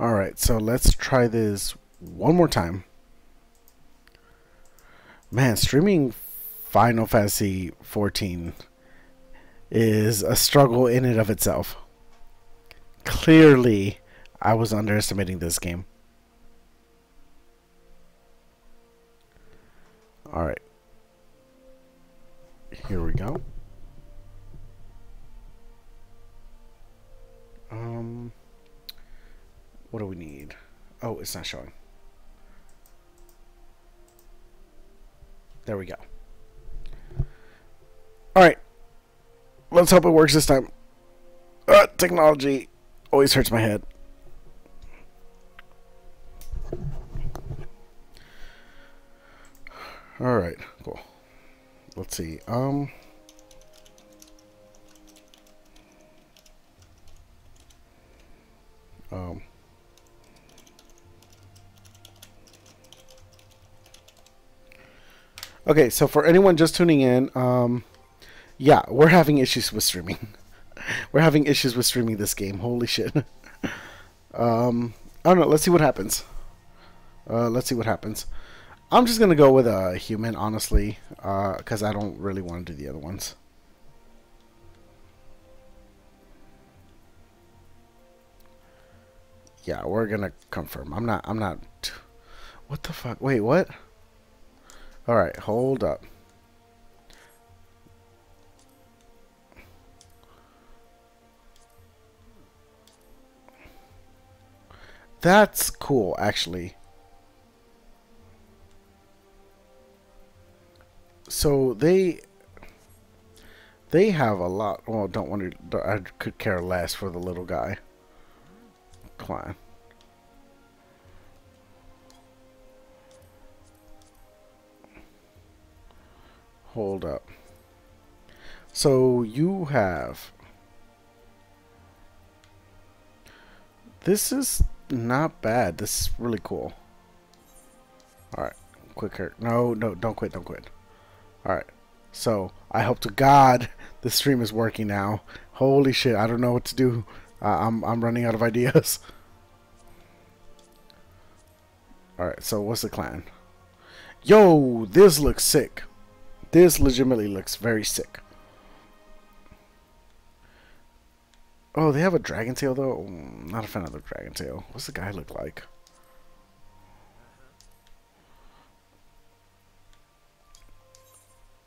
Alright, so let's try this one more time. Man, streaming Final Fantasy 14 is a struggle in and of itself. Clearly, I was underestimating this game. Alright. Here we go. What do we need? Oh, it's not showing. There we go. Alright. Let's hope it works this time. Technology always hurts my head. Alright, cool. Let's see. Okay, so for anyone just tuning in, yeah, we're having issues with streaming. We're having issues with streaming this game. Holy shit. I don't know. Let's see what happens. Let's see what happens. I'm just going to go with a human, honestly, because I don't really want to do the other ones. Yeah, we're going to confirm. I'm not. What the fuck? Wait, what? Alright, hold up. That's cool, actually. So they have a lot. Well, don't wonder. I could care less for the little guy. Come on. Hold up. So you have. This is not bad. This is really cool. Alright. Quicker. No, don't quit. Don't quit. Alright. So, I hope to God the stream is working now. Holy shit. I don't know what to do. I'm running out of ideas. Alright. So, what's the clan? Yo, this looks sick. This legitimately looks very sick. Oh, they have a dragon tail though? Not a fan of the dragon tail. What's the guy look like?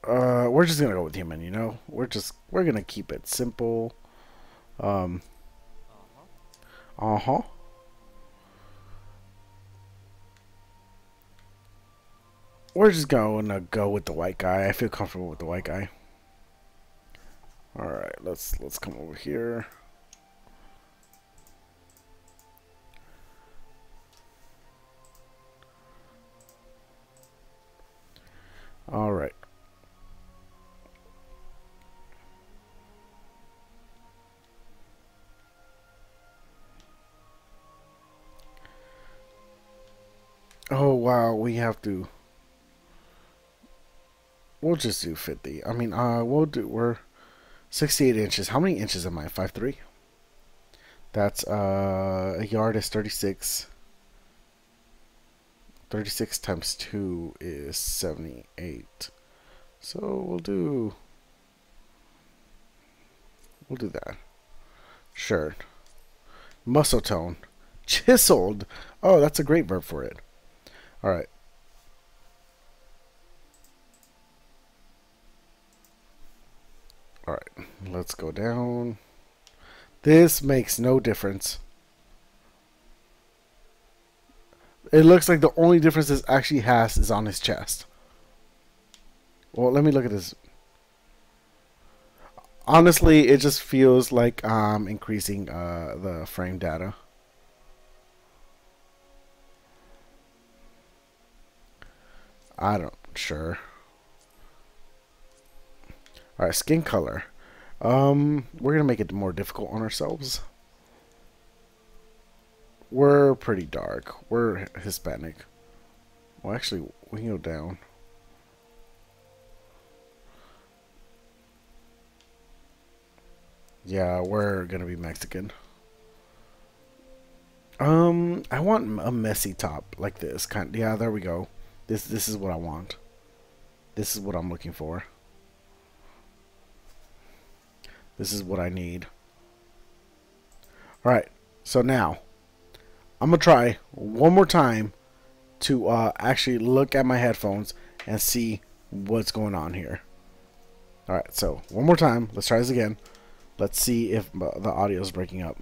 We're just gonna go with human, you know? We're gonna keep it simple. Uh-huh. We're just gonna go with the white guy. I feel comfortable with the white guy. Alright, let's come over here. Alright. Oh wow, we have to. We'll just do 50. I mean, we're 68 inches. How many inches am I? 5'3"? That's, a yard is 36. 36 times 2 is 78. So we'll do that. Sure. Muscle tone. Chiseled. Oh, that's a great verb for it. Alright. Alright, let's go down. This makes no difference. It looks like the only difference this actually has is on his chest. Well, let me look at this. Honestly, it just feels like I'm increasing the frame data. Sure. Alright, skin color. We're gonna make it more difficult on ourselves. We're pretty dark. We're Hispanic. Well, actually, we can go down. Yeah, we're gonna be Mexican. I want a messy top like this kind. Yeah, there we go. This is what I want. This is what I'm looking for. This is what I need. All right. So now I'm gonna try one more time to actually look at my headphones and see what's going on here. All right. So one more time. Let's try this again. Let's see if the audio is breaking up.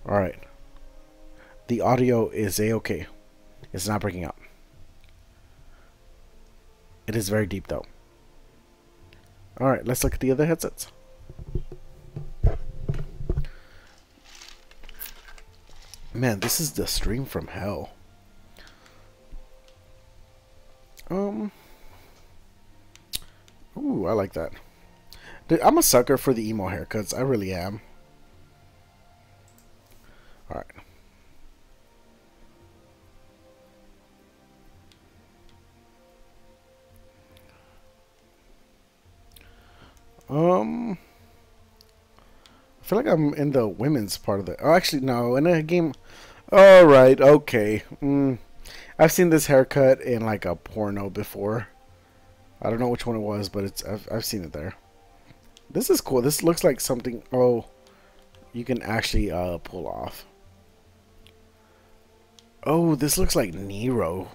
All right. The audio is a-okay. It's not breaking up. It is very deep though. All right, let's look at the other headsets. Man, this is the stream from hell. Ooh, I like that. Dude, I'm a sucker for the emo haircuts. I really am. All right. I feel like I'm in the women's part of the. Oh, actually, no. In a game. All right. Okay. I've seen this haircut in like a porno before. I don't know which one it was, but I've seen it there. This is cool. This looks like something. Oh, you can actually pull off. Oh, this looks like Nero.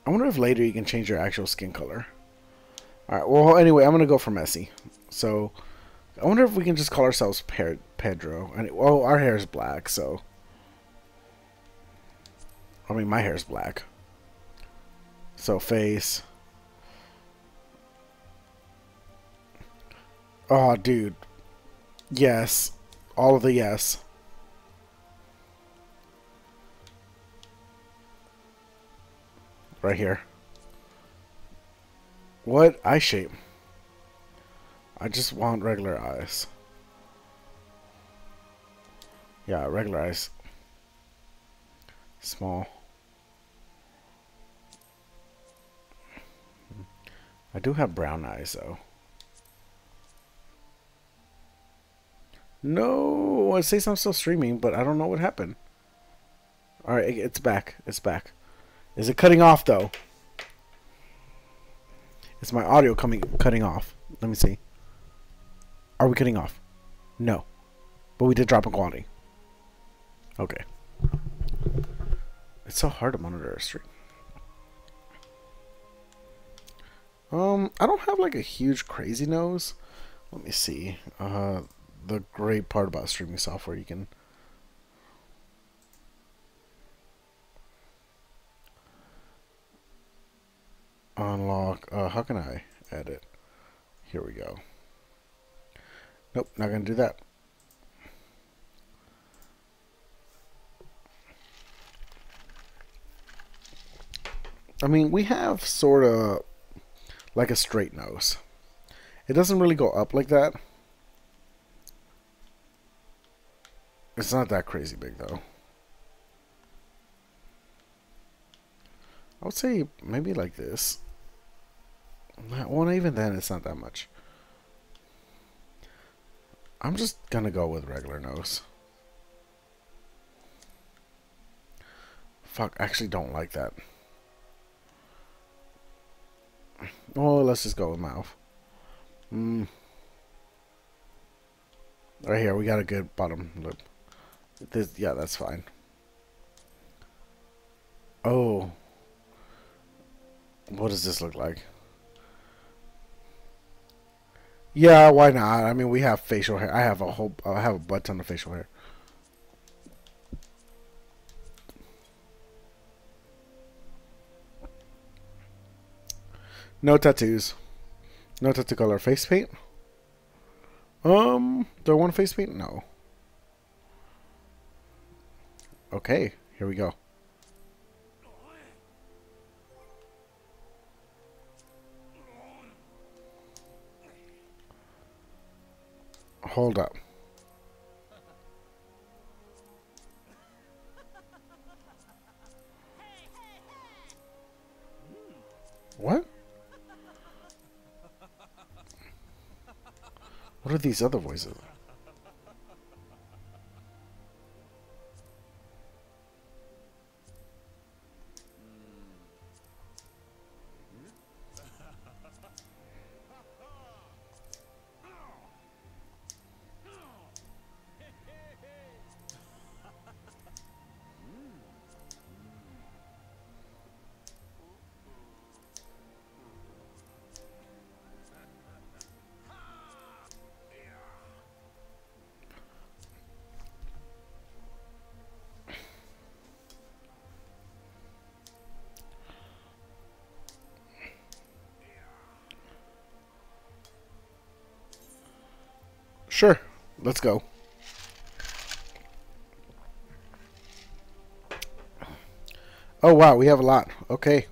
I wonder if later you can change your actual skin color. Alright, well, anyway, I'm going to go for messy. So, I wonder if we can just call ourselves Pedro. And well, our hair is black, so. I mean, my hair is black. So, face. Oh, dude. Yes. All of the yes. Right here. What eye shape? I just want regular eyes. Yeah, regular eyes. Small. I do have brown eyes though. No, it says I'm still streaming, but I don't know what happened. Alright, it's back. It's back. Is it cutting off though? Is my audio cutting off? Let me see. Are we cutting off? No. But we did drop in quality. Okay. It's so hard to monitor a stream. I don't have like a huge crazy nose. Let me see. The great part about streaming software, you can unlock. How can I edit? Here we go. Nope, not gonna do that. I mean, we have sort of like a straight nose. It doesn't really go up like that. It's not that crazy big though. I would say maybe like this. Well, even then, it's not that much. I'm just gonna go with regular nose. Fuck, I actually don't like that. Oh, let's just go with mouth. Right here, we got a good bottom lip. Yeah, that's fine. Oh. What does this look like? Yeah, why not? I mean, we have facial hair. I have a butt ton of facial hair. No tattoos. No tattoo color. Face paint? Do I want face paint? No. Okay, here we go. Hold up. What? What are these other voices? Sure. Let's go. Oh, wow. We have a lot. Okay.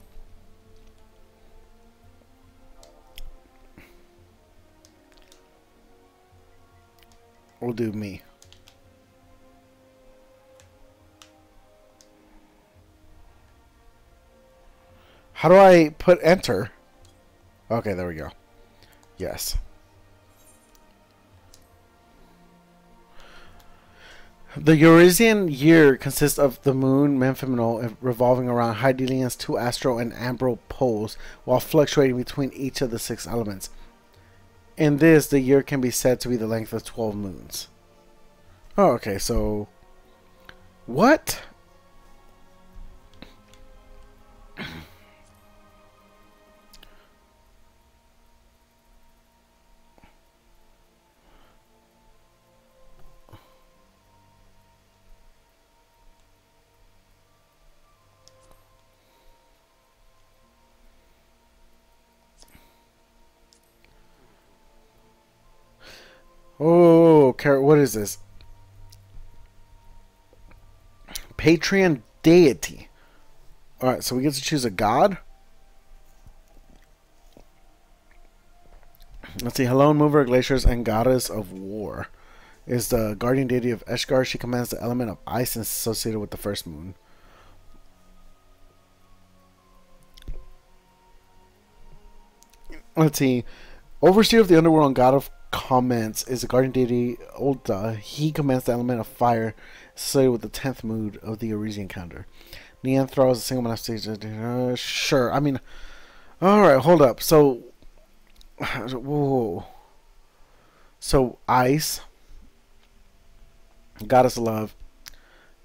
We'll do me. How do I put enter? Okay, there we go. Yes. The Eurasian year consists of the moon, Memphimenal, revolving around Hydelian's 2 astral and ambral poles, while fluctuating between each of the 6 elements. In this, the year can be said to be the length of 12 moons. Oh, okay, so... What? Oh, what is this? Patreon deity. Alright, so we get to choose a god. Let's see. Hello, mover of glaciers and goddess of war. Is the guardian deity of Eshgar. She commands the element of ice and is associated with the first moon. Let's see. Overseer of the underworld and god of comments is the guardian deity Ulta. He commands the element of fire associated with the 10th mood of the Eurasian calendar. Neanthro is a single manifestation. Sure. I mean, alright, hold up. So, whoa. So, ice, goddess of love,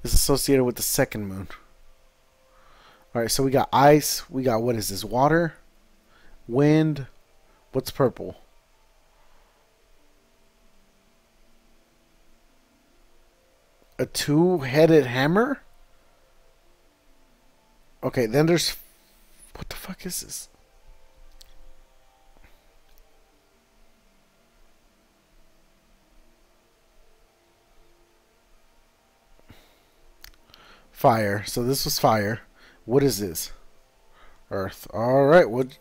is associated with the 2nd moon. Alright, so we got ice. We got, what is this? Water? Wind? What's purple? A 2-headed hammer? Okay, then there's... What the fuck is this? Fire. So this was fire. What is this? Earth. Alright, what...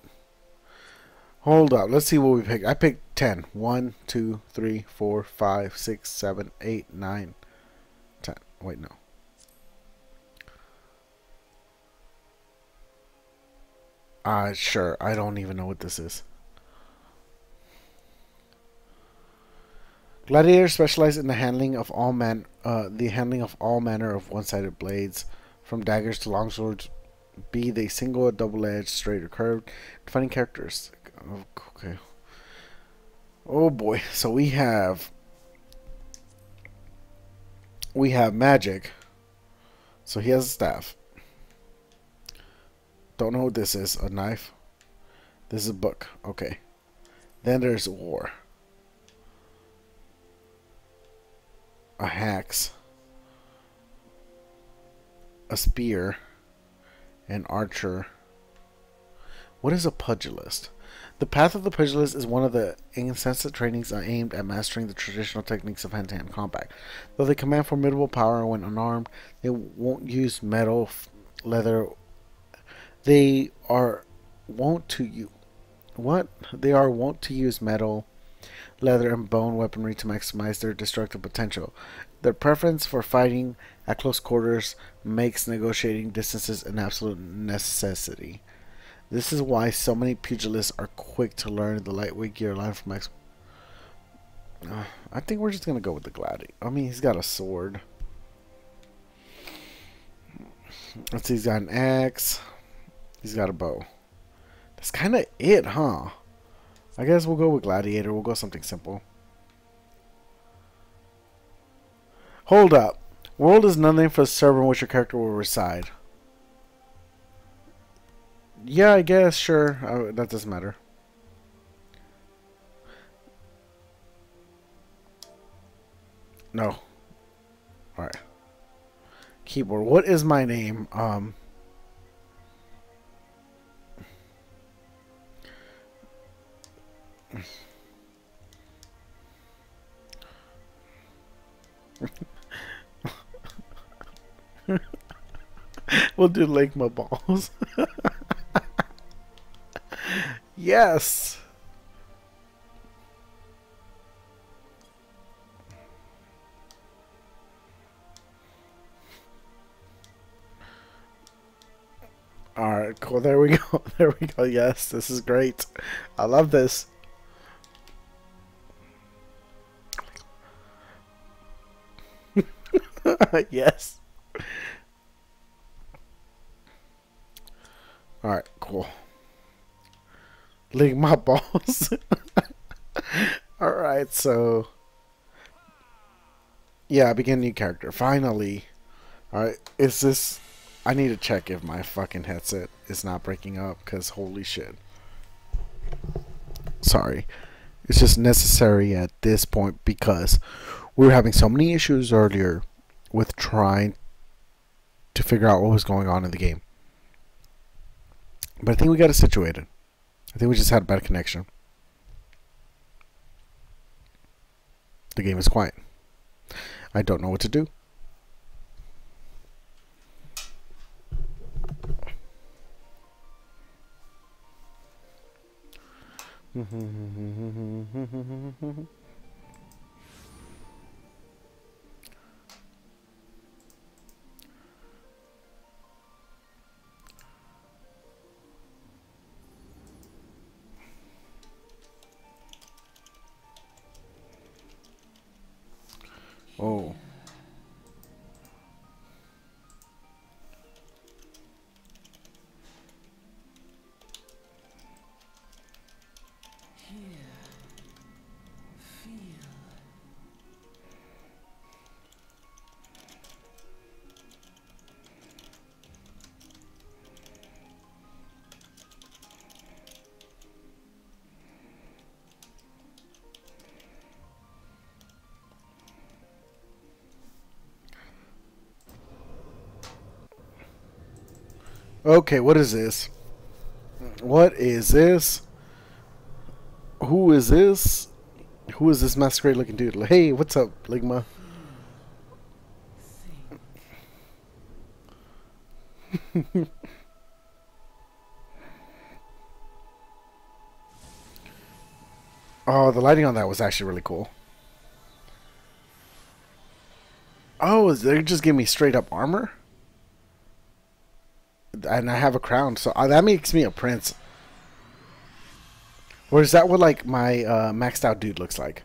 Hold up. Let's see what we pick. I picked 10. 1, 2, 3, 4, 5, 6, 7, 8, 9, 10. Wait, no. Sure. I don't even know what this is. Gladiators specialize in the handling of all manner of one-sided blades, from daggers to longswords, be they single or double-edged, straight or curved. Defining characteristics. Okay. Oh boy. So we have magic. So he has a staff. Don't know what this is. A knife. This is a book. Okay. Then there's war. A axe. A spear. An archer. What is a pugilist? The path of the pugilist is one of the incessant trainings aimed at mastering the traditional techniques of hand-to-hand combat. Though they command formidable power when unarmed, they won't use metal, leather. They are wont to use metal, leather, and bone weaponry to maximize their destructive potential. Their preference for fighting at close quarters makes negotiating distances an absolute necessity. This is why so many pugilists are quick to learn the lightweight gear line from X. I think we're just going to go with the gladiator. I mean, he's got a sword. Let's see, he's got an axe. He's got a bow. That's kind of it, huh? I guess we'll go with gladiator. We'll go something simple. Hold up. World is another name for the server in which your character will reside. Yeah, I guess, sure. That doesn't matter. No. Alright. Keyboard. What is my name? We'll do Ligma balls. Yes. Alright, cool. There we go. There we go. Yes, this is great. I love this. Yes. Alright, cool. Lick my balls. Alright, so. Yeah, begin new character. Finally. Alright, is this. I need to check if my fucking headset is not breaking up, because holy shit. Sorry. It's just necessary at this point because we were having so many issues earlier with trying to figure out what was going on in the game. But I think we got it situated. I think we just had a bad connection. The game is quiet. I don't know what to do. Oh. Okay, what is this? What is this? Who is this? Who is this masquerade looking dude? Hey, what's up, Ligma? Oh, the lighting on that was actually really cool. Oh, they just give me straight up armor? And I have a crown, so that makes me a prince. Or is that what like my maxed out dude looks like?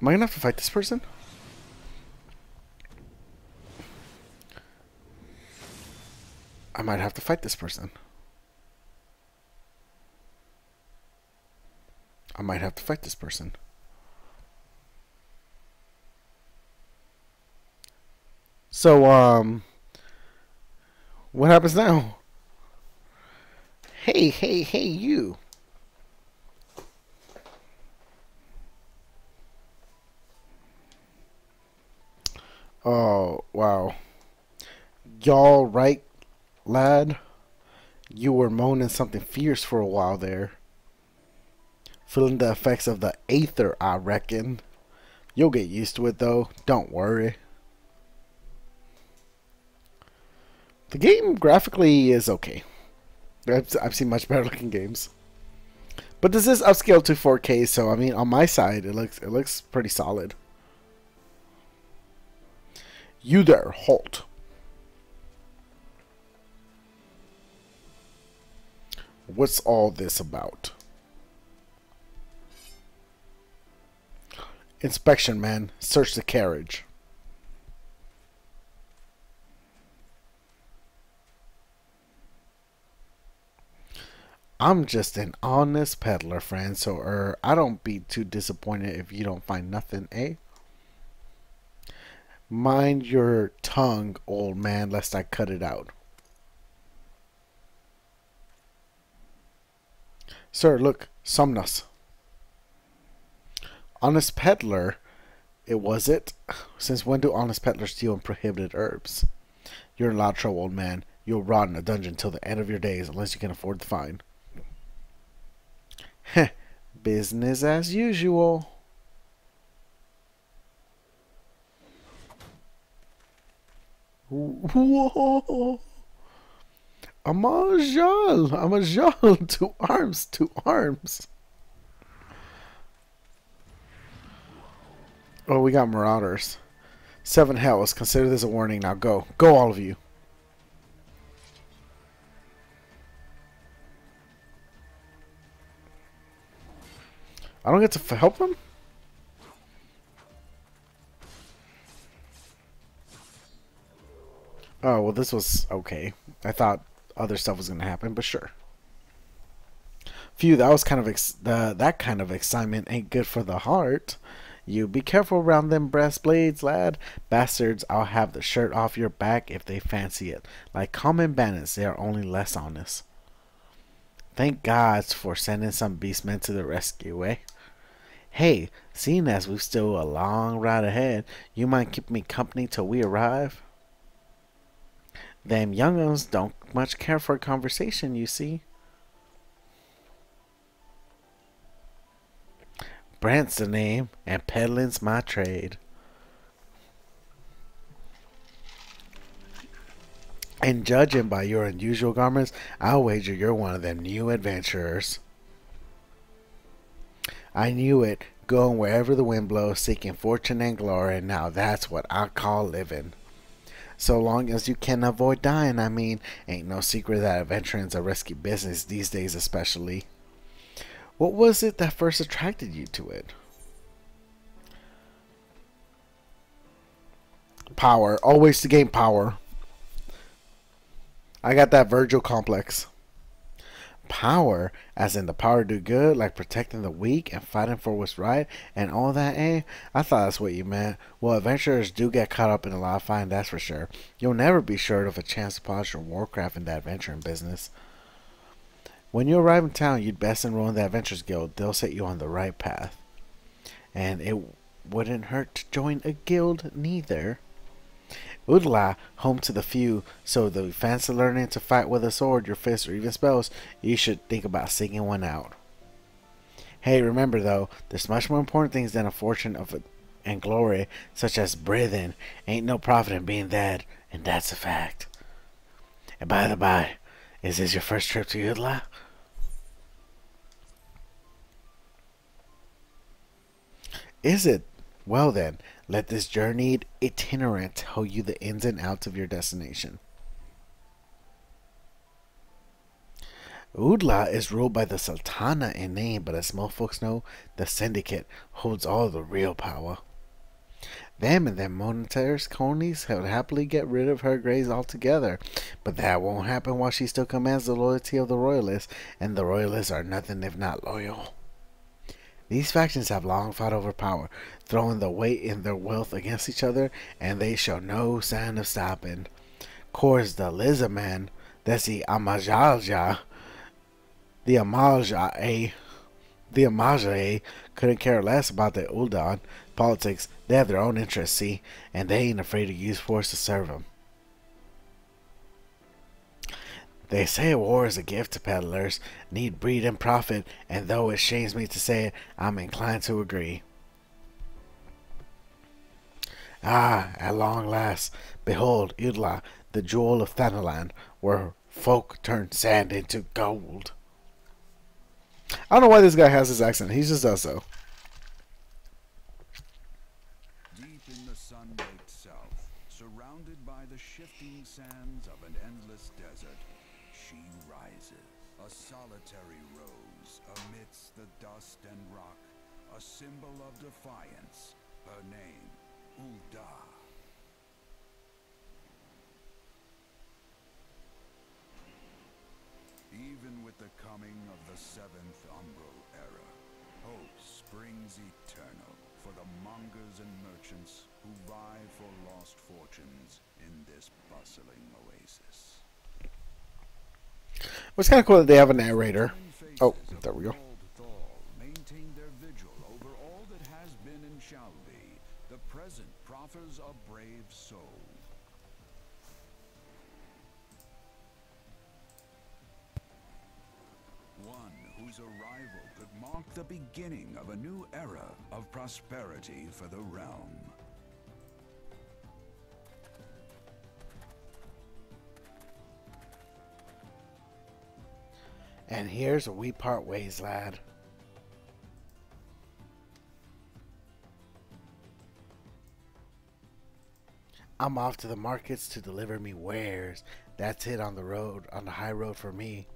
Am I gonna have to fight this person? I might have to fight this person. I might have to fight this person. So, what happens now? Hey, hey, hey, you. Oh, wow. Y'all right, lad? You were moaning something fierce for a while there. Feeling the effects of the aether, I reckon. You'll get used to it, though. Don't worry. The game graphically is okay. I've seen much better looking games. But this is upscaled to 4K, so I mean on my side it looks pretty solid. You there, halt. What's all this about? Inspection, man. Search the carriage. I'm just an honest peddler, friend, so I don't be too disappointed if you don't find nothing, eh? Mind your tongue, old man, lest I cut it out. Sir, look, Somnus. Honest peddler, it was it? Since when do honest peddlers steal in prohibited herbs? You're in a lot of trouble, old man. You'll rot in a dungeon till the end of your days unless you can afford the fine. Heh, business as usual. Whoa! Amajal! Amajal! Two arms! Two arms! Oh, we got marauders. 7 hells. Consider this a warning. Now go. Go, all of you. I don't get to help them? Oh, well, this was okay. I thought other stuff was going to happen, but sure. Phew, that was kind of that kind of excitement ain't good for the heart. You be careful around them brass blades, lad. Bastards, I'll have the shirt off your back if they fancy it. Like common bandits, they are only less honest. Thank God for sending some beastmen to the rescue, eh? Hey, seeing as we've still a long ride ahead, you mind keeping me company till we arrive? Them young'uns don't much care for a conversation, you see. Brant's the name, and peddling's my trade. And judging by your unusual garments, I'll wager you're one of them new adventurers. I knew it, going wherever the wind blows, seeking fortune and glory, and now that's what I call living. So long as you can avoid dying, I mean, ain't no secret that adventuring's a risky business these days especially. What was it that first attracted you to it? Power. Always to gain power. I got that Virgil complex. Power, as in the power to do good, like protecting the weak and fighting for what's right and all that, eh? I thought that's what you meant. Well, adventurers do get caught up in a lot of fighting, that's for sure. You'll never be short of a chance to polish your warcraft in that adventuring business. When you arrive in town, you'd best enroll in the Adventurers Guild. They'll set you on the right path. And it wouldn't hurt to join a guild, neither. Udla, home to the few, so if you fancy learning to fight with a sword, your fist, or even spells, you should think about seeking one out. Hey, remember though, there's much more important things than a fortune and glory, such as breathing. Ain't no profit in being dead, and that's a fact. And by the by, is this your first trip to Udla? Is it? Well then, let this journeyed itinerant tell you the ins and outs of your destination. Udla is ruled by the Sultana in name, but as most folks know, the Syndicate holds all the real power. Them and them monetary cronies would happily get rid of her grays altogether, but that won't happen while she still commands the loyalty of the Royalists, and the Royalists are nothing if not loyal. These factions have long fought over power, throwing the weight in their wealth against each other, and they show no sign of stopping. Course the Lizardman, that's the Amajalja, the Amaja couldn't care less about the Uldan politics. They have their own interests, see, and they ain't afraid to use force to serve them. They say war is a gift to peddlers, need breed and profit, and though it shames me to say it, I'm inclined to agree. Ah, at long last, behold Udla, the jewel of Thanalan, where folk turn sand into gold. I don't know why this guy has his accent, he just does so. Deep in the sun-baked south, surrounded by the shifting sands of an endless desert, she rises, a solitary rose amidst the dust and rock, a symbol of defiance, her name, Ulda. Even with the coming of the 7th Umbral era, hope springs eternal for the mongers and merchants who vie for lost fortunes in this bustling oasis. It's kind of cool that they have a narrator. Oh, there we go. Maintain their vigil over all that has been and shall be. The present proffers a brave soul. One whose arrival could mark the beginning of a new era of prosperity for the realm. And here's where we part ways, lad. I'm off to the markets to deliver me wares. That's it on the road, on the high road for me.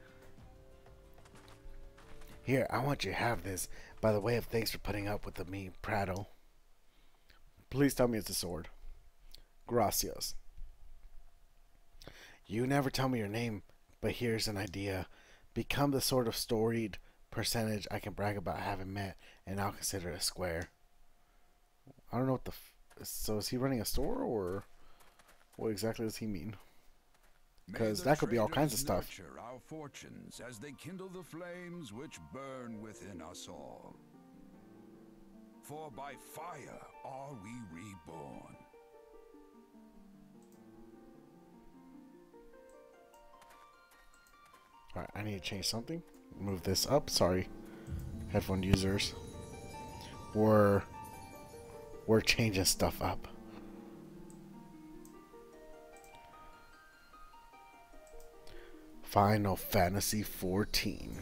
Here, I want you to have this, by the way of thanks for putting up with me, Prado. Please tell me it's a sword. Gracias. You never tell me your name, but here's an idea. Become the sort of storied percentage I can brag about having met, and I'll consider it a square. I don't know what the... So is he running a store, or what exactly does he mean? Because that could be all kinds of stuff. Nurture our fortunes as they kindle the flames which burn within us all. For by fire are we reborn. Alright, I need to change something. Move this up. Sorry, headphone users. We're changing stuff up. Final Fantasy 14.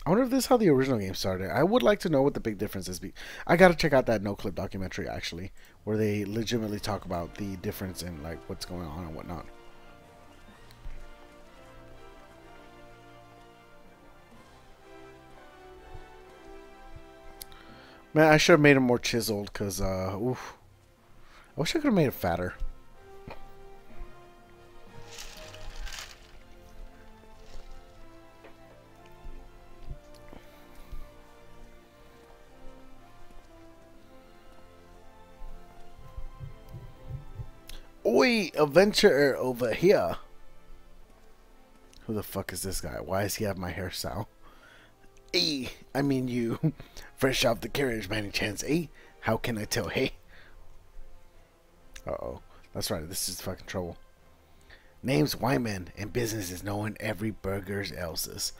I wonder if this is how the original game started. I would like to know what the big difference is. I gotta check out that no clip documentary actually, where they legitimately talk about the difference in like what's going on and whatnot. Man, I should have made him more chiseled, because, oof. I wish I could have made it fatter. Oi, adventurer over here. Who the fuck is this guy? Why does he have my hairstyle? Hey, I mean you. Fresh off the carriage, by any chance, eh? How can I tell, hey? Uh-oh. That's right, this is fucking trouble. Name's Wyman, and business is knowing every burger's else's.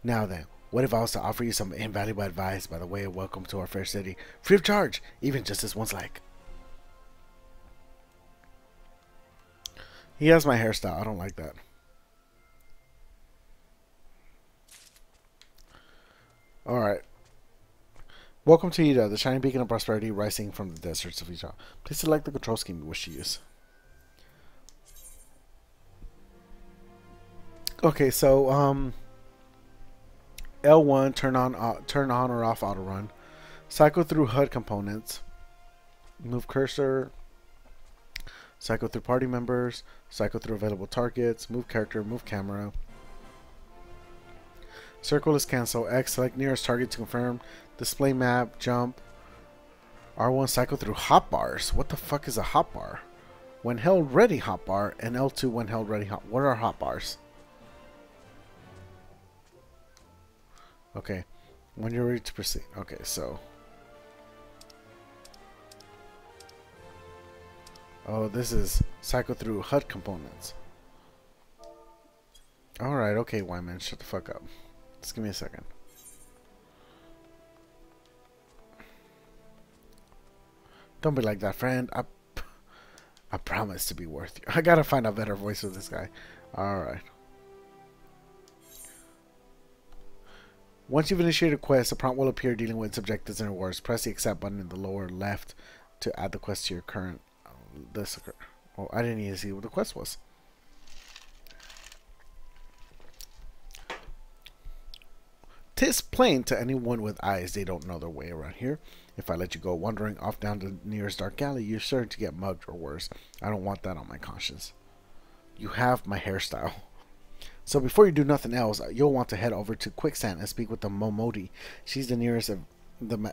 Now then, what if I was to offer you some invaluable advice by the way of welcome to our fair city? Free of charge, even just as one's like. He has my hairstyle, I don't like that. Alright. Welcome to Ida, the shining beacon of prosperity rising from the deserts of Ida. Please select the control scheme you wish to use. Okay, so L1 turn on or off auto run. Cycle through HUD components. Move cursor. Cycle through party members. Cycle through available targets. Move character. Move camera. Circle is cancel. X, select nearest target to confirm. Display map, jump. R1, cycle through hotbars. What the fuck is a hotbar? When held ready hotbar, and L2 when held ready hot. What are hotbars? Okay, when you're ready to proceed. Okay, so. Oh, this is cycle through HUD components. Alright, okay, Wyman, shut the fuck up. Just give me a second. Don't be like that, friend. I promise to be worth you. I gotta find a better voice for this guy. Alright. Once you've initiated a quest, a prompt will appear dealing with objectives and rewards. Press the accept button in the lower left to add the quest to your current. Oh, I didn't need to see what the quest was. Tis plain to anyone with eyes they don't know their way around here. If I let you go wandering off down the nearest dark alley, you're certain to get mugged or worse. I don't want that on my conscience. You have my hairstyle. So before you do nothing else, you'll want to head over to Quicksand and speak with the Momodi. She's the nearest of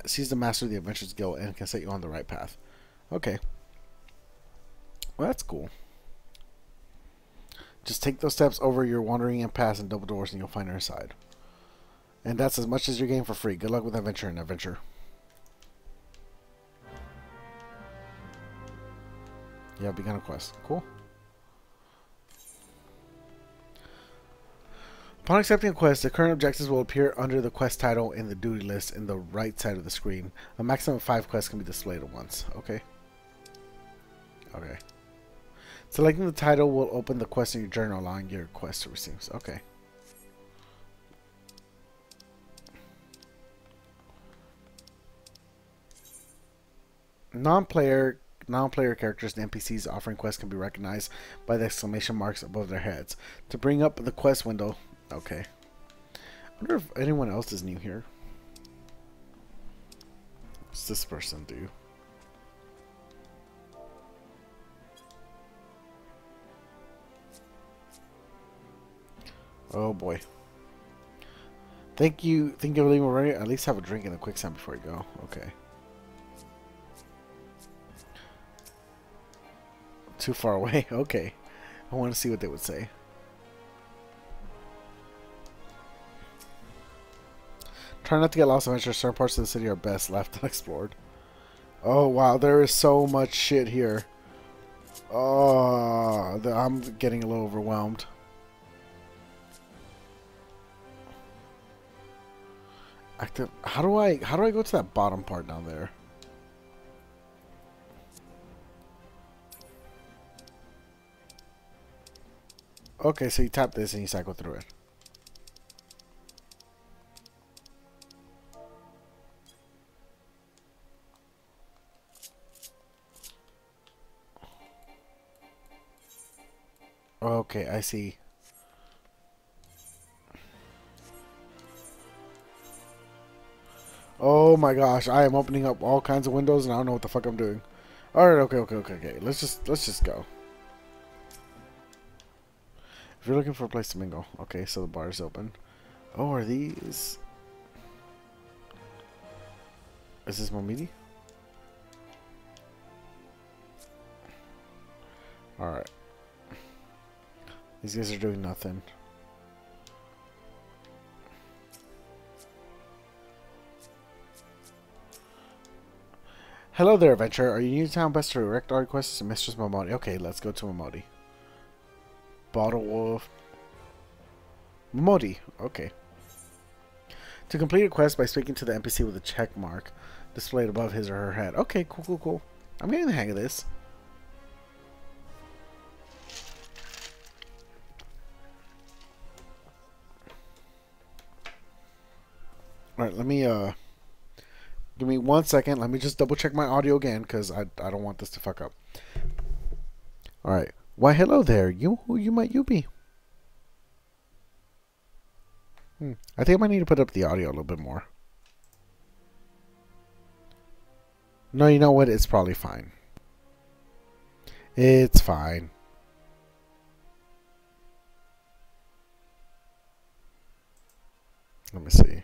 she's the master of the Adventurers Guild and can set you on the right path. Okay. Well, that's cool. Just take those steps over your wandering and pass and double doors and you'll find her side. And that's as much as your game for free. Good luck with adventure and adventure. Yeah, begun a quest. Cool. Upon accepting a quest, the current objectives will appear under the quest title in the duty list in the right side of the screen. A maximum of 5 quests can be displayed at once. Okay. Okay. Selecting the title will open the quest in your journal, allowing your quest to receive. Okay. Non-player non-player characters and NPCs offering quests can be recognized by the exclamation marks above their heads. To bring up the quest window, okay. I wonder if anyone else is new here. What's this person do? Oh boy. Thank you for leaving already. At least have a drink in the quicksand before you go. Okay. Too far away. Okay. I want to see what they would say. Try not to get lost, adventure. Certain parts of the city are best left unexplored. Oh wow, there is so much shit here. Oh, I'm getting a little overwhelmed. Active. How do I go to that bottom part down there? Okay, so you tap this and you cycle through it. Okay, I see. Oh my gosh, I am opening up all kinds of windows and I don't know what the fuck I'm doing. Alright, okay. Let's just go. If you're looking for a place to mingle. Okay, so the bar is open. Oh, are these... Is this Momidi? Alright. These guys are doing nothing. Hello there, adventurer. Are you new to town? Best to direct our requests to Mistress Momodi. Okay, let's go to Momodi. Bottle Wolf. Momodi. Okay. To complete a quest by speaking to the NPC with a check mark displayed above his or her head. Okay, cool. I'm getting the hang of this. Alright, let me, give me 1 second. Let me just double check my audio again, because I don't want this to fuck up. Alright. Why, hello there. Who might you be? I think I might need to put up the audio a little bit more. No, you know what? It's probably fine. It's fine. Let me see.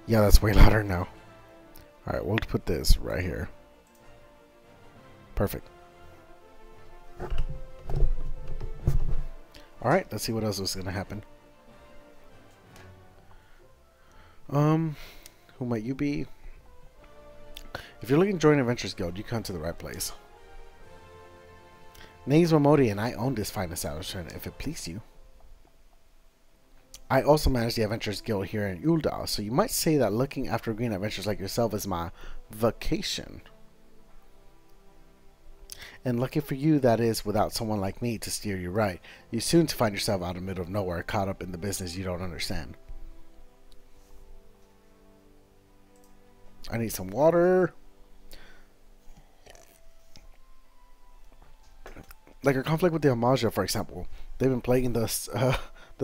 Yeah, that's way louder now. Alright, we'll put this right here. Perfect. Alright, let's see what else is going to happen. Who might you be? If you're looking to join an Adventurers Guild, you come to the right place. Name's Momodi, and I own this fine establishment, if it please you. I also manage the Adventurers Guild here in Uldal, so you might say that looking after green adventurers like yourself is my vocation. And lucky for you, that is, without someone like me to steer you right. You soon to find yourself out in the middle of nowhere, caught up in the business you don't understand. I need some water. Like our conflict with the Amaja, for example. They've been plaguing the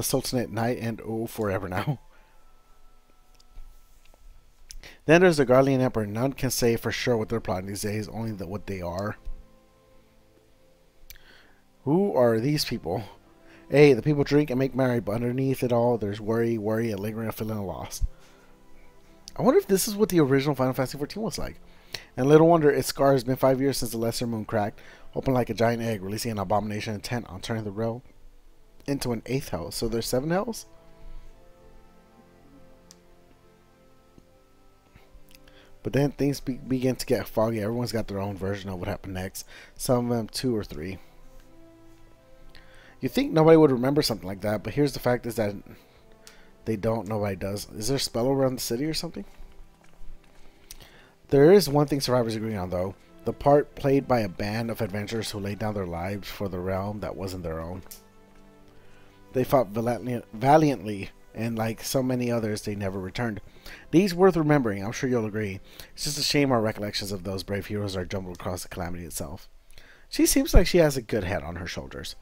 Sultanate night and forever now. Then there's the Guardian Emperor. None can say for sure what they're plotting these days, only what they are. Who are these people? Hey, the people drink and make merry, but underneath it all, there's worry, a lingering feeling of loss. I wonder if this is what the original Final Fantasy XIV was like. And little wonder, its scar has been 5 years since the Lesser Moon cracked, open like a giant egg, releasing an abomination intent on turning the realm into an 8th hell. So there's 7 hells? But then things begin to get foggy. Everyone's got their own version of what happened next. Some of them 2 or 3. You think nobody would remember something like that, but here's the fact is that they don't. Nobody does. Is there a spell around the city or something? There is one thing survivors agree on, though. The part played by a band of adventurers who laid down their lives for the realm that wasn't their own. They fought valiantly And like so many others, they never returned. These worth remembering, I'm sure you'll agree. It's just a shame our recollections of those brave heroes are jumbled across the calamity itself. She seems like she has a good head on her shoulders.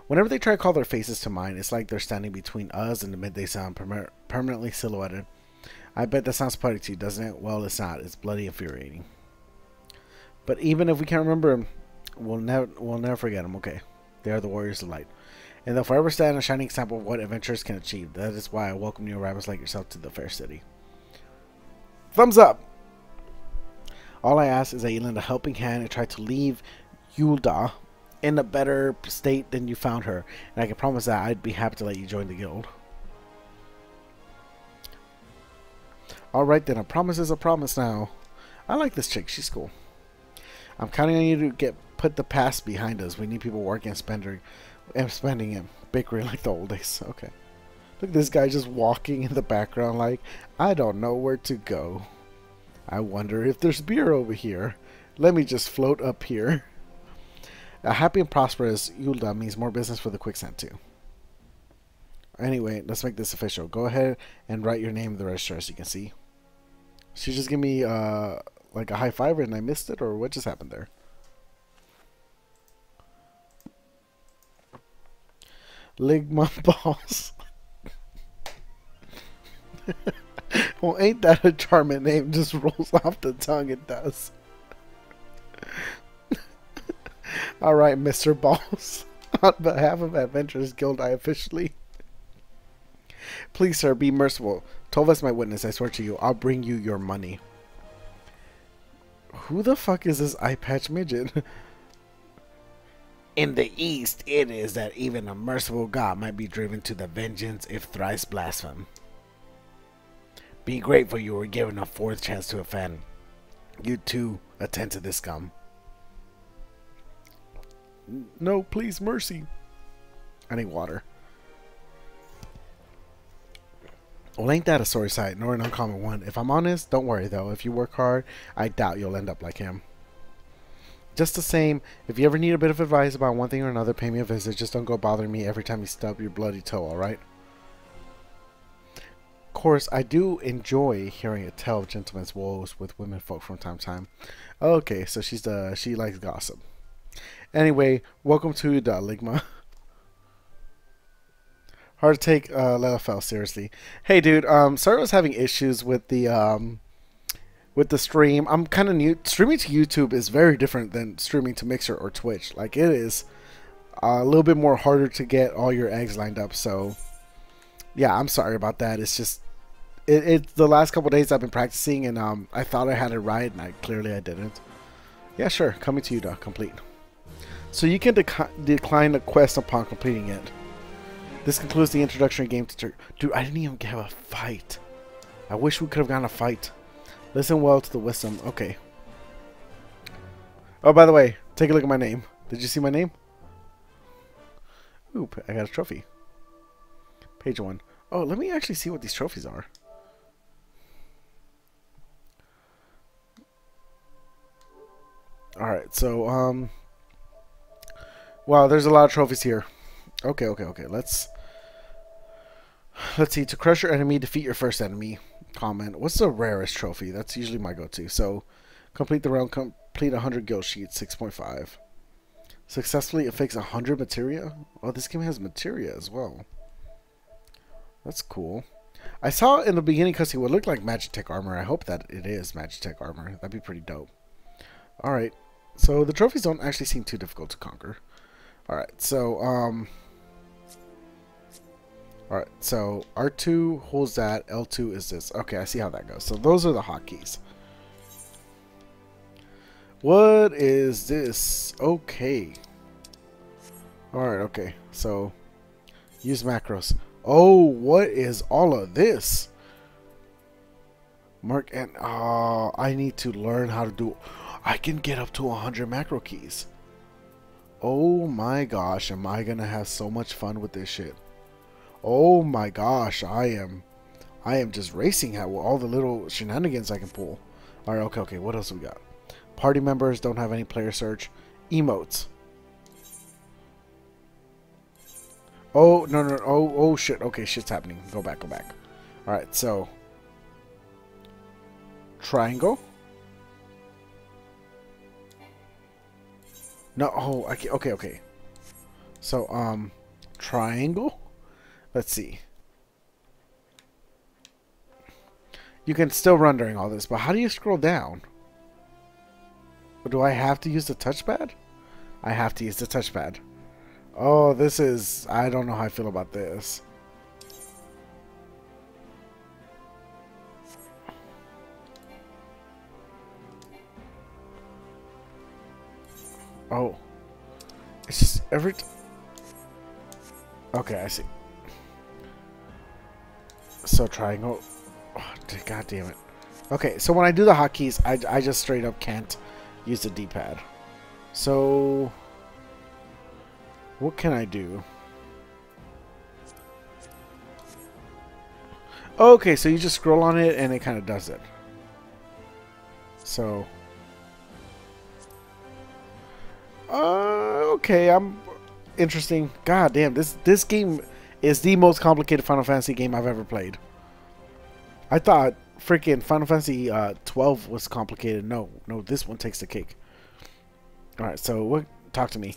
Whenever they try to call their faces to mind, it's like they're standing between us and the midday sun, permanently silhouetted. I bet that sounds poetic to you, doesn't it? Well, it's not. It's bloody infuriating. But even if we can't remember them, we'll never forget them, okay? They are the warriors of light. And they'll forever stand a shining example of what adventurers can achieve. That is why I welcome new arrivals like yourself to the fair city. Thumbs up! All I ask is that you lend a helping hand and try to leave Yulda in a better state than you found her. And I can promise that I'd be happy to let you join the guild. Alright then, a promise is a promise now. I like this chick, she's cool. I'm counting on you to put the past behind us. We need people working and spending and bickering like the old days. Okay. Look at this guy just walking in the background like, I don't know where to go. I wonder if there's beer over here. Let me just float up here. A happy and prosperous Yulda means more business for the quicksand too. Anyway, let's make this official. Go ahead and write your name in the register as you can see. She just give me like a high five and I missed it, or what just happened there? Ligma Boss. Well, ain't that a charming name? Just rolls off the tongue, it does. Alright, Mr. Boss. On behalf of Adventurers Guild, I officially... Please, sir, be merciful. Tova's my witness, I swear to you. I'll bring you your money. Who the fuck is this eye patch midget? In the East, it is that even a merciful god might be driven to the vengeance if thrice blaspheme. Be grateful you were given a fourth chance to offend. You too attend to this scum. No, please, mercy. I need water. Well, ain't that a sorry sight, nor an uncommon one. If I'm honest, don't worry though. If you work hard, I doubt you'll end up like him. Just the same, if you ever need a bit of advice about one thing or another, pay me a visit. Just don't go bothering me every time you stub your bloody toe, alright? Of course, I do enjoy hearing a tale of gentlemen's woes with women folk from time to time. Okay, so she likes gossip. Anyway, welcome to the Ligma. Hard to take Lelafel seriously. Hey dude, sorry I was having issues with the stream. I'm kind of new. Streaming to YouTube is very different than streaming to Mixer or Twitch. Like, it is a little bit more harder to get all your eggs lined up. So yeah, I'm sorry about that. It's just it's the last couple days I've been practicing, and I thought I had it right, and clearly I didn't. Yeah, sure. Coming to you to complete. So you can decline the quest upon completing it. This concludes the introductory game to... Dude, I didn't even have a fight. I wish we could have gotten a fight. Listen well to the wisdom. Okay. Oh, by the way, take a look at my name. Did you see my name? Oop, I got a trophy. Page 1. Oh, let me actually see what these trophies are. Alright, so, wow, there's a lot of trophies here. Okay. Let's see. To crush your enemy, defeat your first enemy. Comment. What's the rarest trophy? That's usually my go-to. So, complete the round. Complete 100 guild sheets. 6.5. Successfully affix 100 materia. Oh, this game has materia as well. That's cool. I saw in the beginning cutscene what looked like Magitech armor. I hope that it is Magitech armor. That'd be pretty dope. Alright. So, the trophies don't actually seem too difficult to conquer. Alright, so, alright, so R2 holds that, L2 is this. Okay, I see how that goes. So those are the hotkeys. What is this? Okay. Alright, okay. So, use macros. Oh, what is all of this? Mark and, I need to learn how to do... I can get up to 100 macro keys. Oh my gosh, am I gonna have so much fun with this shit. Oh my gosh, I am just racing at all the little shenanigans I can pull. Alright, okay, what else we got? Party members don't have any player search. Emotes. Oh, no, no. Oh, shit. Okay, shit's happening. Go back, go back. Alright, so. Triangle. No, oh, okay, okay. So, triangle? Let's see. You can still run during all this, but how do you scroll down? Or do I have to use the touchpad? I have to use the touchpad. Oh, this is... I don't know how I feel about this. Oh. It's just every... Okay, I see. So triangle... Oh, God damn it. Okay, so when I do the hotkeys, I just straight up can't use the D-pad. So... what can I do? Okay, so you just scroll on it and it kind of does it. So... okay, I'm... interesting. God damn, this game is the most complicated Final Fantasy game I've ever played. I thought freaking Final Fantasy 12 was complicated. No, this one takes the cake. All right, so what? Talk to me.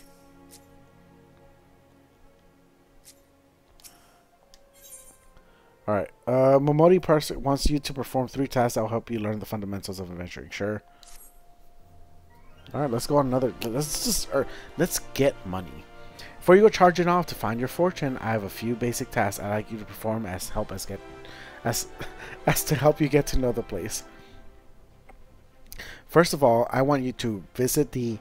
All right, mmorpg wants you to perform 3 tasks that will help you learn the fundamentals of adventuring. Sure. All right, let's go on another. Let's get money. Before you go charging off to find your fortune, I have a few basic tasks I'd like you to perform as to help you get to know the place. First of all, I want you to visit the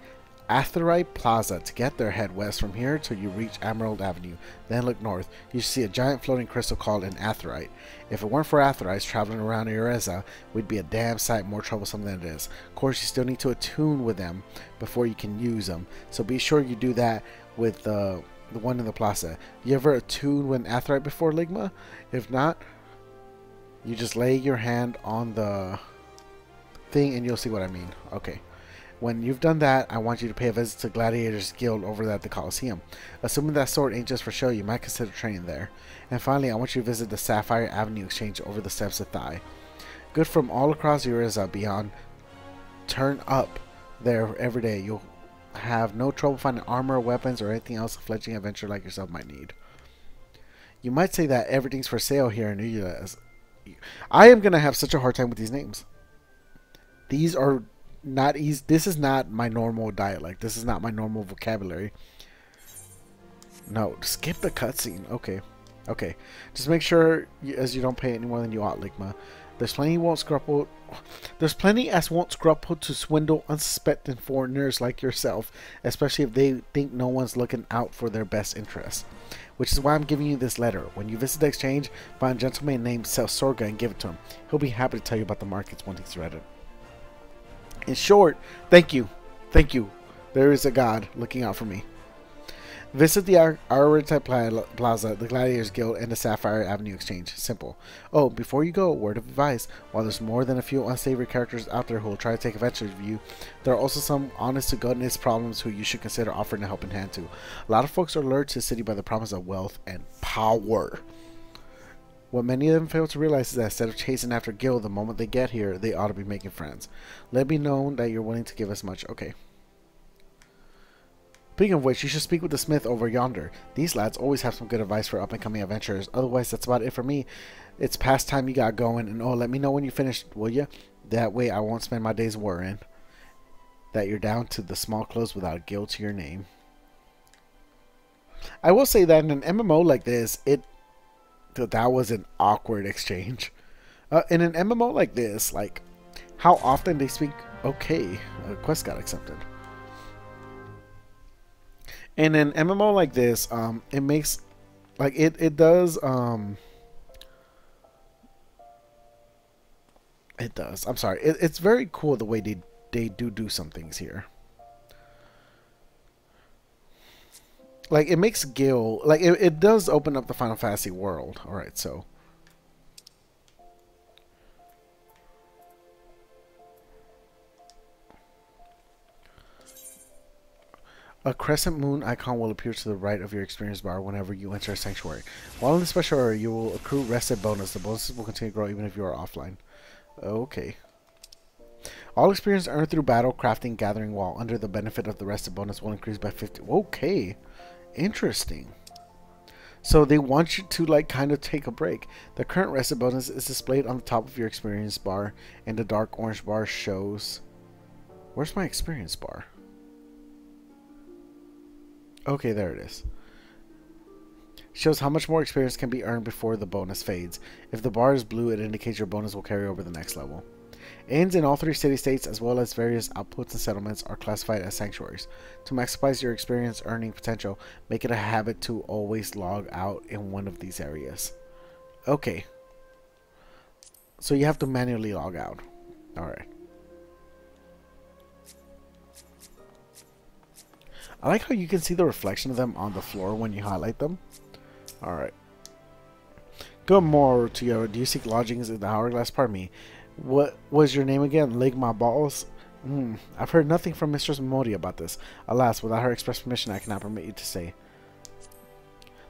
AHHH Plaza. To get there, head west from here till you reach Emerald Avenue. Then look north. You see a giant floating crystal called an AHHH. If it weren't for AHHHs traveling around Ereza, we'd be a damn sight more troublesome than it is. Of course, you still need to attune with them before you can use them. So be sure you do that with the one in the plaza. You ever attuned with an AHHH before, Ligma? If not, you just lay your hand on the thing and you'll see what I mean. Okay. When you've done that, I want you to pay a visit to Gladiators Guild over at the Coliseum. Assuming that sword ain't just for show, you might consider training there. And finally, I want you to visit the Sapphire Avenue Exchange over the steps of Thai. Good from all across Ereza beyond. Turn up there every day. You'll have no trouble finding armor, weapons, or anything else a fledgling adventurer like yourself might need. You might say that everything's for sale here in Ereza. I am going to have such a hard time with these names. These are not easy. This is not my normal dialect. This is not my normal vocabulary. No, skip the cutscene. Okay. Okay. Just make sure as you don't pay any more than you ought, Ligma. There's plenty as won't scruple to swindle unsuspecting foreigners like yourself, especially if they think no one's looking out for their best interests. Which is why I'm giving you this letter. When you visit the exchange, find a gentleman named Sorga and give it to him. He'll be happy to tell you about the markets once he's read it. In short, thank you. Thank you. There is a God looking out for me. Visit the AHHH Plaza, the Gladiators Guild, and the Sapphire Avenue Exchange. Simple. Oh, before you go, word of advice. While there's more than a few unsavory characters out there who will try to take advantage of you, there are also some honest-to-goodness problems who you should consider offering a helping hand to. A lot of folks are lured to the city by the promise of wealth and power. What many of them fail to realize is that instead of chasing after Gil the moment they get here, they ought to be making friends. Let me know that you're willing to give us much. Okay. Speaking of which, you should speak with the smith over yonder. These lads always have some good advice for up-and-coming adventurers. Otherwise, that's about it for me. It's past time you got going, and oh, let me know when you finish, will you? That way I won't spend my days worrying that you're down to the small clothes without a guild to your name. I will say that in an MMO like this, that was an awkward exchange. In an MMO like this, like, how often they speak, okay, a quest got accepted. In an MMO like this, it makes, like, it does, I'm sorry, it's very cool the way they do some things here. Like, it makes Gil, like, it does open up the Final Fantasy world. Alright, so. A crescent moon icon will appear to the right of your experience bar whenever you enter a sanctuary. While in the special area, you will accrue rested bonus. The bonuses will continue to grow even if you are offline. Okay. All experience earned through battle, crafting, gathering while under the benefit of the rested bonus will increase by 50. Okay. Interesting. So they want you to like kind of take a break. The current rested bonus is displayed on the top of your experience bar, and the dark orange bar shows... Where's my experience bar? Okay, there it is. Shows how much more experience can be earned before the bonus fades. If the bar is blue, it indicates your bonus will carry over the next level. Inns in all 3 city-states, as well as various outposts and settlements, are classified as sanctuaries. To maximize your experience earning potential, make it a habit to always log out in one of these areas. Okay. So you have to manually log out. Alright. I like how you can see the reflection of them on the floor when you highlight them. Alright. Good morrow to you. Do you seek lodgings in the hourglass? Pardon me. What was your name again? Lig my balls? I've heard nothing from Mistress Modi about this. Alas, without her express permission, I cannot permit you to stay.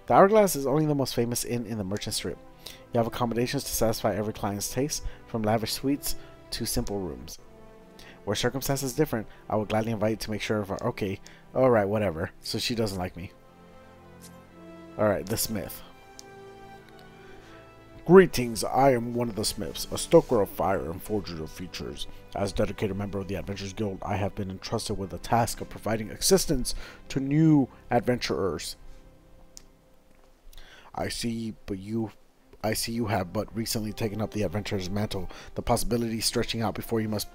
The Hourglass is only the most famous inn in the merchant strip. You have accommodations to satisfy every client's taste, from lavish suites to simple rooms. Where circumstances different, I would gladly invite you to make sure of our... Okay, alright, whatever. So she doesn't like me. Alright, the smith. Greetings, I am one of the smiths, a stoker of fire and forger of features. As dedicated member of the Adventurers Guild, I have been entrusted with the task of providing assistance to new adventurers. I see you have but recently taken up the adventurer's mantle. The possibilities stretching out before you must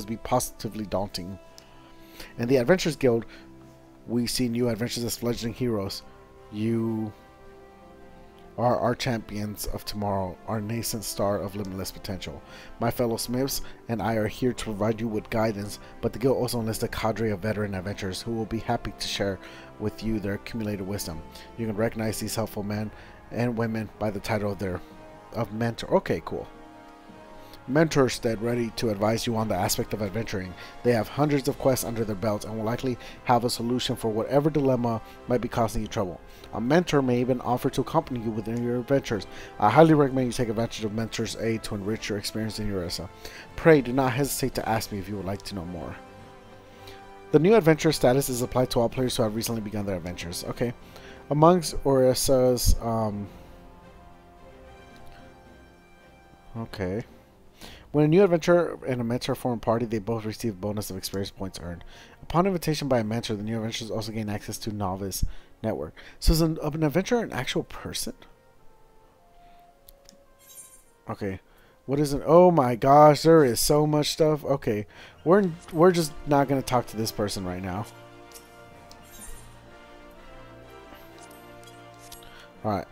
be positively daunting. In the Adventurers Guild, we see new adventures as fledgling heroes. You are our champions of tomorrow, our nascent star of limitless potential. My fellow smiths and I are here to provide you with guidance, but the guild also enlists a cadre of veteran adventurers who will be happy to share with you their accumulated wisdom. You can recognize these helpful men and women by the title of mentor. Okay, cool. Mentorstead, ready to advise you on the aspect of adventuring. They have hundreds of quests under their belts and will likely have a solution for whatever dilemma might be causing you trouble. A mentor may even offer to accompany you within your adventures. I highly recommend you take advantage of Mentor's aid to enrich your experience in Uresa. Pray do not hesitate to ask me if you would like to know more. The new adventure status is applied to all players who have recently begun their adventures. Okay. Amongst Uresa's okay. When a new adventurer and a mentor form a party, they both receive bonus of experience points earned. Upon invitation by a mentor, the new adventurers also gain access to Novice Network. So is an adventurer an actual person? Okay. What is it? Oh my gosh, there is so much stuff. Okay. We're just not going to talk to this person right now. Alright.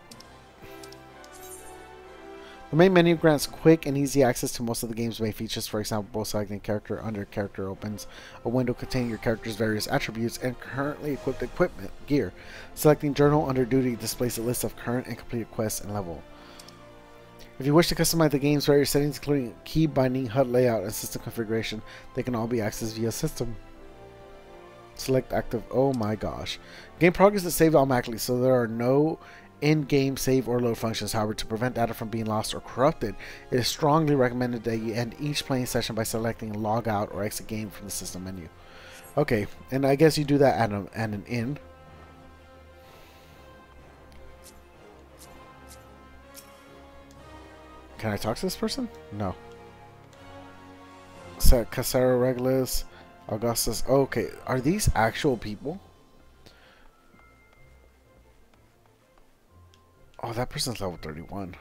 The main menu grants quick and easy access to most of the game's main features. For example, selecting character under character opens a window containing your character's various attributes and currently equipped equipment gear. Selecting journal under duty displays a list of current and completed quests and level. If you wish to customize the game's various settings, including key binding, HUD layout, and system configuration, they can all be accessed via system. Select active. Oh my gosh. Game progress is saved automatically, so there are no in-game save or load functions. However, to prevent data from being lost or corrupted, it is strongly recommended that you end each playing session by selecting log out or exit game from the system menu. Okay, and I guess you do that at an inn. Can I talk to this person? No. Casero Regulus, Augustus. Okay, are these actual people? Oh, that person's level 31.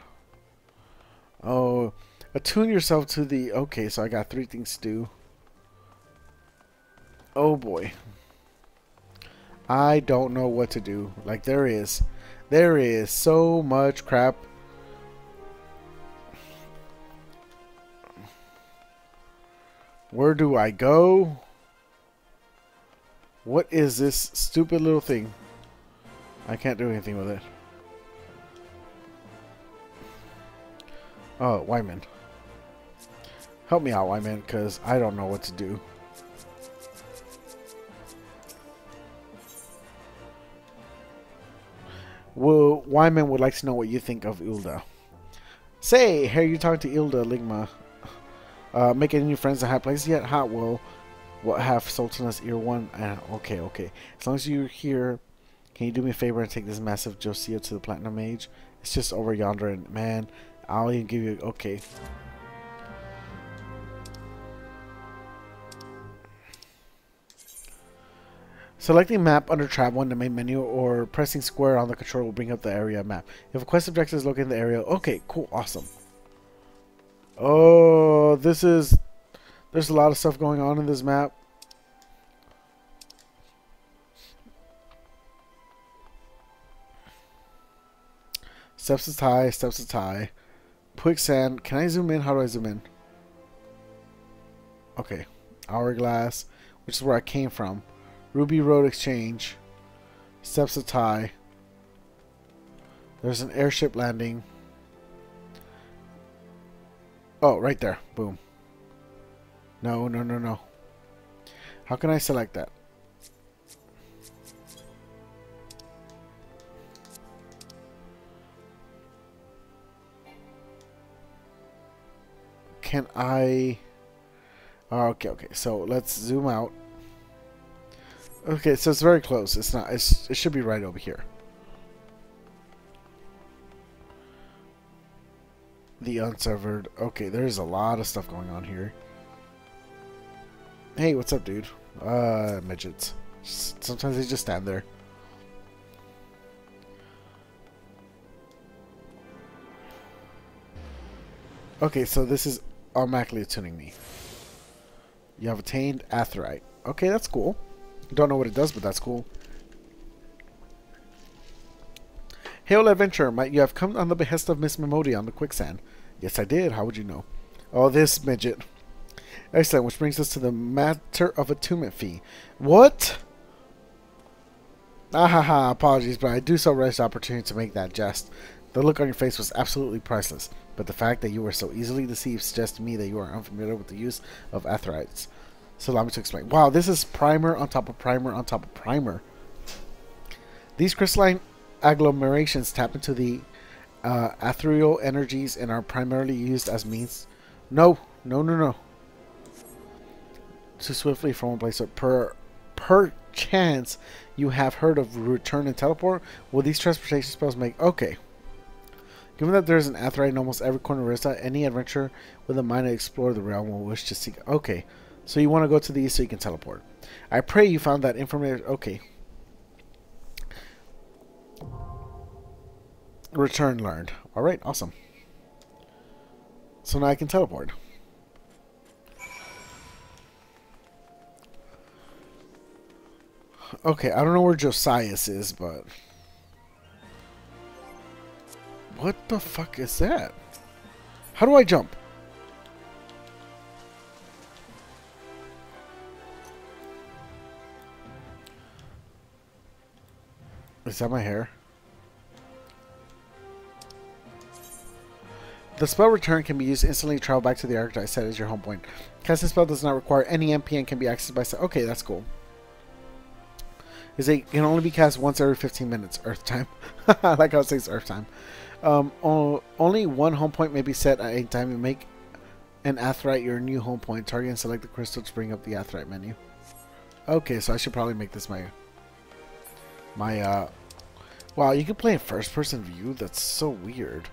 Oh, attune yourself to the... Okay, so I got 3 things to do. Oh boy. I don't know what to do. Like, there is so much crap. Where do I go? What is this stupid little thing? I can't do anything with it. Oh, Wyman. Help me out, Wyman, because I don't know what to do. Wyman would like to know what you think of Ilda. Say, hey, you talking to Ilda Ligma? Make any new friends in high places yet? Ha, well, what have Sultan's ear one? Okay, okay. As long as you're here, can you do me a favor and take this massive Josiah to the Platinum Age? It's just over yonder, and man, I'll even give you. Okay. Selecting map under travel in the main menu or pressing square on the controller will bring up the area map. If a quest objective is located in the area, okay, cool, awesome. Oh, there's a lot of stuff going on in this map. Steps is high, steps is high. Quicksand, can I zoom in? How do I zoom in? Okay, Hourglass, which is where I came from. Ruby Road Exchange. Steps of Thai. There's an airship landing. Oh, right there. Boom. No, no, no, no. How can I select that? Can I... Oh, okay, okay. So let's zoom out. Okay, so it's very close. It's not. It should be right over here. The unsevered. Okay, there's a lot of stuff going on here. Hey, what's up, dude? Midgets. Sometimes they just stand there. Okay, so this is automatically attuning me. You have attained Aetheryte. Okay, that's cool. Don't know what it does, but that's cool. Hail, adventurer. Might you have come on the behest of Miss Mimodi on the quicksand? Yes, I did. How would you know? Oh, this midget. Excellent, which brings us to the matter of attunement fee. What? Ahaha, apologies, but I do so relish the opportunity to make that jest. The look on your face was absolutely priceless, but the fact that you were so easily deceived suggests to me that you are unfamiliar with the use of Aetherites. So allow me to explain. Wow, this is primer on top of primer on top of primer. These crystalline agglomerations tap into the ethereal energies and are primarily used as means. No, no, no, no. To swiftly from one place. So per chance, you have heard of return and teleport. Will these transportation spells make? Okay. Given that there is an Aetherite in almost every corner of Rissa, any adventurer with a mind to explore the realm will wish to seek. Okay. So you want to go to the east so you can teleport. I pray you found that information. Okay. Return learned. Alright, awesome. So now I can teleport. Okay, I don't know where Josias is, but... What the fuck is that? How do I jump? Is that my hair? The spell return can be used instantly to travel back to the archetype set as your home point. Casting spell does not require any MP and can be accessed by... Okay, that's cool. It can only be cast once every 15 minutes. Earth time. I like how it says Earth time. Only one home point may be set at any time. You make an Aetherite your new home point. Target and select the crystal to bring up the Aetherite menu. Okay, so I should probably make this my... Wow, you can play in first person view? That's so weird.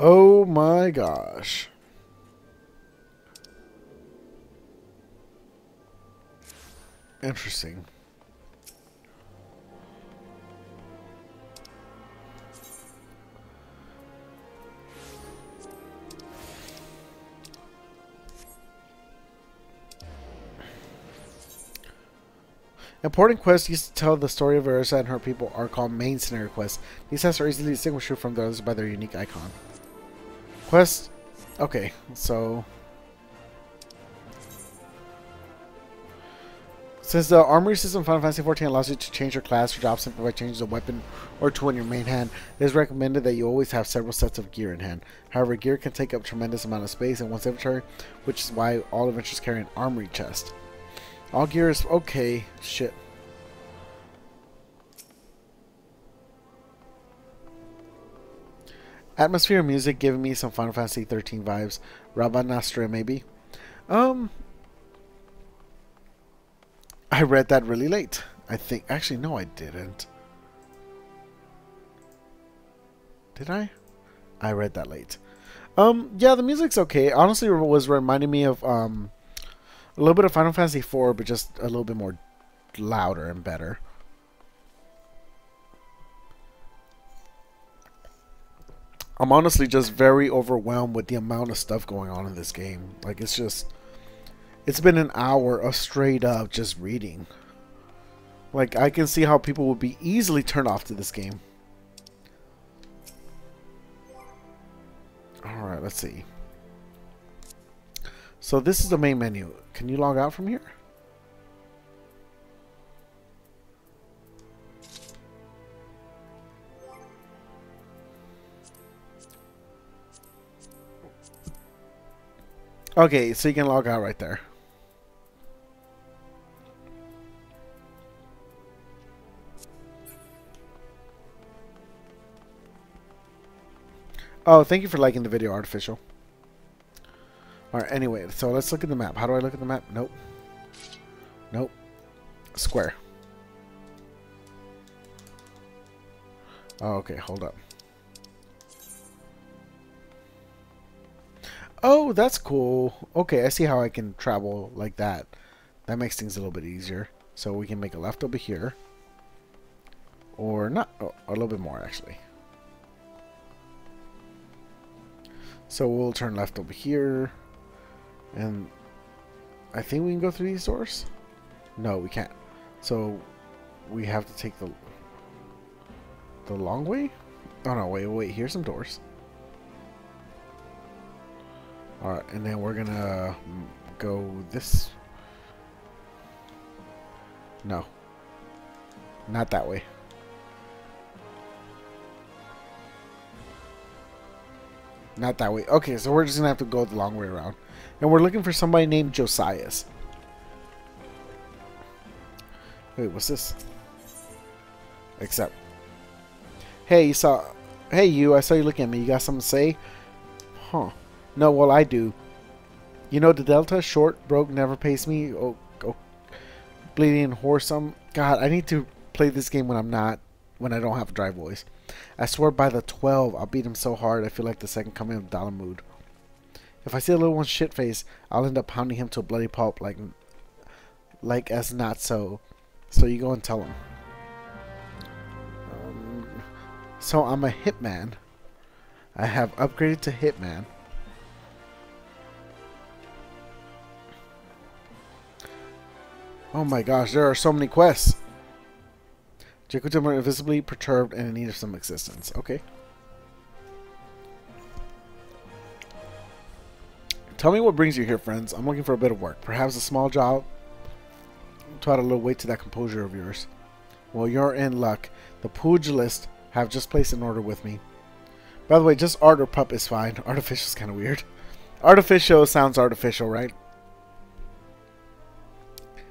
Oh my gosh. Interesting. Important quests used to tell the story of Ursa and her people are called main scenario quests. These quests are easily distinguished from the others by their unique icon. Quest. Okay, so Since the armory system in Final Fantasy XIV allows you to change your class or job simply by changing the weapon or tool in your main hand, it is recommended that you always have several sets of gear in hand. However, gear can take up a tremendous amount of space in one's inventory, which is why all adventurers carry an armory chest. All gear is okay. Shit. Atmosphere and music giving me some Final Fantasy XIII vibes. Rabanastre maybe. I read that really late. I think. Actually, no, I didn't. Did I? I read that late. Yeah, the music's okay. Honestly, it was reminding me of a little bit of Final Fantasy IV, but just a little bit more louder and better. I'm honestly just very overwhelmed with the amount of stuff going on in this game. Like, it's been an hour of straight up just reading. Like, I can see how people would be easily turned off to this game. Alright, let's see. So this is the main menu. Can you log out from here? Okay, so you can log out right there. Oh, thank you for liking the video, Artificial. Alright, anyway, so let's look at the map. How do I look at the map? Nope. Nope. Square. Oh, okay, hold up. Oh, that's cool. Okay, I see how I can travel like that. That makes things a little bit easier. So we can make a left over here. Or not. Oh, a little bit more, actually. So we'll turn left over here. And I think we can go through these doors. No, we can't. So we have to take the long way? Oh, no, wait. Here's some doors. Alright, and then we're gonna go this. No. Not that way. Not that way. Okay, so we're just gonna have to go the long way around. And we're looking for somebody named Josias. Wait, what's this? Accept. Hey, you, I saw you looking at me. You got something to say? Huh. No, well, I do. You know the Delta? Short, broke, never pays me. Oh, bleeding whoresome. God, I need to play this game when I don't have a dry voice. I swear by the 12, I'll beat him so hard I feel like the second coming of Dalamud. If I see a little one's shit face, I'll end up pounding him to a bloody pulp like as not so. So you go and tell him. So I'm a hitman. I have upgraded to hitman. Oh my gosh, there are so many quests. Jakutum are invisibly perturbed and in need of some assistance. Okay. Tell me what brings you here, friends. I'm looking for a bit of work. Perhaps a small job to add a little weight to that composure of yours. Well, you're in luck. The pugilists have just placed an order with me. By the way, just art or pup is fine. Artificial is kind of weird. Artificial sounds artificial, right?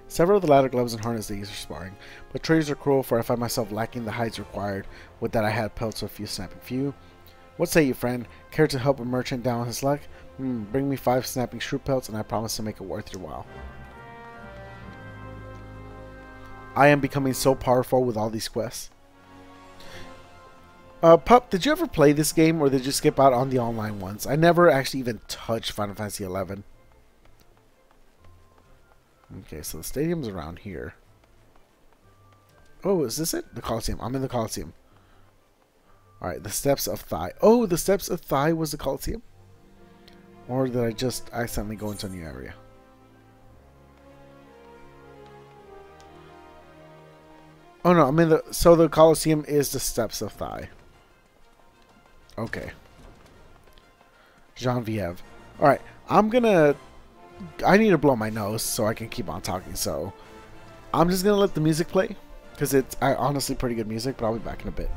Several of the ladder gloves and harness they use for sparring, but traders are cruel, for I find myself lacking the hides required. With that I had pelts of a few snapping few. What say you, friend? Care to help a merchant down his luck? Bring me 5 snapping shrew pelts and I promise to make it worth your while. I am becoming so powerful with all these quests. Pup, did you ever play this game or did you skip out on the online ones? I never actually even touched Final Fantasy XI. Okay, so the stadium's around here. Oh, is this it? The Coliseum. I'm in the Coliseum. Alright, the Steps of Thigh. Oh, the Steps of Thigh was the Coliseum? Or did I just accidentally go into a new area? Oh no, I'm in the... So the Coliseum is the Steps of Thigh. Okay. Genevieve. Alright, I'm gonna... I need to blow my nose so I can keep on talking, so... I'm just gonna let the music play because it's honestly pretty good music, but I'll be back in a bit.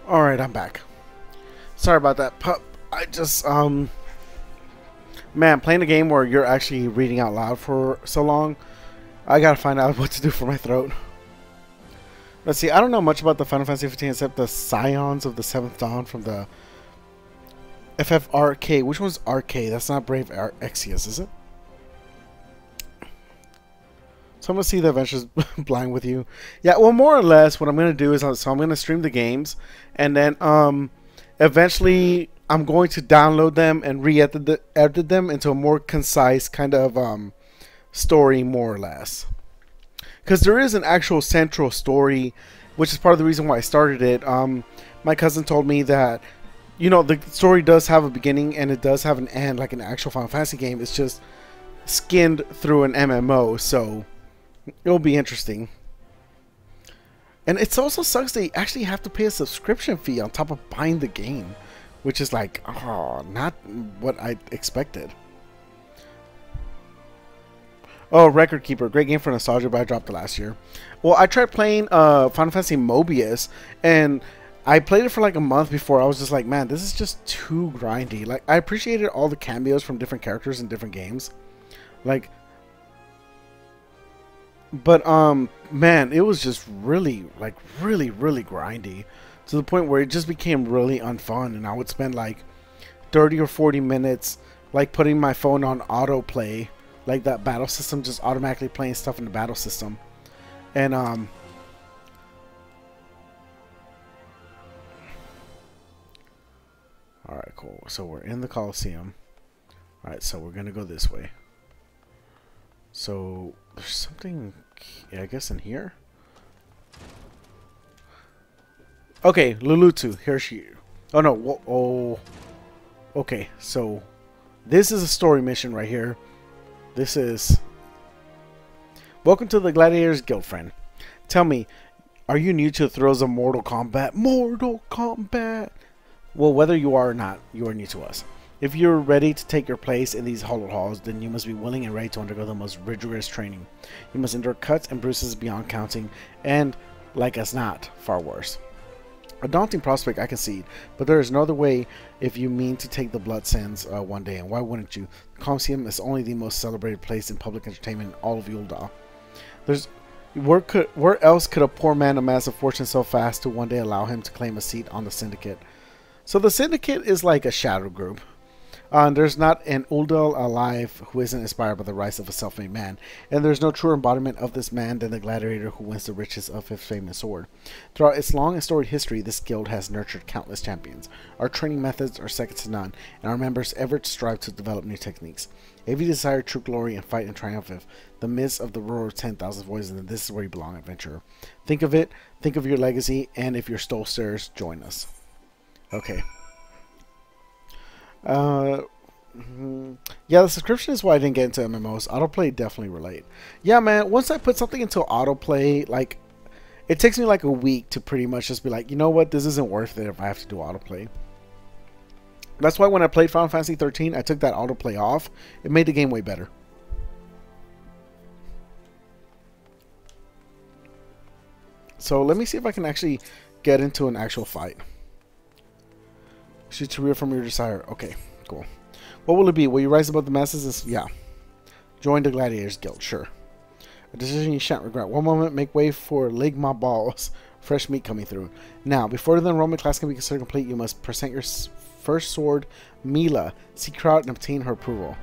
Alright, I'm back. Sorry about that, pup. I just, man, playing a game where you're actually reading out loud for so long, I gotta find out what to do for my throat. Let's see, I don't know much about the Final Fantasy 15 except the Scions of the 7th Dawn from the FFRK. Which one's RK? That's not Brave Exvius, is it? So I'm going to see the Adventures Blind with you. Yeah, well, more or less what I'm going to do is so I'm going to stream the games. And then eventually I'm going to download them and re-edit them into a more concise kind of story, more or less. Because there is an actual central story, which is part of the reason why I started it. My cousin told me that, you know, the story does have a beginning and it does have an end, like an actual Final Fantasy game. It's just skinned through an MMO, so it'll be interesting. And it also sucks they actually have to pay a subscription fee on top of buying the game, which is like, oh, not what I expected. Oh, Record Keeper, great game for nostalgia, but I dropped it last year. Well, I tried playing Final Fantasy Mobius, and I played it for like a month before. I was just like, man, this is just too grindy. Like, I appreciated all the cameos from different characters in different games, like, but man, it was just really, like, really grindy to the point where it just became really unfun, and I would spend like 30 or 40 minutes like putting my phone on autoplay, like that battle system just automatically playing stuff in the battle system. And alright, cool. So we're in the Coliseum. Alright, so we're gonna go this way. So there's something, I guess, in here. Okay, Lulutu, here she. Oh no, whoa, oh. Okay, so this is a story mission right here. This is, welcome to the Gladiators Guild, friend. Tell me, are you new to the thrills of Mortal Kombat? Mortal Kombat! Well, whether you are or not, you are new to us. If you're ready to take your place in these hallowed halls, then you must be willing and ready to undergo the most rigorous training. You must endure cuts and bruises beyond counting, and, like as not, far worse. A daunting prospect, I concede, but there is no other way if you mean to take the blood sands one day, and why wouldn't you? The Colosseum is only the most celebrated place in public entertainment in all of Yuldal. Where else could a poor man amass a fortune so fast to one day allow him to claim a seat on the Syndicate? So the Syndicate is like a shadow group. There's not an Uldal alive who isn't inspired by the rise of a self-made man, and there's no truer embodiment of this man than the gladiator who wins the riches of his famous sword. Throughout its long and storied history, this guild has nurtured countless champions. Our training methods are second to none, and our members ever strive to develop new techniques. If you desire true glory and fight in triumph in the midst of the roar of 10,000 voices, then this is where you belong, adventurer. Think of it, think of your legacy, and if you're stolsters, join us. Okay. Yeah, the subscription is why I didn't get into MMOs. Autoplay definitely relate. Yeah, man, once I put something into autoplay, like, it takes me like a week to pretty much just be like, you know what, this isn't worth it if I have to do autoplay. That's why when I played Final Fantasy 13, I took that autoplay off. It made the game way better. So let me see if I can actually get into an actual fight. Shoot to rear from your desire. Okay, cool. What will it be? Will you rise above the masses? Yeah. Join the Gladiators Guild. Sure. A decision you shan't regret. One moment, make way for Ligma Balls. Fresh meat coming through. Now, before the enrollment class can be considered complete, you must present your first sword, Mila. Seek her out and obtain her approval.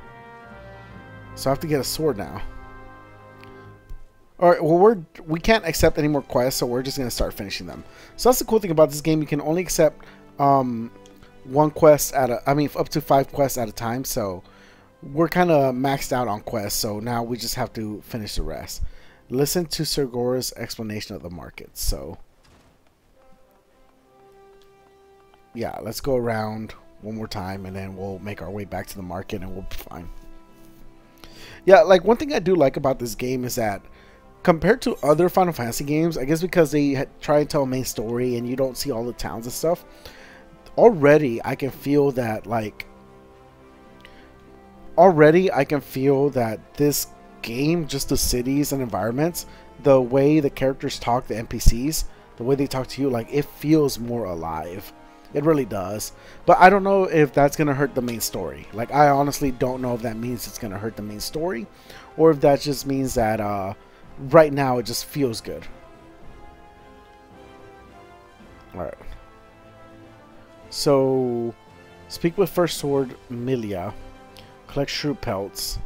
So I have to get a sword now. Alright, well, we can't accept any more quests, so we're just going to start finishing them. So that's the cool thing about this game. You can only accept one quest at up to 5 quests at a time, so we're kind of maxed out on quests, so now we just have to finish the rest. Listen to Sergora's explanation of the market. So yeah, let's go around one more time and then we'll make our way back to the market and we'll be fine. Yeah, like one thing I do like about this game is that compared to other Final Fantasy games, I guess because they try and tell a main story and you don't see all the towns and stuff, already I can feel that this game, just the cities and environments, the way the characters talk, the NPCs, the way they talk to you, like, it feels more alive. It really does. But I don't know if that's going to hurt the main story. Like, I honestly don't know if that means it's going to hurt the main story, or if that just means that right now it just feels good. Alright. So, speak with First Sword Milia, collect shrew pelts,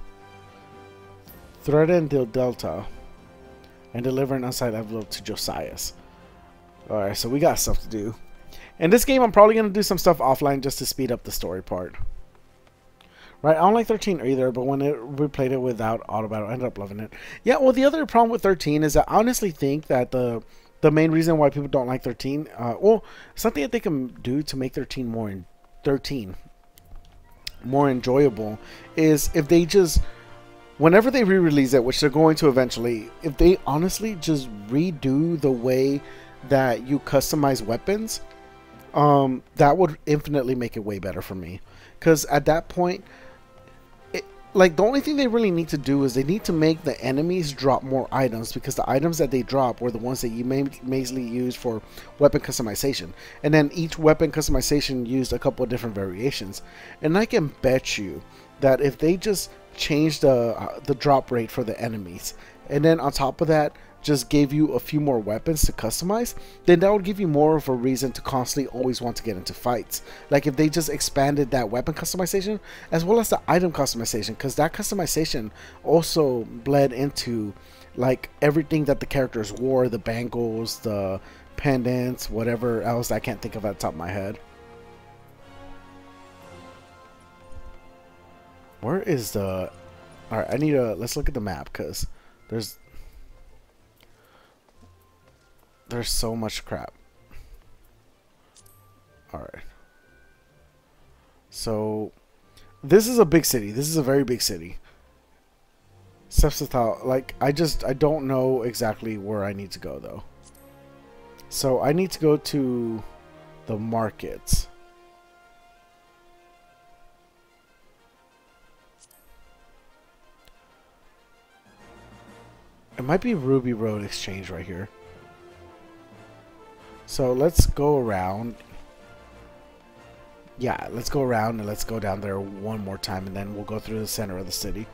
threaten Delta, and deliver an unsigned envelope to Josias. Alright, so we got stuff to do. In this game, I'm probably going to do some stuff offline just to speed up the story part. Right, I don't like 13 either, but when we played it without auto battle, I ended up loving it. Yeah, well, the other problem with 13 is that I honestly think that the main reason why people don't like 13, well, something that they can do to make 13 more enjoyable is if they just, whenever they re-release it, which they're going to eventually, if they honestly just redo the way that you customize weapons, that would infinitely make it way better for me. Because at that point, like, the only thing they really need to do is they need to make the enemies drop more items, because the items that they drop were the ones that you mainly use for weapon customization, and then each weapon customization used a couple of different variations. And I can bet you that if they just changed the drop rate for the enemies, and then on top of that just gave you a few more weapons to customize, then that would give you more of a reason to constantly always want to get into fights. Like if they just expanded that weapon customization as well as the item customization, because that customization also bled into like everything that the characters wore, the bangles, the pendants, whatever else I can't think of at the top of my head. Where is the... Alright, I need to... Let's look at the map, because there's so much crap. Alright. So, this is a big city. This is a very big city. Sepsital, like, I don't know exactly where I need to go, though. So, I need to go to the markets. It might be Ruby Road Exchange right here. So let's go around. Yeah, let's go around and let's go down there one more time, and then we'll go through the center of the city.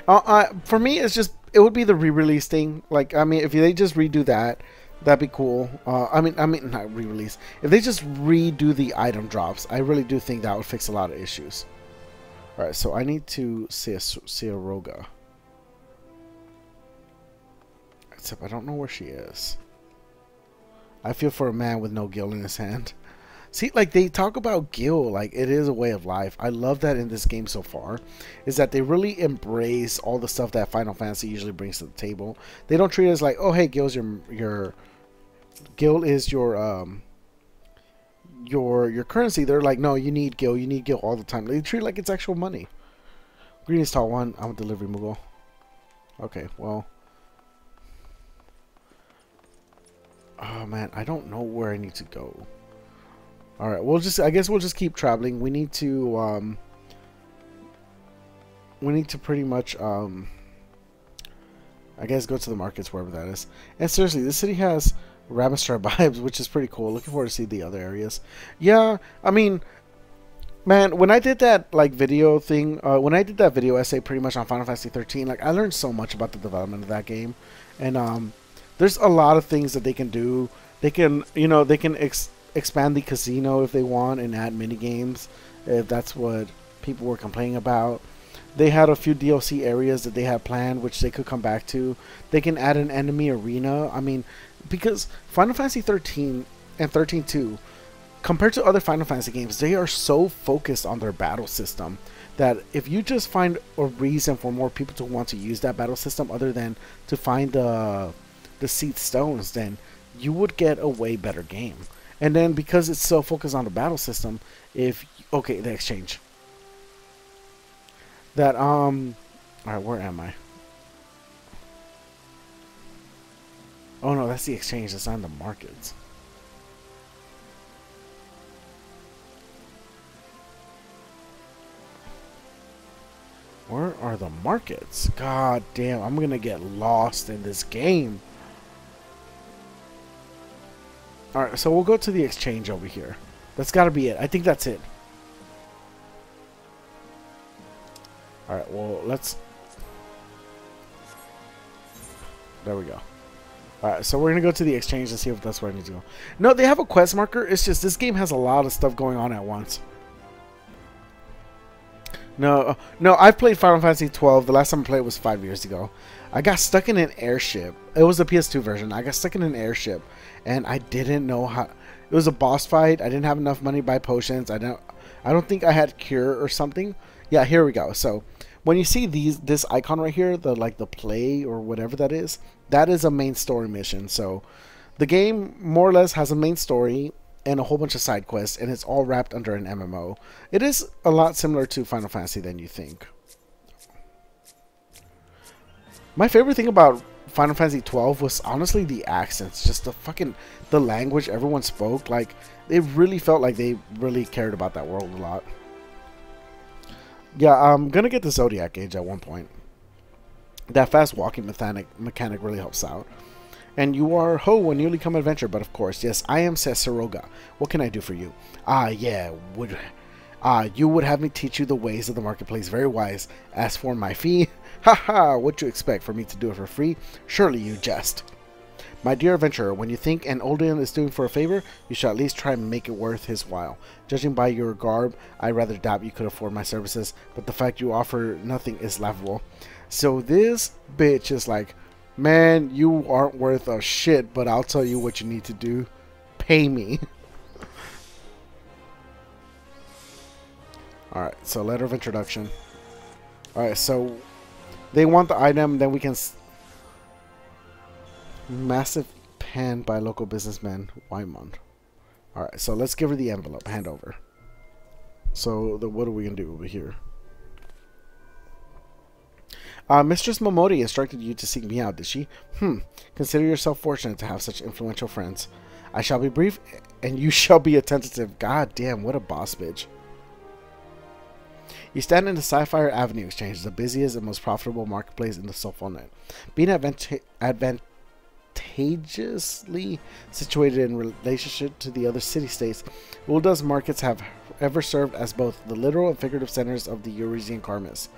For me, it's just, it would be the re-release thing. Like, I mean, if they just redo that, that'd be cool. I mean, not re-release. If they just redo the item drops, I really do think that would fix a lot of issues. All right, so I need to see a Roga. Except I don't know where she is. I feel for a man with no gil in his hand. See, like, they talk about gil like it is a way of life. I love that in this game so far, is that they really embrace all the stuff that Final Fantasy usually brings to the table. They don't treat it as like, oh hey, gil is your currency. They're like, no, you need gil all the time. They treat it like it's actual money. Greetings, tall one. I'm a delivery Moogle. Okay, well. Oh man, I don't know where I need to go. All right, I guess we'll just keep traveling. We need to pretty much I guess go to the markets wherever that is. And seriously, this city has Ramistar vibes, which is pretty cool. Looking forward to see the other areas. Yeah, I mean, man, when I did that like video thing, when I did that video essay pretty much on Final Fantasy 13, like I learned so much about the development of that game, and there's a lot of things that they can do. They can, you know, they can expand the casino if they want and add mini games if that's what people were complaining about. They had a few DLC areas that they had planned, which they could come back to. They can add an enemy arena. I mean, because Final Fantasy 13 and 13-2, compared to other Final Fantasy games, they are so focused on their battle system that if you just find a reason for more people to want to use that battle system other than to find the seed stones, then you would get a way better game. And then because it's so focused on the battle system, okay, the exchange. That alright, where am I? Oh no, that's the exchange, that's on the markets. Where are the markets? God damn, I'm gonna get lost in this game. Alright, so we'll go to the exchange over here. That's gotta be it. I think that's it. Alright, well, let's... There we go. Alright, so we're gonna go to the exchange and see if that's where I need to go. No, they have a quest marker. It's just this game has a lot of stuff going on at once. No, I've played Final Fantasy 12. The last time I played was 5 years ago. I got stuck in an airship. It was the PS2 version. I got stuck in an airship, and I didn't know how. It was a boss fight. I didn't have enough money to buy potions. I don't think I had cure or something. Yeah, here we go. So when you see this icon right here, the play or whatever that is a main story mission. So the game more or less has a main story and a whole bunch of side quests, and it's all wrapped under an MMO. It is a lot similar to Final Fantasy than you think. My favorite thing about Final Fantasy 12 was honestly the accents, just the language everyone spoke. Like, it really felt like they really cared about that world a lot. Yeah, I'm gonna get the Zodiac Gauge at one point. That fast walking mechanic really helps out. And you are Ho, a newly come adventurer, but of course, yes, I am Sesaroga. What can I do for you? Yeah, you would have me teach you the ways of the marketplace. Very wise. As for my fee, haha, what you expect for me to do it for free? Surely you jest. My dear adventurer, when you think an Olden is doing for a favor, you should at least try and make it worth his while. Judging by your garb, I rather doubt you could afford my services, but the fact you offer nothing is laughable. So this bitch is like, man, you aren't worth a shit, but I'll tell you what you need to do. Pay me. Alright, so letter of introduction. Alright, so they want the item, then we can... Massive pen by local businessman, Wyman. Alright, so let's give her the envelope. Hand over. So, what are we going to do over here? Mistress Momori instructed you to seek me out, did she? Consider yourself fortunate to have such influential friends. I shall be brief, and you shall be attentive. God damn, what a boss bitch. You stand in the Sapphire Avenue Exchange, the busiest and most profitable marketplace in the Sulfonet. Being advantageously situated in relationship to the other city-states, Ul'dah's markets have ever served as both the literal and figurative centers of the Eurasian Karmas.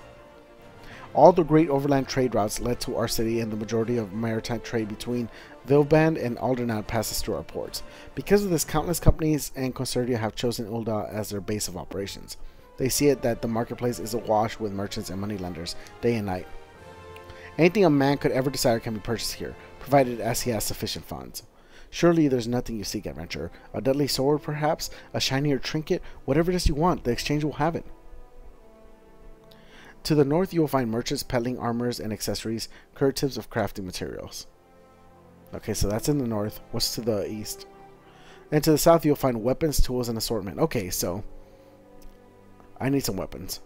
All the great overland trade routes led to our city, and the majority of maritime trade between Vilband and Aldernau passes through our ports. Because of this, countless companies and consortia have chosen Ul'dah as their base of operations. They see it that the marketplace is awash with merchants and moneylenders, day and night. Anything a man could ever desire can be purchased here, provided as he has sufficient funds. Surely there's nothing you seek, adventurer. A deadly sword, perhaps? A shinier trinket? Whatever it is you want, the exchange will have it. To the north, you will find merchants peddling armors and accessories, curatives of crafting materials. Okay, so that's in the north. What's to the east? And to the south, you'll find weapons, tools, and assortment. Okay, so I need some weapons.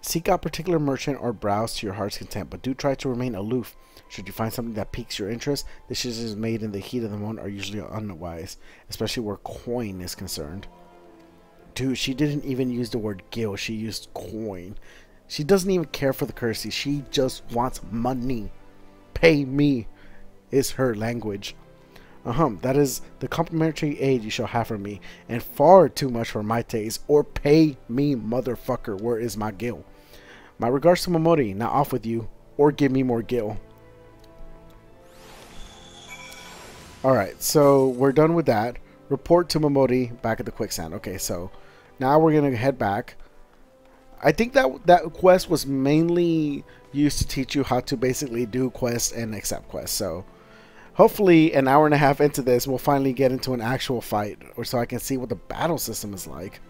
Seek out particular merchant or browse to your heart's content, but do try to remain aloof. Should you find something that piques your interest, decisions made in the heat of the moment are usually unwise, especially where coin is concerned. Dude, she didn't even use the word gil, she used coin. She doesn't even care for the currency, she just wants money. Pay me is her language. That is the complimentary aid you shall have from me, and far too much for my taste. Or pay me, motherfucker, where is my gil? My regards to Momori, now off with you, or give me more gil. Alright, so we're done with that. Report to Momori back at the quicksand. Okay, so now we're going to head back. I think that quest was mainly used to teach you how to basically do quests and accept quests. So hopefully an hour and a half into this, we'll finally get into an actual fight, or so I can see what the battle system is like.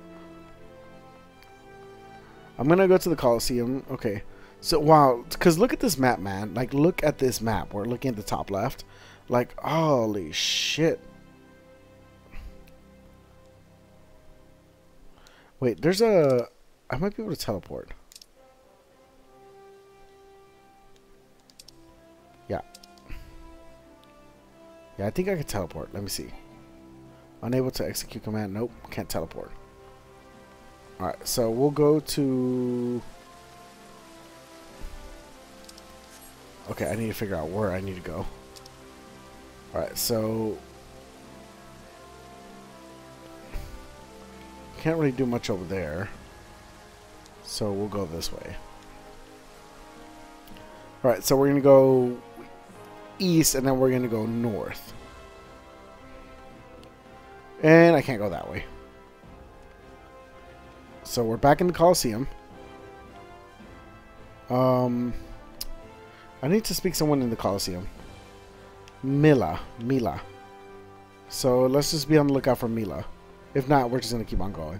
I'm going to go to the Coliseum. Okay. So, wow. Because look at this map, man. Like, look at this map. We're looking at the top left. Like, holy shit. Wait, there's a... I might be able to teleport. Yeah. Yeah, I think I can teleport. Let me see. Unable to execute command. Nope, can't teleport. Alright, so we'll go to... Okay, I need to figure out where I need to go. Alright, so... Can't really do much over there. So we'll go this way. Alright, so we're going to go east, and then we're going to go north. And I can't go that way. So we're back in the Coliseum. I need to speak to someone in the Coliseum. Mila. So let's just be on the lookout for Mila. If not, we're just going to keep on going.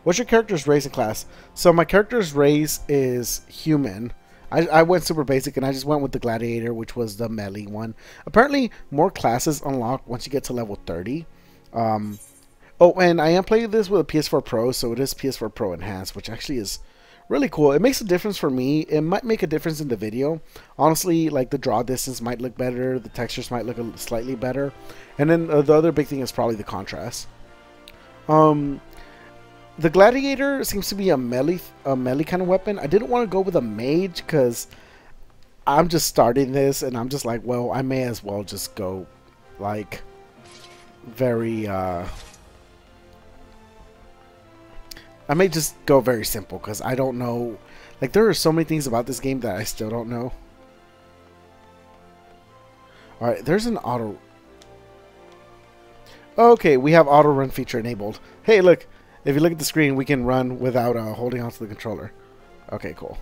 What's your character's race and class? So my character's race is human. I went super basic, and I just went with the gladiator, which was the melee one. Apparently, more classes unlock once you get to level 30. Oh, and I am playing this with a PS4 Pro, so it is PS4 Pro Enhanced, which actually is really cool. It makes a difference for me. It might make a difference in the video. Honestly, like the draw distance might look better. The textures might look slightly better. And then the other big thing is probably the contrast. The gladiator seems to be a melee kind of weapon. I didn't want to go with a mage because I'm just starting this, and I'm just like, well, I may as well just go like very I may just go very simple because I don't know. Like, there are so many things about this game that I still don't know. Alright, there's an auto... Okay, we have auto run feature enabled. Hey, look. If you look at the screen, we can run without holding onto the controller. Okay, cool.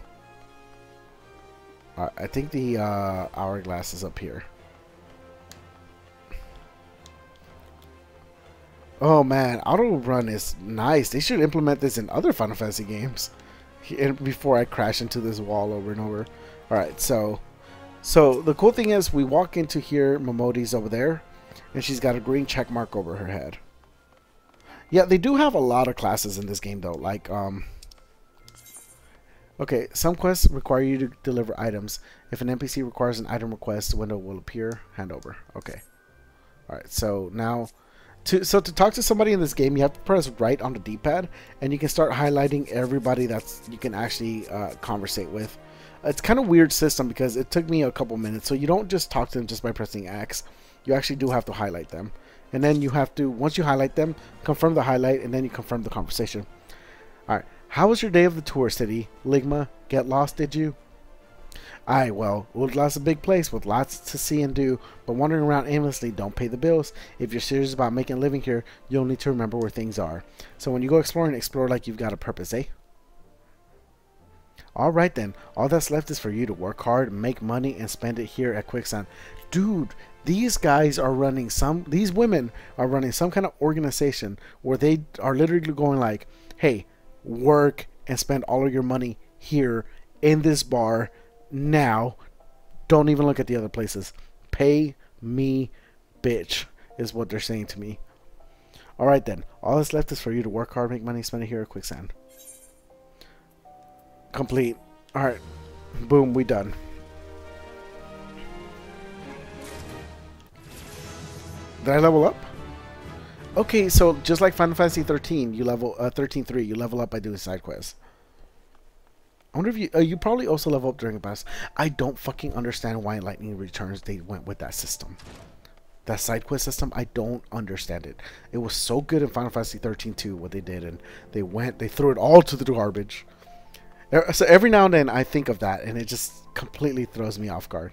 Alright, I think the hourglass is up here. Oh man, auto run is nice. They should implement this in other Final Fantasy games before I crash into this wall over and over. Alright, so the cool thing is we walk into here, Momodi's over there, and she's got a green check mark over her head. Yeah, they do have a lot of classes in this game though. Like, okay, some quests require you to deliver items. If an NPC requires an item request, the window will appear. Hand over. Okay. Alright, so now To talk to somebody in this game, you have to press right on the D-pad, and you can start highlighting everybody that's you can actually conversate with. It's kind of weird system because it took me a couple minutes. So you don't just talk to them just by pressing X. You actually do have to highlight them, and then you have to, once you highlight them, confirm the highlight, and then you confirm the conversation. All right. How was your day of the tour, city? Ligma, get lost, did you? Aye, well, Woodlot's a big place with lots to see and do, but wandering around aimlessly don't pay the bills. If you're serious about making a living here, you'll need to remember where things are. So when you go exploring, explore like you've got a purpose, eh? Alright then, all that's left is for you to work hard, make money, and spend it here at Quicksand. Dude, these guys are running these women are running some kind of organization where they are literally going like, hey, work and spend all of your money here in this bar now. Don't even look at the other places. Pay me, bitch, is what they're saying to me. Alright then, all that's left is for you to work hard, make money, spend it here at Quicksand. Complete. Alright. Boom, we done. Did I level up? Okay, so just like Final Fantasy 13, you level 13.3, you level up by doing side quests. I wonder if you probably also level up during a boss. I don't fucking understand why in Lightning Returns they went with that system. That side quest system, I don't understand it. It was so good in Final Fantasy 13 too, what they did, and they threw it all to the garbage. So every now and then I think of that, and it just completely throws me off guard.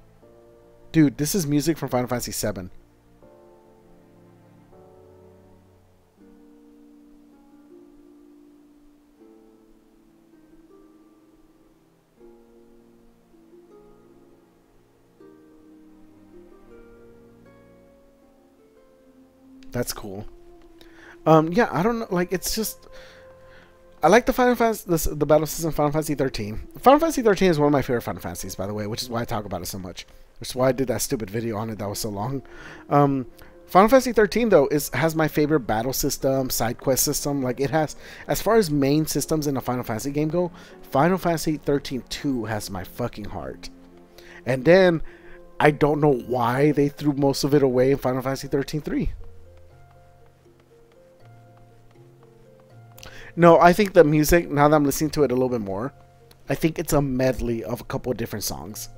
Dude, this is music from Final Fantasy VII. That's cool. Yeah, I don't know. Like, it's just, I like the Final Fantasy, the battle system Final Fantasy 13. Final Fantasy 13 is one of my favorite Final Fantasies, by the way, which is why I talk about it so much. Which is why I did that stupid video on it that was so long. Final Fantasy 13 though has my favorite battle system, side quest system. Like, it has, as far as main systems in a Final Fantasy game go, Final Fantasy 13-2 has my fucking heart. And then I don't know why they threw most of it away in Final Fantasy 13-3. No, I think the music, now that I'm listening to it a little bit more, I think it's a medley of a couple of different songs.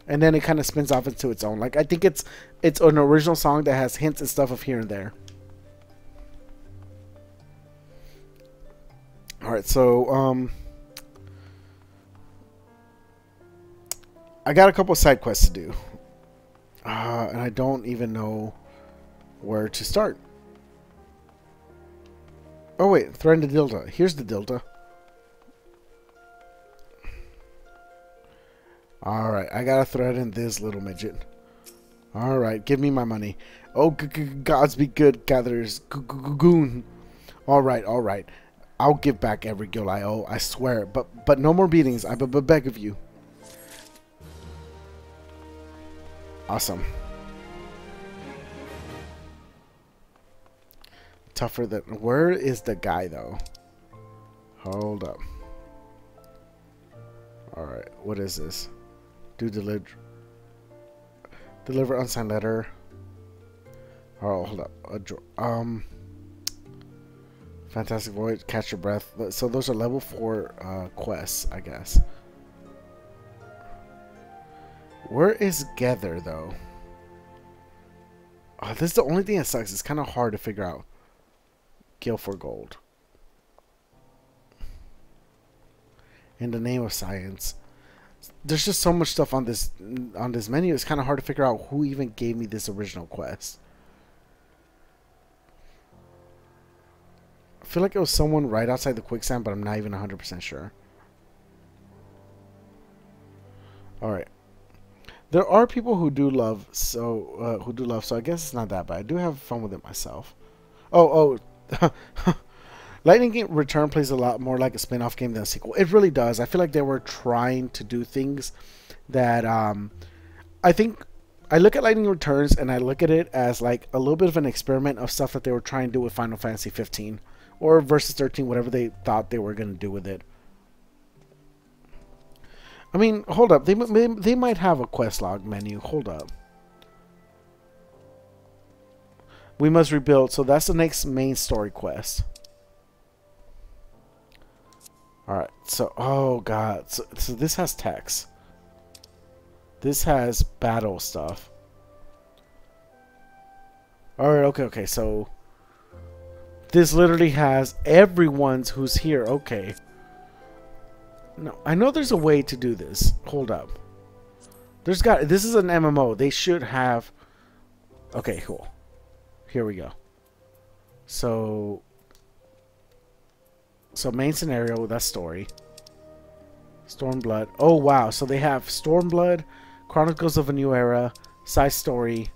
And then it kind of spins off into its own. Like, I think it's an original song that has hints and stuff of here and there. Alright, so, I got a couple of side quests to do. And I don't even know where to start. Oh wait, threaten the Delta. Here's the Delta. Alright, I gotta threaten this little midget. Alright, give me my money. Oh, gods be good, gatherers. Goon. Alright, alright. I'll give back every gil I owe, I swear. But no more beatings, I beg of you. Awesome. Tougher than... Where is the guy, though? Hold up. Alright, what is this? Do deliver unsigned letter. Oh, hold up. Fantastic Void, Catch Your Breath. So those are level 4 quests, I guess. Where is Gether, though? Oh, this is the only thing that sucks. It's kind of hard to figure out. Kill for gold. In the name of science. There's just so much stuff on this menu. It's kind of hard to figure out who even gave me this original quest. I feel like it was someone right outside the quicksand, but I'm not even 100% sure. Alright. There are people who do love, so I guess it's not that bad. I do have fun with it myself. Oh. Lightning Return plays a lot more like a spin-off game than a sequel. It really does. I feel like they were trying to do things that I think I look at Lightning Returns and I look at it as like a little bit of an experiment of stuff that they were trying to do with Final Fantasy 15 or Versus 13, whatever they thought they were going to do with it. I mean, hold up. They might have a quest log menu. Hold up. We must rebuild. So that's the next main story quest. Alright, so, oh god. So this has text. This has battle stuff. Alright, okay, so this literally has everyone's who's here. Okay. No, I know there's a way to do this. Hold up. This is an MMO. They should have. Okay, cool. Here we go. So main scenario, that's story. Stormblood. Oh wow, so they have Stormblood, Chronicles of a New Era, side story,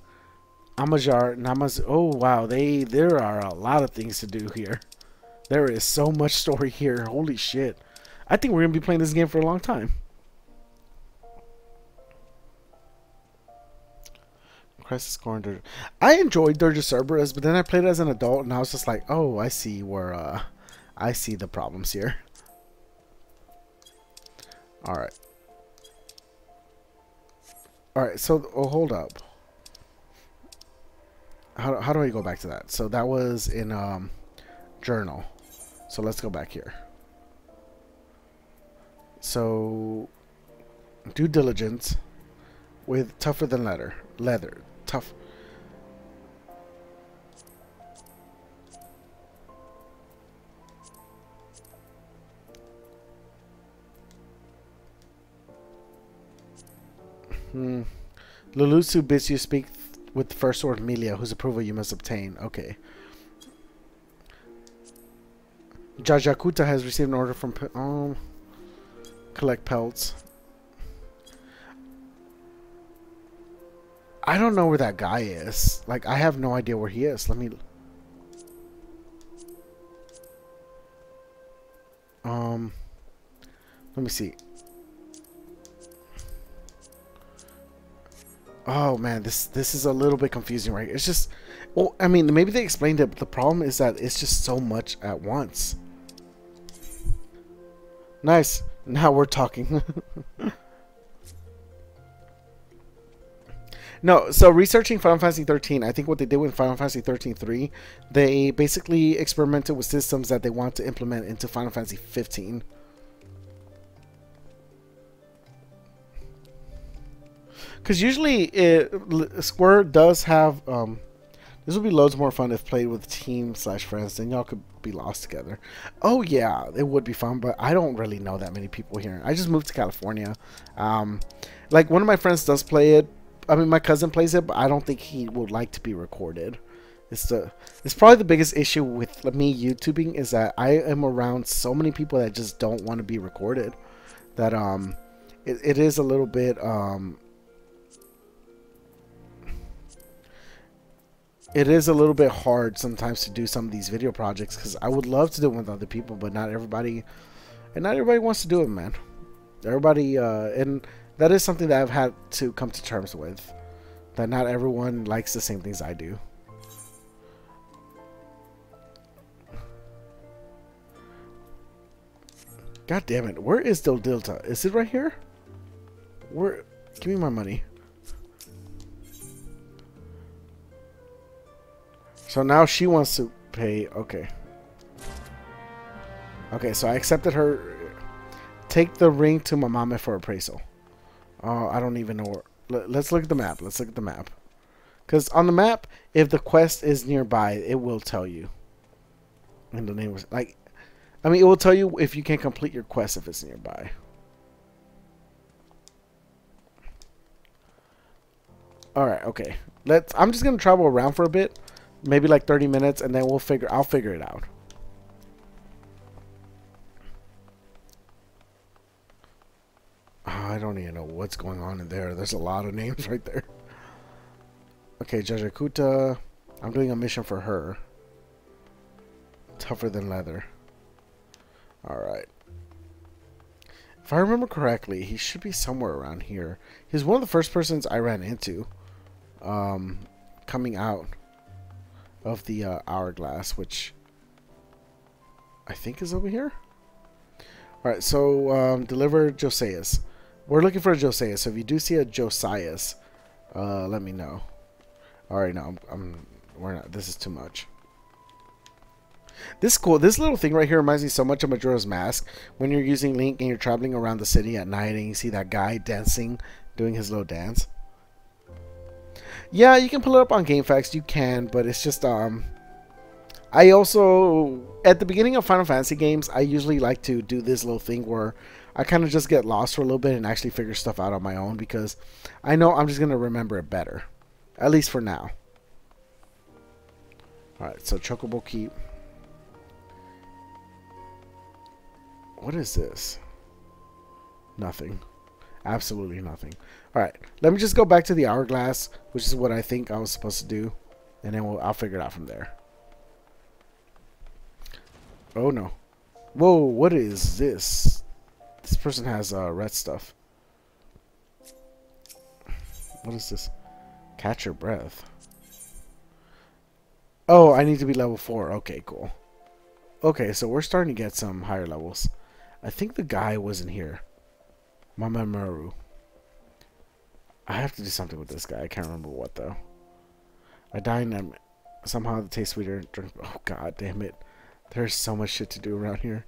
Amajar, Namaz. Oh wow, there are a lot of things to do here. There is so much story here. Holy shit. I think we're gonna be playing this game for a long time. Crisis Core and Dirge. I enjoyed Dirge of Cerberus, but then I played it as an adult and I was just like, oh, I see where I see the problems here. Alright. Alright, so hold up. How do I go back to that? So that was in journal. So let's go back here. So due diligence with tougher than leather. Tough. Lulusu bids you speak with the first sword Melia, whose approval you must obtain. Okay. Jajakuta has received an order from collect pelts. I don't know where that guy is. Like, I have no idea where he is. Let me see. Oh man, this is a little bit confusing, right? It's just, well, I mean, maybe they explained it, but the problem is that it's just so much at once. Nice. Now we're talking. No, so researching Final Fantasy 13, I think what they did with Final Fantasy 13-3, they basically experimented with systems that they want to implement into Final Fantasy 15. Because usually Square does have this would be loads more fun if played with team/friends. Then y'all could be lost together. Oh yeah, it would be fun, but I don't really know that many people here. I just moved to California. Like one of my friends does play it. I mean, my cousin plays it, but I don't think he would like to be recorded. It's probably the biggest issue with me YouTubing is that I am around so many people that just don't want to be recorded. That it is a little bit it is a little bit hard sometimes to do some of these video projects because I would love to do it with other people, but not everybody wants to do it, man. Everybody and that is something that I've had to come to terms with, that not everyone likes the same things I do. God damn it, where is Delta? Is it right here? Where? Give me my money. So now she wants to pay. Okay. Okay, so I accepted her. Take the ring to my mama for appraisal. I don't even know where. Let's look at the map. Let's look at the map. Because on the map, if the quest is nearby, it will tell you. And the name was like, I mean, it will tell you if you can complete your quest if it's nearby. All right. Okay. I'm just gonna travel around for a bit, maybe like 30 minutes, and then I'll figure it out. I don't even know what's going on in there. There's a lot of names right there. Okay, Jajakuta. I'm doing a mission for her. Tougher than leather. Alright. If I remember correctly, he should be somewhere around here. He's one of the first persons I ran into. Coming out of the hourglass, which I think is over here. Alright, so deliver Josias. We're looking for a Josias, so if you do see a Josias, let me know. Alright, no, I'm we're not. This is too much. This is cool. This little thing right here reminds me so much of Majora's Mask. When you're using Link and you're traveling around the city at night and you see that guy dancing, doing his little dance. Yeah, you can pull it up on GameFAQs. You can, but it's just I also, at the beginning of Final Fantasy games, I usually like to do this little thing where I kind of just get lost for a little bit and actually figure stuff out on my own, because I know I'm just going to remember it better. At least for now. Alright, so Chocobo Keep. What is this? Nothing. Absolutely nothing. Alright, let me just go back to the hourglass, which is what I think I was supposed to do. And then I'll figure it out from there. Oh no. Whoa, what is this? This person has red stuff. What is this? Catch your breath. Oh, I need to be level 4. Okay, cool. Okay, so we're starting to get some higher levels. I think the guy wasn't here. Mama Maru. I have to do something with this guy. I can't remember what though. I died and somehow the taste sweeter. Drink. Oh god damn it. There's so much shit to do around here.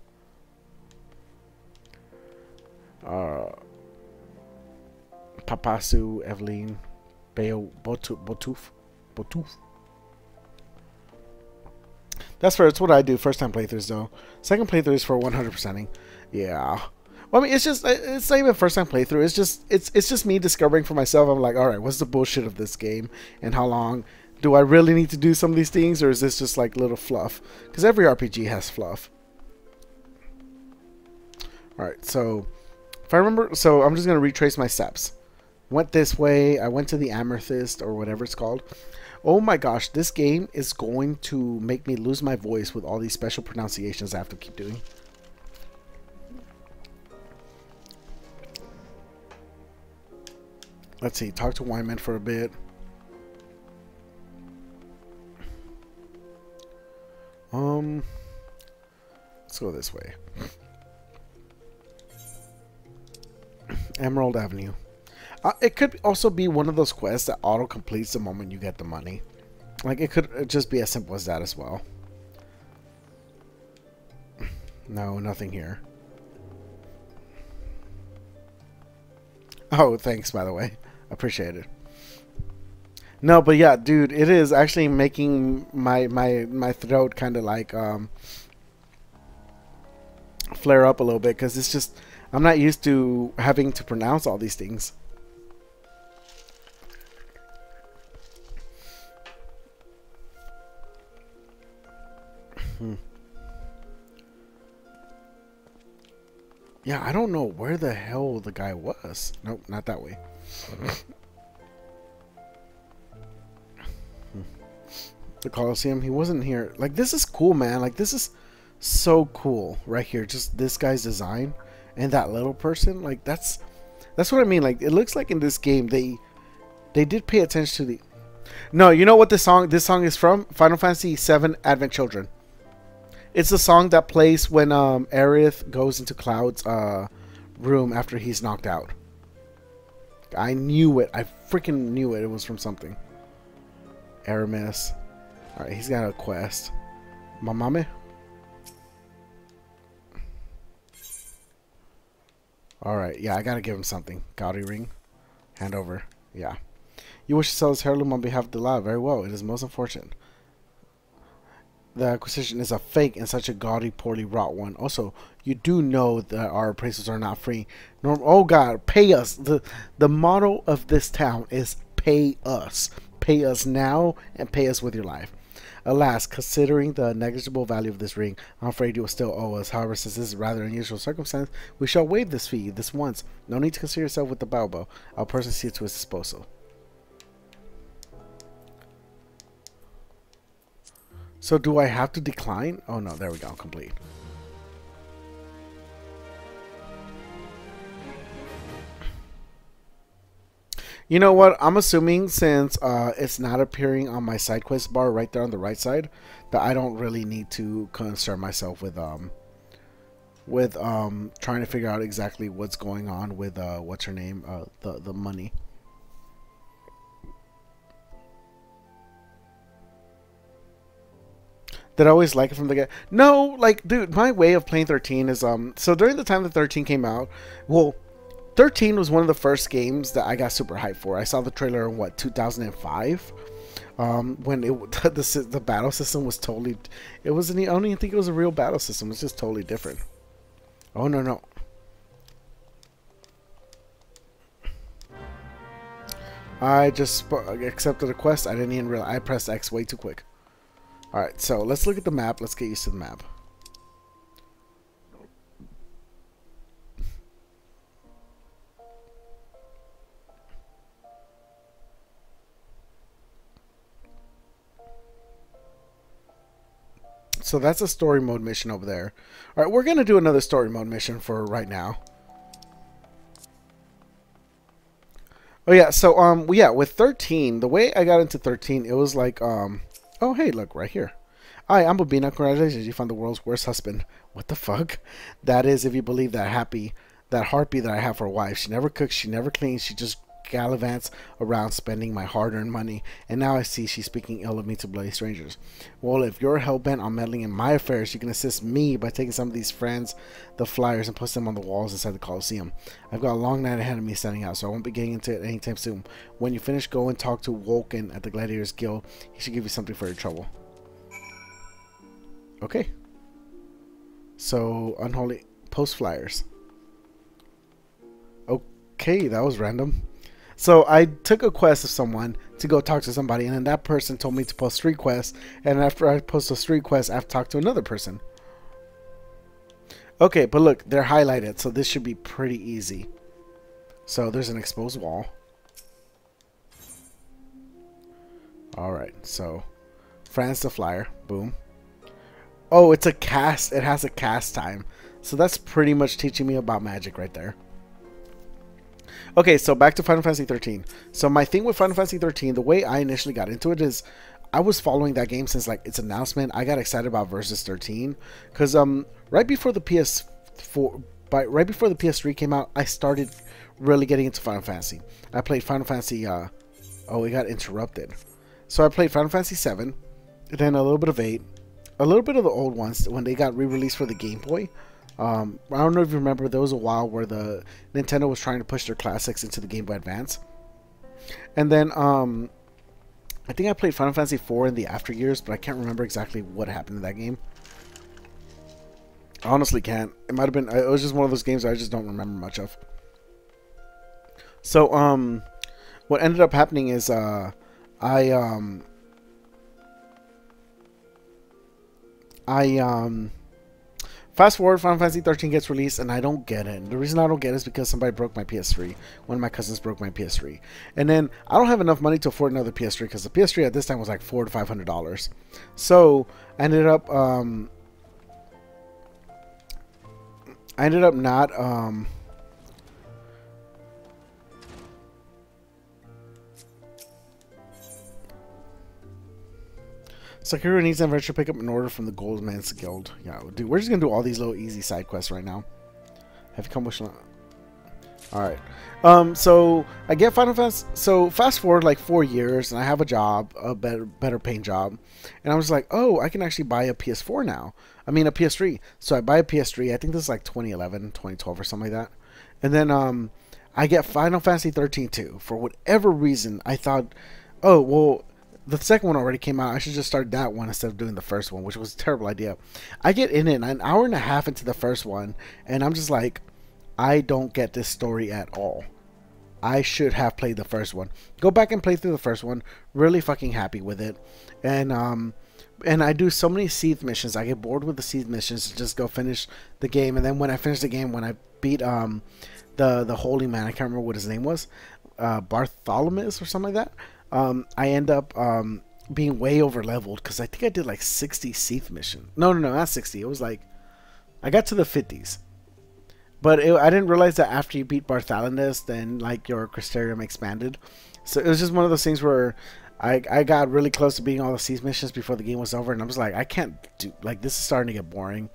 Papasu, Evelyn, Bayo, Botuf. That's fair. It's what I do first time playthroughs though. Second playthrough is for 100%ing. Yeah. Well, I mean, it's not even first time playthrough. It's just me discovering for myself. I'm like, all right, what's the bullshit of this game, and how long do I really need to do some of these things, or is this just like little fluff? Because every RPG has fluff. All right, so if I remember, so I'm just gonna retrace my steps. Went this way. I went to the Amethyst or whatever it's called. Oh my gosh, this game is going to make me lose my voice with all these special pronunciations I have to keep doing. Let's see, talk to Wyman for a bit. Let's go this way. Emerald Avenue. It could also be one of those quests that auto completes the moment you get the money. Like, it could just be as simple as that as well. No, nothing here. Oh, thanks, by the way. Appreciate it. No, but yeah, dude, it is actually making my throat kind of like flare up a little bit, because it's just, I'm not used to having to pronounce all these things. Yeah, I don't know where the hell the guy was. Nope, not that way. The Colosseum, he wasn't here. Like, this is cool, man. Like, this is so cool right here. Just this guy's design and that little person. Like, that's what I mean. Like, it looks like in this game they did pay attention to the... No, you know what this song is from? Final Fantasy VII Advent Children. It's the song that plays when Aerith goes into Cloud's room after he's knocked out. I knew it. I freaking knew it. It was from something. Aramis. Alright, he's got a quest. Mamame? Alright, yeah, I gotta give him something. Gaudy ring. Hand over. Yeah. You wish to sell this heirloom on behalf of the law. Very well. It is most unfortunate. The acquisition is a fake and such a gaudy, poorly wrought one. Also, you do know that our appraisals are not free. Oh God, pay us. The motto of this town is pay us. Pay us now and pay us with your life. Alas, considering the negligible value of this ring, I'm afraid you will still owe us. However, since this is a rather unusual circumstance, we shall waive this fee this once. No need to concern yourself with the Balbo. I'll personally see it to his disposal. So do I have to decline? Oh no, there we go, complete. You know what? I'm assuming since it's not appearing on my side quest bar right there on the right side, that I don't really need to concern myself with trying to figure out exactly what's going on with what's her name, the money. Did I always like it from the get? No, like, dude, my way of playing 13 is so during the time that 13 came out, well, 13 was one of the first games that I got super hyped for. I saw the trailer in what, 2005, when the battle system was totally, it wasn't, I don't even think it was a real battle system. It's just totally different. Oh no no. I just accepted a quest. I didn't even realize I pressed X way too quick. Alright, so let's look at the map. Let's get used to the map. So that's a story mode mission over there. Alright, we're going to do another story mode mission for right now. Oh yeah, so yeah, with 13, the way I got into 13, it was like oh hey, look right here. Hi, I'm Bobina. Congratulations, you found the world's worst husband. What the fuck? That is, if you believe that harpy that I have for a wife. She never cooks, she never cleans, she just gallivants around spending my hard-earned money. And now I see she's speaking ill of me to bloody strangers. Well, if you're hell-bent on meddling in my affairs, you can assist me by taking some of these friends, the flyers, and post them on the walls inside the Coliseum. I've got a long night ahead of me setting out, so I won't be getting into it anytime soon. When you finish, go and talk to Vulcan at the Gladiators Guild. He should give you something for your trouble. Okay. So, unholy post flyers. Okay, that was random. So I took a quest of someone to go talk to somebody, and then that person told me to post 3 quests, and after I post those 3 quests, I have to talk to another person. Okay, but look, they're highlighted, so this should be pretty easy. So there's an exposed wall. Alright, so France the flyer, boom. Oh, it's a cast, it has a cast time. So that's pretty much teaching me about magic right there. Okay, so back to Final Fantasy 13. So my thing with Final Fantasy 13, the way I initially got into it is I was following that game since like its announcement. I got excited about Versus 13 because right before the right before the PS3 came out, I started really getting into Final Fantasy. I played Final Fantasy. Oh, we got interrupted. So I played Final Fantasy 7, then a little bit of 8, a little bit of the old ones when they got re-released for the Game Boy. I don't know if you remember, there was a while where the Nintendo was trying to push their classics into the Game Boy Advance. And then I think I played Final Fantasy 4 in the after years, but I can't remember exactly what happened in that game. I honestly can't. It might have been, it was just one of those games I just don't remember much of. So what ended up happening is fast forward, Final Fantasy 13 gets released, and I don't get it. The reason I don't get it is because somebody broke my PS3. One of my cousins broke my PS3. And then I don't have enough money to afford another PS3 because the PS3 at this time was like $400 to $500. So I ended up not Sakura needs an adventure pickup in order from the Goldman's Guild. Yeah, dude, we're just gonna do all these little easy side quests right now. Have you come with? Alright. So I get Final Fantasy. So fast forward like 4 years, and I have a job, a better paying job, and I was like, oh, I can actually buy a PS4 now. I mean a PS3. So I buy a PS3. I think this is like 2011, 2012 or something like that. And then I get Final Fantasy 13 too. For whatever reason, I thought, oh well, the second one already came out. I should just start that one instead of doing the first one, which was a terrible idea. I get in it an hour and a half into the first one, and I'm just like, I don't get this story at all. I should have played the first one. Go back and play through the first one. Really fucking happy with it. And I do so many Seed missions. I get bored with the Seed missions to just go finish the game. And then when I finish the game, when I beat the holy man, I can't remember what his name was, Bartholomew or something like that. I end up being way over leveled because I think I did like 60 Seath mission. No, not 60. It was like I got to the 50s, but I didn't realize that after you beat Bartholomew, then like your Crystarium expanded. So it was just one of those things where I got really close to beating all the Seath missions before the game was over, and I was like, I can't do, like, this is starting to get boring.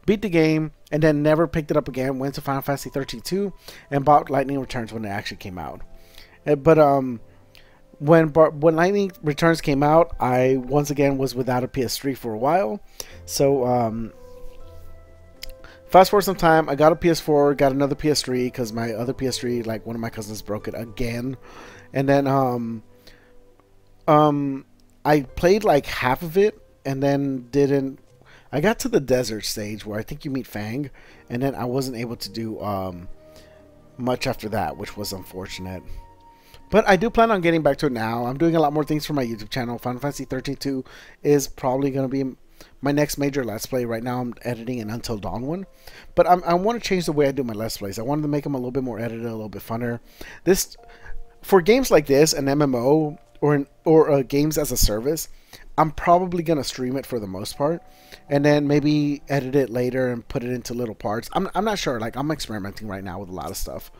Beat the game and then never picked it up again. Went to Final Fantasy 13 2 and bought Lightning Returns when it actually came out. But when Lightning Returns came out, I once again was without a PS3 for a while. So fast forward some time, I got a PS4, got another PS3 because my other PS3, like one of my cousins broke it again, and then I played like half of it and then didn't. I got to the desert stage where I think you meet Fang, and then I wasn't able to do much after that, which was unfortunate. But I do plan on getting back to it now. I'm doing a lot more things for my YouTube channel. Final Fantasy 13-2 is probably going to be my next major Let's Play. Right now I'm editing an Until Dawn one. But I want to change the way I do my Let's Plays. I wanted to make them a little bit more edited, a little bit funner. For games like this, an MMO, or games as a service, I'm probably going to stream it for the most part. And then maybe edit it later and put it into little parts. I'm not sure. Like, I'm experimenting right now with a lot of stuff.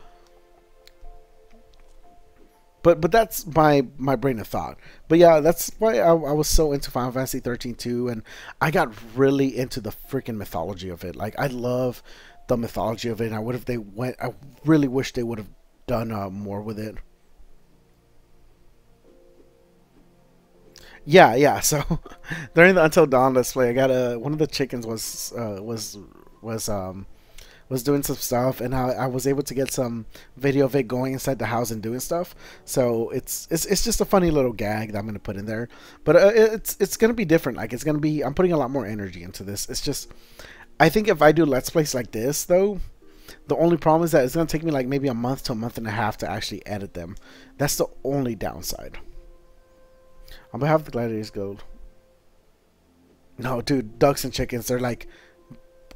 But that's my brain of thought. But yeah, that's why I was so into Final Fantasy 13-2, and I got really into the freaking mythology of it. Like, I love the mythology of it, and I really wish they would have done more with it. Yeah. So during the Until Dawn Let's Play, I got one of the chickens was doing some stuff, and I was able to get some video of it going inside the house and doing stuff. So it's just a funny little gag that I'm gonna put in there. But it's gonna be different. Like, it's gonna be, I'm putting a lot more energy into this. It's just, I think if I do Let's Plays like this though, the only problem is that it's gonna take me like maybe a month to a month and a half to actually edit them. That's the only downside. On behalf of the Gladiators Guild. No, dude, ducks and chickens, they're like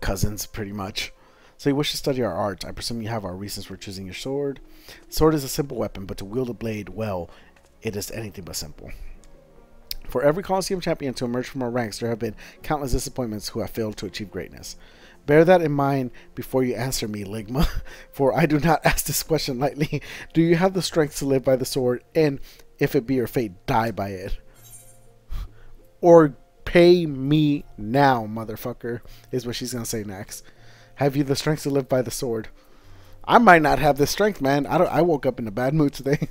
cousins pretty much. So you wish to study our art. I presume you have our reasons for choosing your sword. Sword is a simple weapon, but to wield a blade well, it is anything but simple. For every Colosseum champion to emerge from our ranks, there have been countless disappointments who have failed to achieve greatness. Bear that in mind before you answer me, Ligma, for I do not ask this question lightly. Do you have the strength to live by the sword, and if it be your fate, die by it? Or pay me now, motherfucker, is what she's going to say next. Have you the strength to live by the sword? I might not have the strength, man. I woke up in a bad mood today.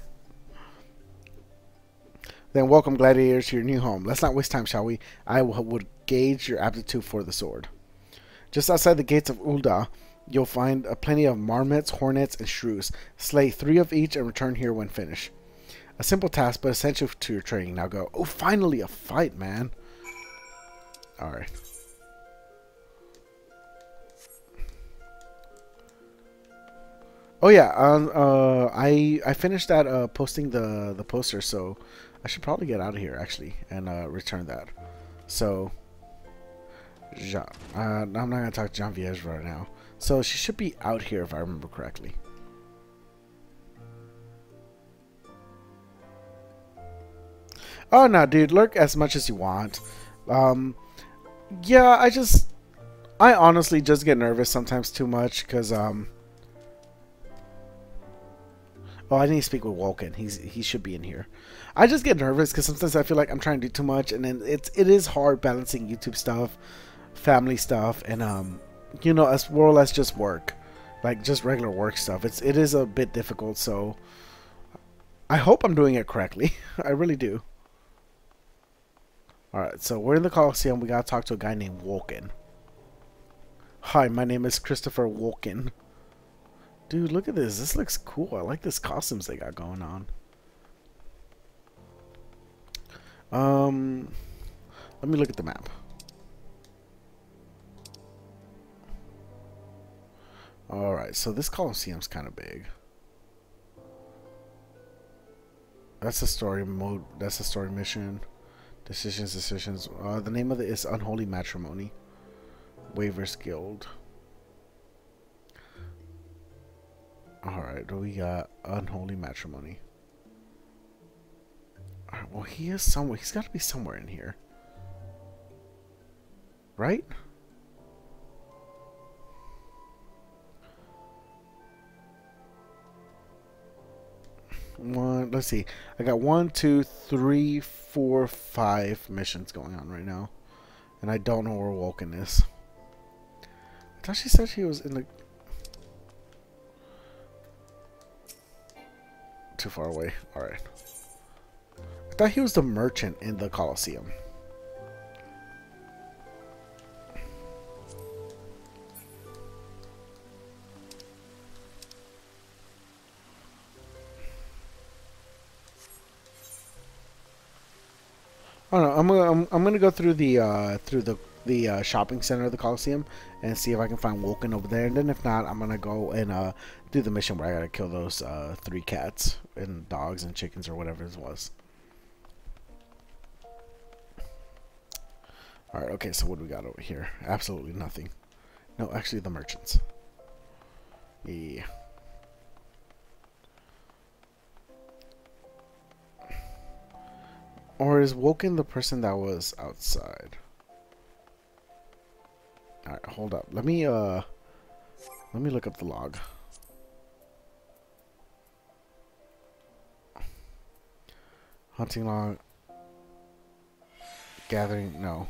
Then welcome, gladiators, to your new home. Let's not waste time, shall we? I would gauge your aptitude for the sword. Just outside the gates of Ul'dah, you'll find plenty of marmots, hornets, and shrews. Slay 3 of each and return here when finished. A simple task, but essential to your training. Now go. Oh, finally a fight, man. Alright. Oh yeah, I finished that posting the poster, so I should probably get out of here actually and return that. So I'm not gonna talk to Genevieve right now. So she should be out here if I remember correctly. Oh no, dude, lurk as much as you want. Yeah, I honestly just get nervous sometimes too much because oh, I need to speak with Wolken. He should be in here. I just get nervous because sometimes I feel like I'm trying to do too much, and then it is hard balancing YouTube stuff, family stuff, and you know, as well as just work, like just regular work stuff. It is a bit difficult. So I hope I'm doing it correctly. I really do. All right, so we're in the Coliseum. We gotta talk to a guy named Wolken. Hi, my name is Christopher Wolken. Dude, look at this. This looks cool. I like this costumes they got going on. Let me look at the map. Alright, so this Coliseum's kind of big. That's the story mode. That's the story mission. Decisions. The name of it is Unholy Matrimony. Waivers Guild. Alright, we got Unholy Matrimony. Alright, well, he is somewhere. He's got to be somewhere in here. Right? Let's see. I got 1, 2, 3, 4, 5 missions going on right now. And I don't know where Wolken is. I thought she said she was in the... Too far away. Alright. I thought he was the merchant in the Colosseum. I don't know. I'm gonna go through the shopping center of the Coliseum and see if I can find Woken over there. And then if not, I'm gonna go and do the mission where I gotta kill those 3 cats and dogs and chickens or whatever it was. All right. Okay. So what do we got over here? Absolutely nothing. No, actually, the merchants. Yeah. Or is Woken the person that was outside? Alright, hold up. Let me look up the log. Hunting log. Gathering, no.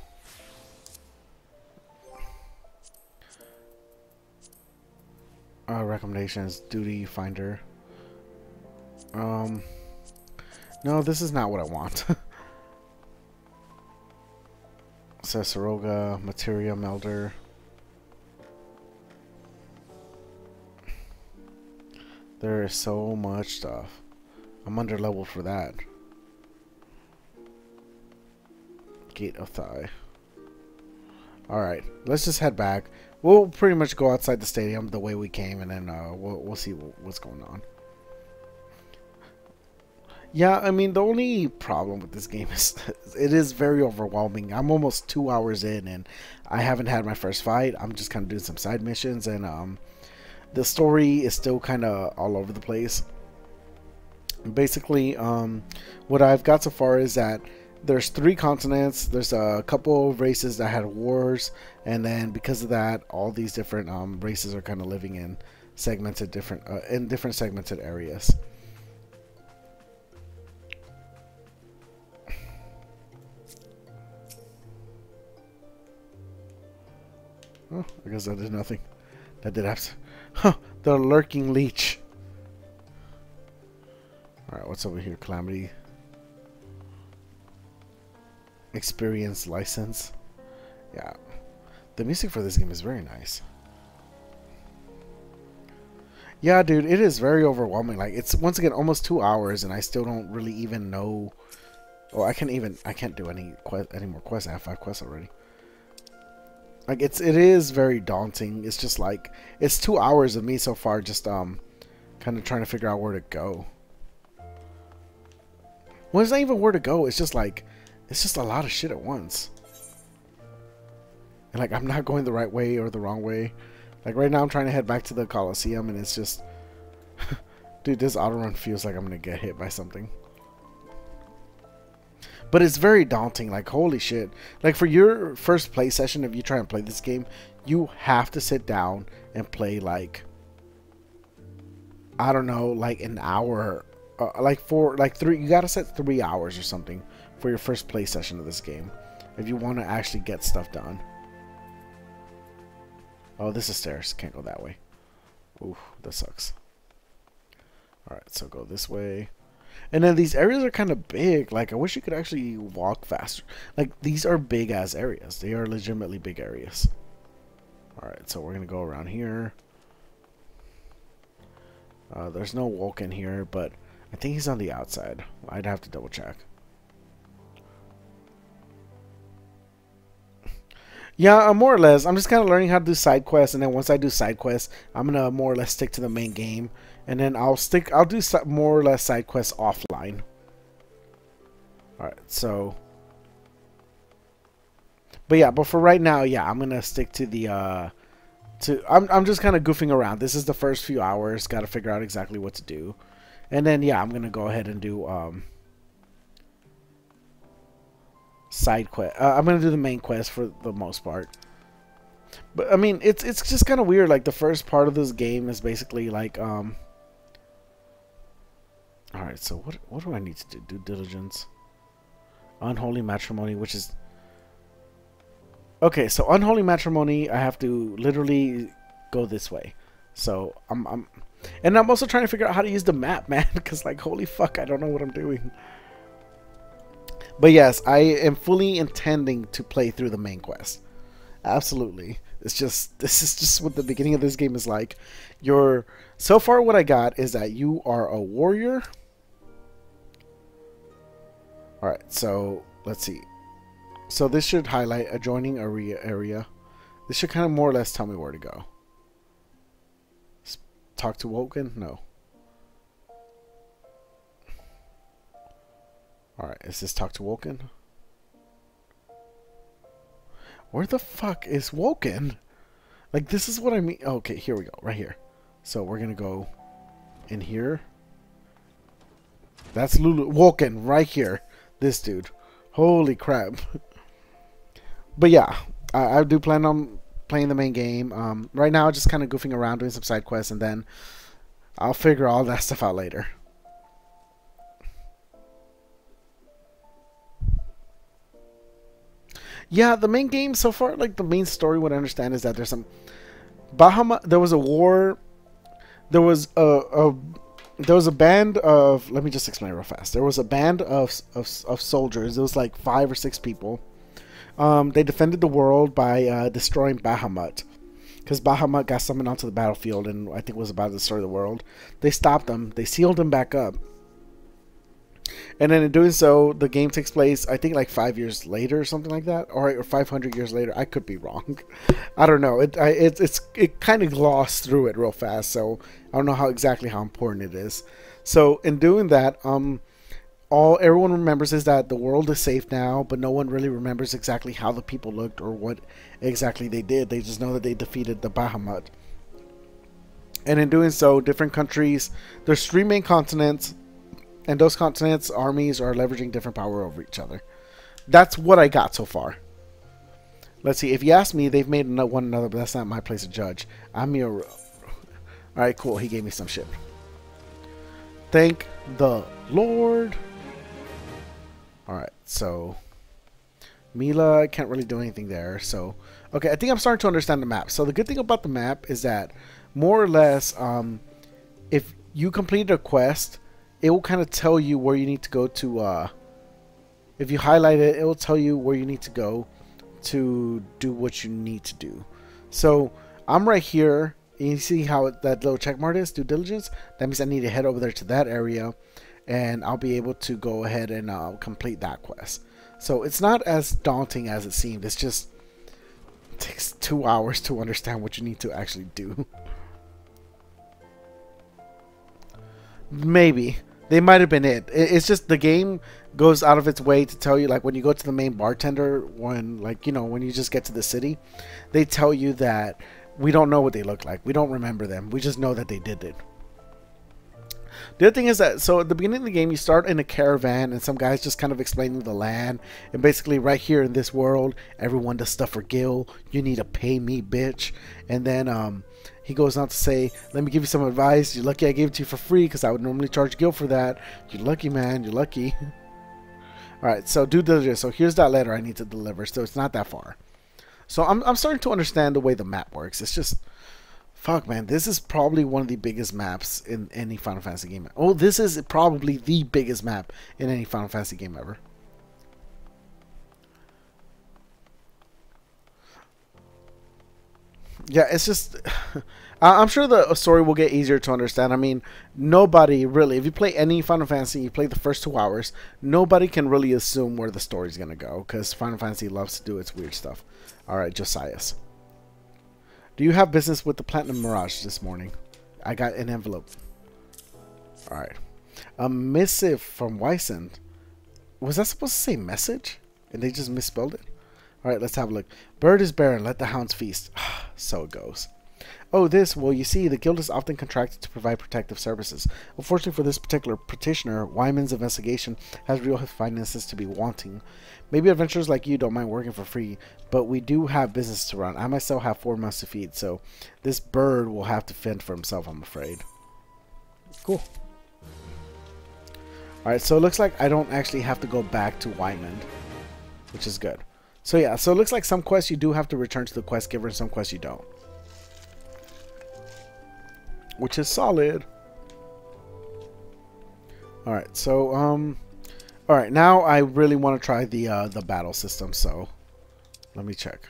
Recommendations, duty finder. No, this is not what I want. Sasaroga, Materia Melder. There is so much stuff. I'm under level for that. Gate of Thigh. Alright, let's just head back. We'll pretty much go outside the stadium the way we came, and then we'll see what's going on. Yeah, I mean, the only problem with this game is it is very overwhelming. I'm almost 2 hours in, and I haven't had my first fight. I'm just kind of doing some side missions, and the story is still kind of all over the place. Basically, what I've got so far is that there's 3 continents, there's a couple of races that had wars, and then because of that, all these different races are kind of living in segmented different segmented areas. Oh, I guess that did nothing. That did absolutely. Huh, the lurking leech. Alright, what's over here? Calamity. Experience license. Yeah. The music for this game is very nice. Yeah, dude, it is very overwhelming. Like, it's, once again, almost 2 hours, and I still don't really even know. Oh, I can't do any more quests. I have 5 quests already. Like, it is very daunting. It's just like, it's 2 hours of me so far just kind of trying to figure out where to go. Well, it's not even where to go. It's just like, it's just a lot of shit at once. And like, I'm not going the right way or the wrong way. Like, right now I'm trying to head back to the Coliseum, and it's just dude, this auto run feels like I'm gonna get hit by something. But it's very daunting. Like, holy shit. Like, for your first play session, if you try and play this game, you have to sit down and play, like, I don't know, like an hour. You gotta set 3 hours or something for your first play session of this game if you want to actually get stuff done. Oh, this is stairs. Can't go that way. Ooh, that sucks. Alright, so go this way. And then these areas are kind of big. Like, I wish you could actually walk faster. Like, these are big ass areas. They are legitimately big areas. Alright, so we're gonna go around here. There's no Woken here, but I think he's on the outside. I'd have to double check. Yeah, more or less. I'm just kind of learning how to do side quests, and then once I do side quests, I'm gonna more or less stick to the main game, and then I'll do more or less side quests offline. All right, so, but for right now, yeah, I'm gonna stick to the I'm just kind of goofing around. This is the first few hours. Got to figure out exactly what to do, and then yeah, I'm gonna go ahead and do side quest. I'm gonna do the main quest for the most part. But I mean, it's just kind of weird. Like, the first part of this game is basically like all right, so what do I need to do? Due diligence, unholy matrimony, which is okay. So unholy matrimony, I have to literally go this way. So I'm also trying to figure out how to use the map, man, because like, holy fuck, I don't know what I'm doing. But yes, I am fully intending to play through the main quest. Absolutely. It's just, this is just what the beginning of this game is like. You're, so far what I got is that you are a warrior. Alright, so let's see. So this should highlight adjoining area. This should kind of more or less tell me where to go. Talk to Woken? No. Alright, is this talk to Woken? Where the fuck is Woken? Like, this is what I mean. Okay, here we go. Right here. So we're going to go in here. That's Lulu. Woken right here. This dude. Holy crap. But yeah, I do plan on playing the main game. Right now, just kind of goofing around doing some side quests, and then I'll figure all that stuff out later. Yeah, the main game so far, like the main story, what I understand is that there's some Bahamut. There was a war. There was a band of. Let me just explain real fast. There was a band of soldiers. It was like 5 or 6 people. They defended the world by destroying Bahamut, because Bahamut got summoned onto the battlefield, and I think it was about to destroy the world. They stopped them. They sealed them back up. And then in doing so, the game takes place, I think, like 5 years later or something like that, or 500 years later. I could be wrong. I don't know. It kind of glossed through it real fast, so I don't know how important it is. So in doing that, all everyone remembers is that the world is safe now, but no one really remembers exactly how the people looked or what exactly they did. They just know that they defeated the Bahamut. And in doing so, different countries, there's 3 main continents. And those continents' armies are leveraging different power over each other. That's what I got so far. Let's see. If you ask me, they've made one another, but that's not my place to judge. I'm your... Alright, cool. He gave me some shit. Thank the Lord. Alright, so... Mila, I can't really do anything there. So, okay, I think I'm starting to understand the map. So the good thing about the map is that, more or less, if you completed a quest... it will kind of tell you where you need to go to, if you highlight it, it will tell you where you need to go to do what you need to do. So, I'm right here, and you see how that little check mark is, due diligence? That means I need to head over there to that area, and I'll be able to go ahead and complete that quest. So, it's not as daunting as it seemed. It's just, it takes 2 hours to understand what you need to actually do. Maybe. They might have been it. It's just the game goes out of its way to tell you, like, when you go to the main bartender, when, like, you know, when you just get to the city, they tell you that we don't know what they look like. We don't remember them. We just know that they did it. The other thing is that, so at the beginning of the game, you start in a caravan, and some guy's just kind of explaining the land. And basically, right here in this world, everyone does stuff for Gil. You need to pay me, bitch. And then, he goes on to say, let me give you some advice. You're lucky I gave it to you for free, because I would normally charge Gil for that. You're lucky, man. You're lucky. Alright, so due diligence. So here's that letter I need to deliver. So it's not that far. So I'm starting to understand the way the map works. It's just, fuck, man. This is probably one of the biggest maps in any Final Fantasy game. Oh, this is probably the biggest map in any Final Fantasy game ever. Yeah, it's just... I'm sure the story will get easier to understand. I mean, nobody really... If you play any Final Fantasy, you play the first 2 hours, nobody can really assume where the story's going to go, because Final Fantasy loves to do its weird stuff. Alright, Josias. Do you have business with the Platinum Mirage this morning? I got an envelope. Alright. A missive from Wyson. Was that supposed to say message? And they just misspelled it? Alright, let's have a look. Bird is barren, let the hounds feast. So it goes. Oh, this, well, you see, the guild is often contracted to provide protective services. Unfortunately for this particular petitioner, Wyman's investigation has real finances to be wanting. Maybe adventurers like you don't mind working for free, but we do have business to run. I myself have 4 months to feed, so this bird will have to fend for himself, I'm afraid. Cool. Alright, so it looks like I don't actually have to go back to Wyman, which is good. So yeah, so it looks like some quests you do have to return to the quest giver and some quests you don't. Which is solid. Alright, so All right, now I really want to try the battle system. So let me check.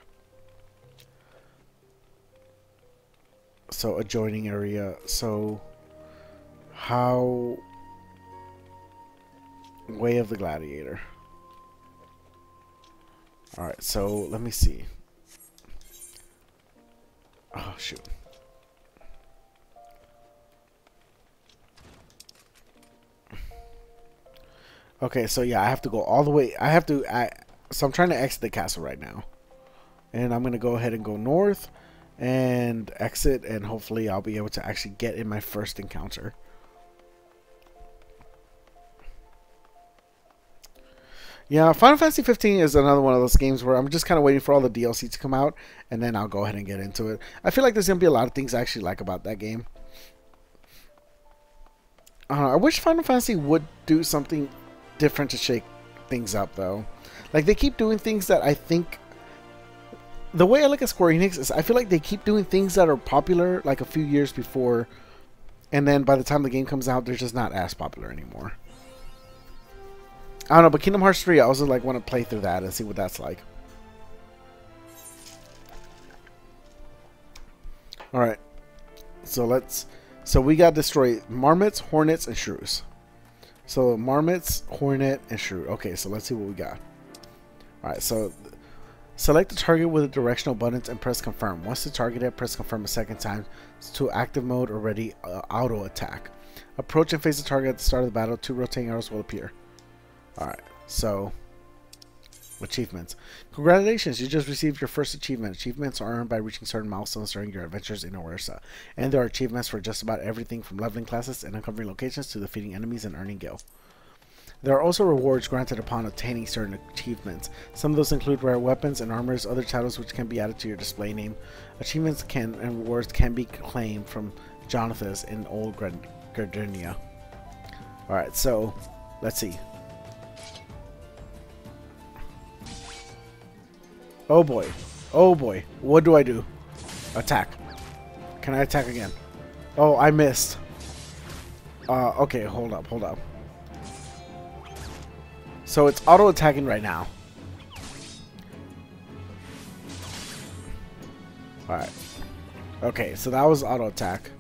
So adjoining area. So how way of the gladiator. All right, so let me see. Oh shoot. Okay, so yeah, I have to go all the way. So I'm trying to exit the castle right now. And I'm going to go ahead and go north and exit, and hopefully I'll be able to actually get in my first encounter. Yeah, Final Fantasy 15 is another one of those games where I'm just kind of waiting for all the DLC to come out, and then I'll go ahead and get into it. I feel like there's going to be a lot of things I actually like about that game. I wish Final Fantasy would do something different to shake things up, though. Like, they keep doing things that I think... The way I look at Square Enix is I feel like they keep doing things that are popular like a few years before, and then by the time the game comes out, they're just not as popular anymore. I don't know, but Kingdom Hearts 3, I also like want to play through that and see what that's like. Alright. So we got to destroy marmots, hornets, and shrews. So marmots, hornet, and shrew. Okay, so let's see what we got. Alright, so select the target with the directional buttons and press confirm. Once the targeted, press confirm a second time to active mode or ready auto attack. Approach and face the target at the start of the battle. 2 rotating arrows will appear. Alright, so achievements. Congratulations, you just received your first achievement. Achievements are earned by reaching certain milestones during your adventures in Orisa. And there are achievements for just about everything from leveling classes and uncovering locations to defeating enemies and earning gil. There are also rewards granted upon attaining certain achievements. Some of those include rare weapons and armors, other titles which can be added to your display name. Achievements and rewards can be claimed from Jonathan's in Old Gardenia. Alright, so let's see. Oh boy. Oh boy. What do I do? Attack. Can I attack again? Oh, I missed. Okay, hold up. So it's auto attacking right now. Alright. Okay, so that was auto attack.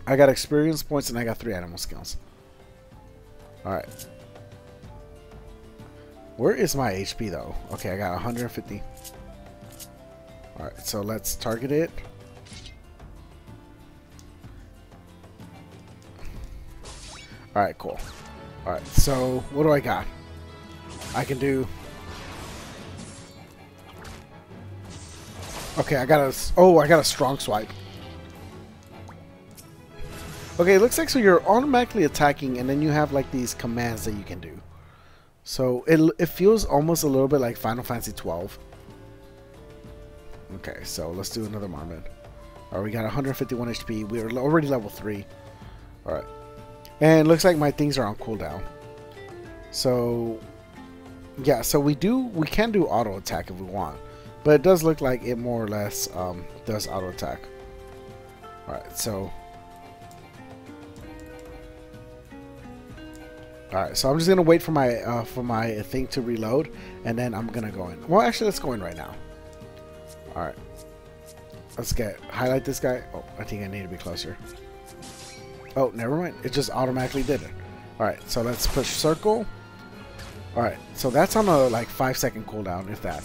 I got experience points and I got 3 animal skills. Alright. Where is my HP though? Okay, I got 150. Alright, so let's target it. Alright, cool. Alright, so what do I got? I can do... Okay, I got a strong swipe. Okay, it looks like so you're automatically attacking and then you have like these commands that you can do. So it feels almost a little bit like Final Fantasy 12. Okay, so let's do another Marmot. Alright, we got 151 HP. We're already level 3. Alright. And it looks like my things are on cooldown. So yeah, so we can do auto attack if we want. But it does look like it more or less does auto attack. Alright, so alright, so I'm just gonna wait for my thing to reload, and then I'm gonna go in. Well, actually, let's go in right now. Alright, let's highlight this guy. Oh, I think I need to be closer. Oh, never mind. It just automatically did it. Alright, so let's push circle. Alright, so that's on a like 5-second cooldown, if that.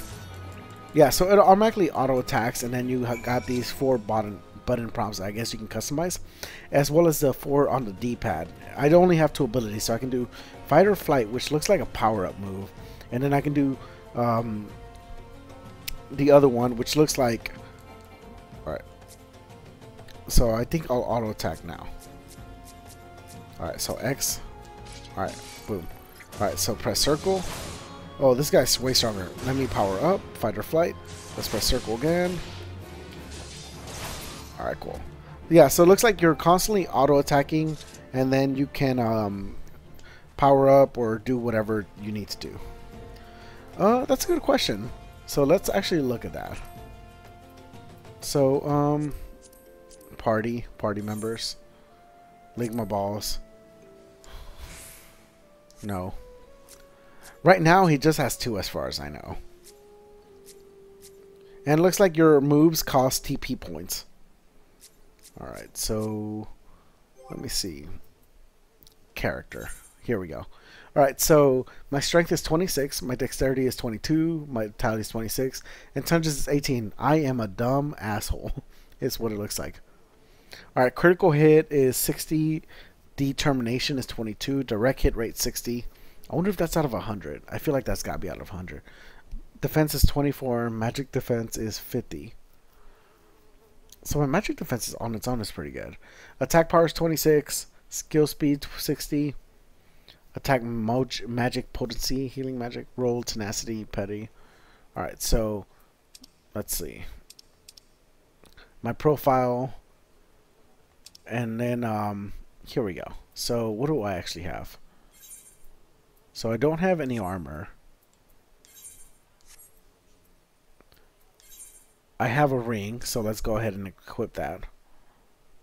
Yeah, so it automatically auto attacks, and then you got these 4 button prompts I guess you can customize, as well as the 4 on the D-pad. I only have 2 abilities, so I can do fight or flight, which looks like a power-up move, and then I can do the other one, which looks like... Alright, so I think I'll auto attack now. Alright, so X. Alright, boom. Alright, so press circle. Oh, this guy's way stronger. Let me power up, fight or flight. Let's press circle again. Alright, cool. Yeah, so it looks like you're constantly auto-attacking, and then you can power up or do whatever you need to do. That's a good question. So let's actually look at that. So, party members. Ligma balls. No. Right now, he just has 2 as far as I know. And it looks like your moves cost TP points. Alright, so let me see. Character. Here we go. Alright, so my strength is 26, my dexterity is 22, my vitality is 26, and intelligence is 18. I am a dumb asshole. Is what it looks like. Alright, critical hit is 60, determination is 22, direct hit rate 60. I wonder if that's out of 100. I feel like that's got to be out of 100. Defense is 24, magic defense is 50. So my magic defense is on its own is pretty good. Attack power is 26, skill speed 60, attack magic potency, healing magic, roll, tenacity, petty. Alright, so let's see. My profile, and then here we go. So what do I actually have? So I don't have any armor. I have a ring, so let's go ahead and equip that.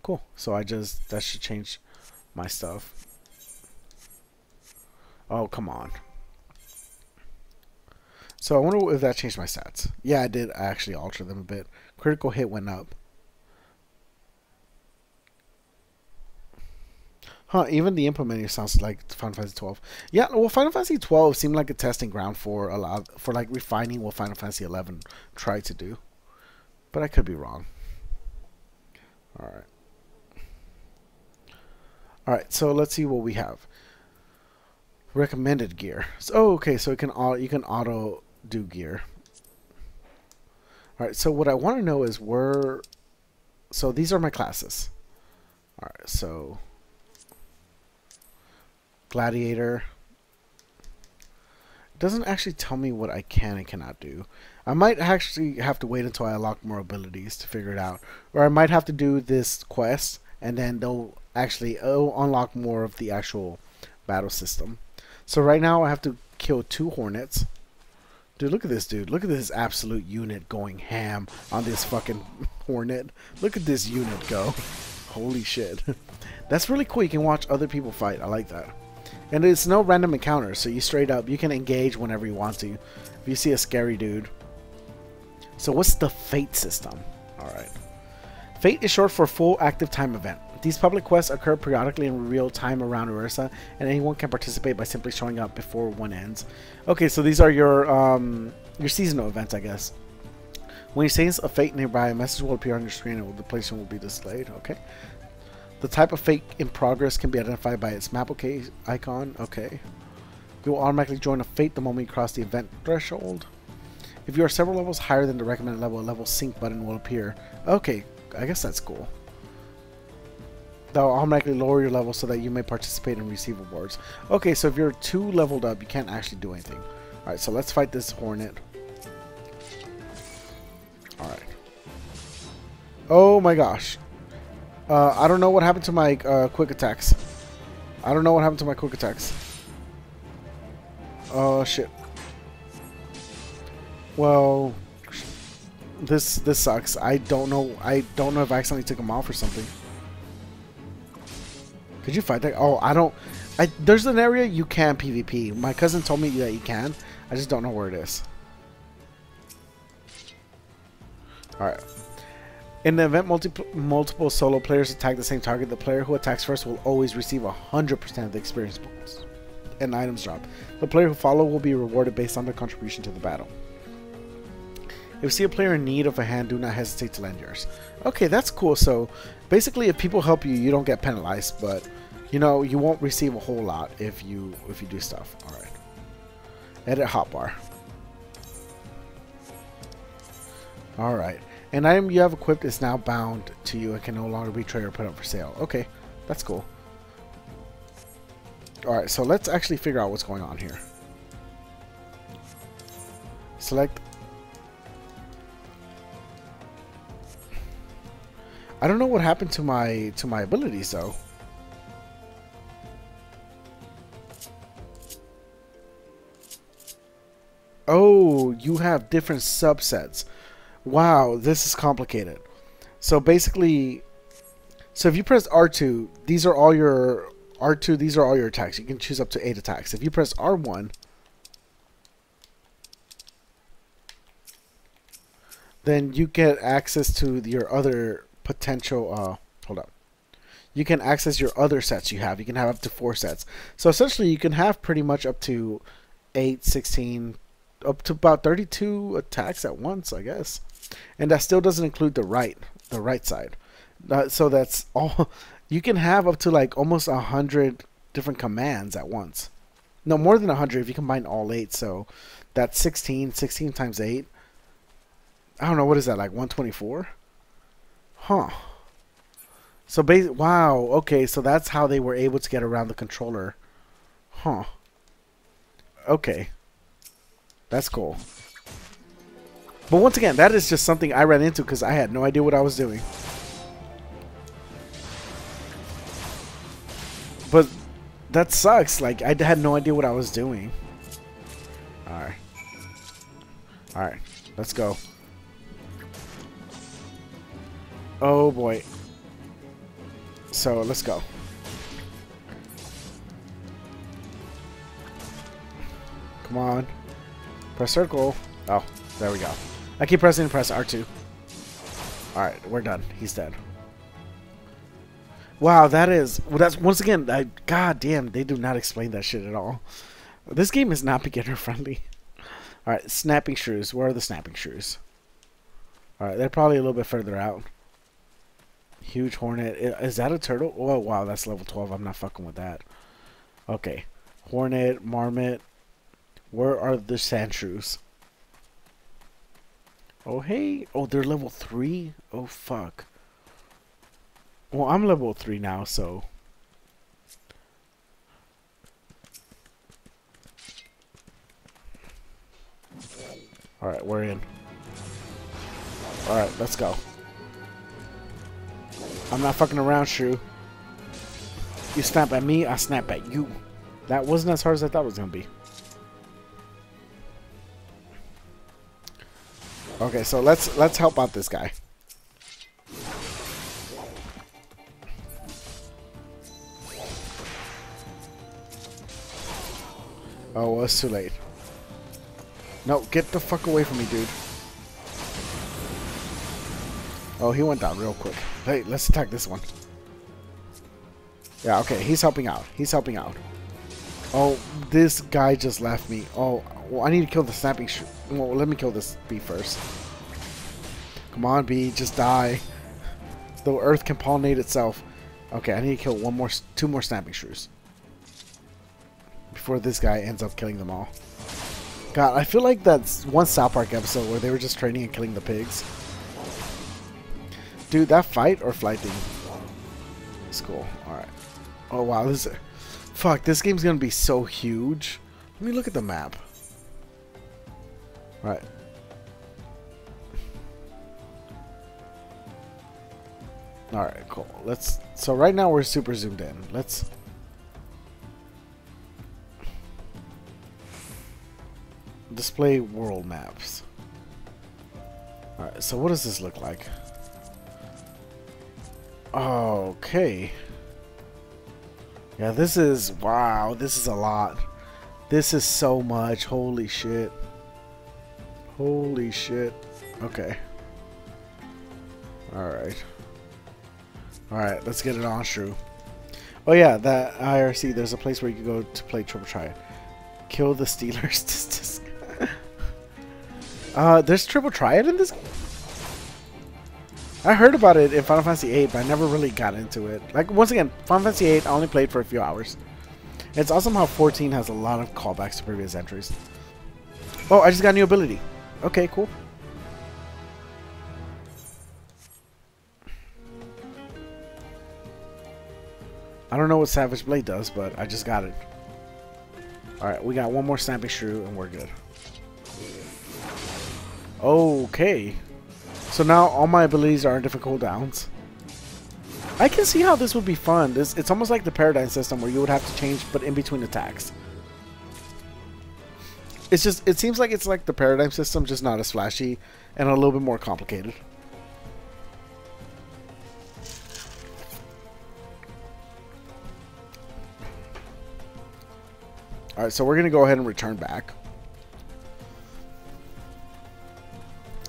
Cool. So that should change my stuff. Oh, come on. So I wonder if that changed my stats. Yeah, I did. I actually altered them a bit. Critical hit went up. Huh, even the input menu sounds like Final Fantasy 12. Yeah, well, Final Fantasy 12 seemed like a testing ground for like refining what Final Fantasy 11 tried to do. But I could be wrong. Alright. Alright, so let's see what we have. Recommended gear. So, okay, so you can auto do gear. Alright, so what I want to know is so these are my classes. Alright, so Gladiator. It doesn't actually tell me what I can and cannot do. I might actually have to wait until I unlock more abilities to figure it out. Or I might have to do this quest and then they'll actually unlock more of the actual battle system. So right now I have to kill 2 hornets. Dude, look at this dude. Look at this absolute unit going ham on this fucking hornet. Look at this unit go. Holy shit. That's really cool. You can watch other people fight. I like that. And it's no random encounters, so you can engage whenever you want to. If you see a scary dude. So what's the Fate system? Alright. Fate is short for Full Active Time Event. These public quests occur periodically in real time around Orisa, and anyone can participate by simply showing up before one ends. Okay, so these are your seasonal events, I guess. When you sense a fate nearby, a message will appear on your screen and the location will be displayed. Okay. The type of fate in progress can be identified by its map icon. Okay. You will automatically join a fate the moment you cross the event threshold. If you are several levels higher than the recommended level, a level sync button will appear. Okay, I guess that's cool. That will automatically lower your level so that you may participate and receive rewards. Okay, so if you're 2 leveled up, you can't actually do anything. Alright, so let's fight this hornet. Alright. Oh my gosh. I don't know what happened to my quick attacks. I don't know what happened to my quick attacks. Oh shit. Well, this sucks. I don't know if I accidentally took him off or something. Could you fight that? Oh, there's an area you can PvP. My cousin told me that you can. I just don't know where it is. Alright. In the event multiple solo players attack the same target, the player who attacks first will always receive 100% of the experience points and items dropped. The player who follows will be rewarded based on their contribution to the battle. If you see a player in need of a hand, do not hesitate to lend yours. Okay, that's cool. So basically, if people help you, you don't get penalized, but you know you won't receive a whole lot if you do stuff. All right. Edit hotbar. All right. An item you have equipped is now bound to you and can no longer be traded or put up for sale. Okay, that's cool. Alright, so let's actually figure out what's going on here. Select. I don't know what happened to my abilities though. Oh, you have different subsets. Wow, this is complicated. So basically, if you press R2, these are all R2, these are all your attacks. You can choose up to 8 attacks. If you press R1, then you get access to your other potential, hold up. You can access your other sets you have. You can have up to 4 sets. So essentially you can have pretty much up to 8, 16, up to about 32 attacks at once, I guess. And that still doesn't include the right side. So that's all. You can have up to like almost 100 different commands at once. No, more than 100 if you combine all 8. So that's 16 times 8. I don't know, what is that, like 124? Huh. So wow, okay, so that's how they were able to get around the controller. Huh. Okay. That's cool. But once again, that is just something I ran into because I had no idea what I was doing. But that sucks. Like, I had no idea what I was doing. Alright. Alright, let's go. Oh boy. So, let's go. Come on. Press circle. Oh, there we go. I keep pressing press R2. Alright, we're done. He's dead. Wow, that's once again, god damn, they do not explain that shit at all. This game is not beginner friendly. Alright, snapping shrews. Where are the snapping shrews? Alright, they're probably a little bit further out. Huge hornet. Is that a turtle? Oh, wow, that's level 12. I'm not fucking with that. Okay. Hornet, marmot. Where are the sand shrews? Oh, hey. Oh, they're level 3? Oh, fuck. Well, I'm level 3 now, so... Alright, we're in. Alright, let's go. I'm not fucking around, shrew. You snap at me, I snap at you. That wasn't as hard as I thought it was going to be. Okay, so let's help out this guy. Oh, well, it's too late. No, get the fuck away from me, dude. Oh, he went down real quick. Hey, let's attack this one. Yeah, okay, he's helping out. He's helping out. Oh, this guy just left me. Oh, well, I need to kill the snapping shrew. Well, let me kill this bee first. Come on, bee, just die. The earth can pollinate itself. Okay, I need to kill 2 more snapping shrews before this guy ends up killing them all. God, I feel like that's one South Park episode where they were just training and killing the pigs. Dude, that fight or flight thing is cool. Alright. Oh, wow. Fuck, this game's gonna be so huge. Let me look at the map. Alright. Alright, cool. So right now we're super zoomed in. Let's... display world maps. Alright, so what does this look like? Okay. Yeah, this is... wow, this is a lot. This is so much. Holy shit. Holy shit. Okay. Alright. Alright, let's get it on, shrew. Oh yeah, that IRC, there's a place where you can go to play Triple Triad. Kill the Steelers. There's Triple Triad in this game? I heard about it in Final Fantasy VIII, but I never really got into it. Like, once again, Final Fantasy VIII, I only played for a few hours. It's awesome how 14 has a lot of callbacks to previous entries. Oh, I just got a new ability. Okay, cool. I don't know what Savage Blade does, but I just got it. Alright, we got one more Snapping Shrew, and we're good. Okay. So now all my abilities are on different cooldowns. I can see how this would be fun. It's almost like the paradigm system where you would have to change but in between attacks. It seems like it's like the paradigm system, just not as flashy and a little bit more complicated. Alright, so we're going to go ahead and return back.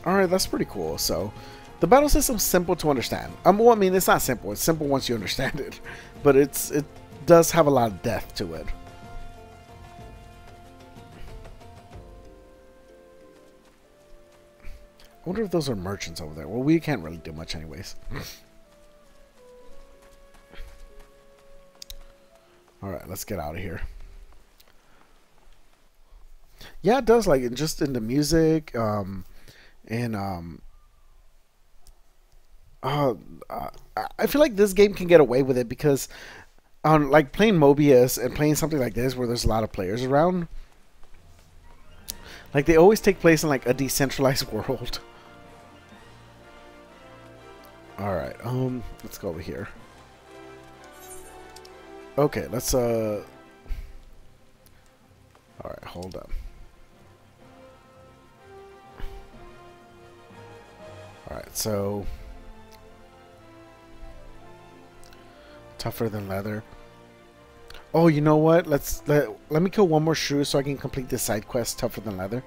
Alright, that's pretty cool. So, the battle system's simple to understand. Well, I mean, it's not simple. It's simple once you understand it. But it does have a lot of depth to it. I wonder if those are merchants over there. Well, we can't really do much anyways. Alright, let's get out of here. Yeah, it does, like, just in the music, I feel like this game can get away with it because on like playing Mobius and playing something like this where there's a lot of players around, like they always take place in like a decentralized world. Alright, let's go over here. Okay, let's alright, hold up. Alright, so tougher than leather. Oh, you know what? Let me kill one more shrew so I can complete this side quest, tougher than leather.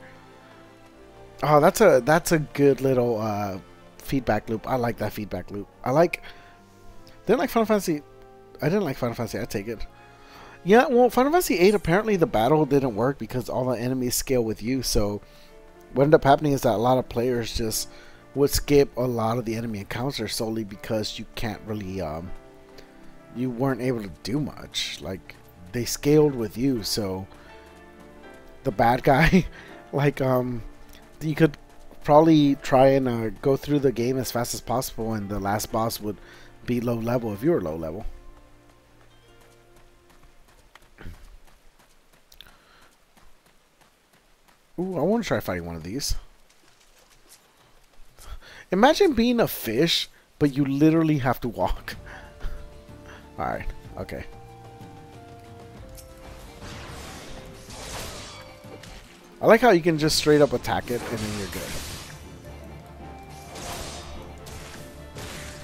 Oh, that's a good little feedback loop. I like that feedback loop. Didn't like Final Fantasy. I didn't like Final Fantasy. I take it. Yeah, well, Final Fantasy VIII, apparently the battle didn't work because all the enemies scale with you. So what ended up happening is that a lot of players just would skip a lot of the enemy encounters solely because you can't really you weren't able to do much. Like, they scaled with you, so the bad guy, like, you could probably try and go through the game as fast as possible, and the last boss would be low level if you were low level. Ooh, I want to try fighting one of these. Imagine being a fish, but you literally have to walk. Alright, okay. I like how you can just straight up attack it and then you're good.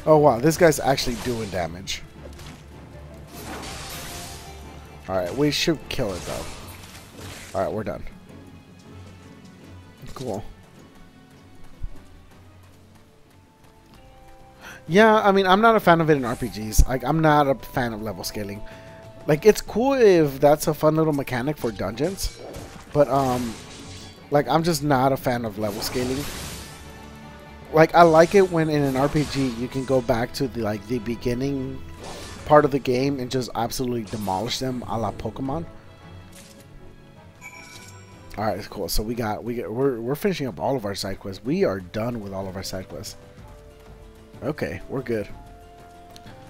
Oh wow, this guy's actually doing damage. Alright, we should kill it though. Alright, we're done. Cool. Yeah, I mean, I'm not a fan of it in RPGs. Like, I'm not a fan of level scaling. Like, it's cool if that's a fun little mechanic for dungeons, but like, I'm just not a fan of level scaling. Like, I like it when in an RPG you can go back to the beginning part of the game and just absolutely demolish them, a la Pokemon. All right, cool. So we're finishing up all of our side quests. We are done with all of our side quests. Okay, we're good.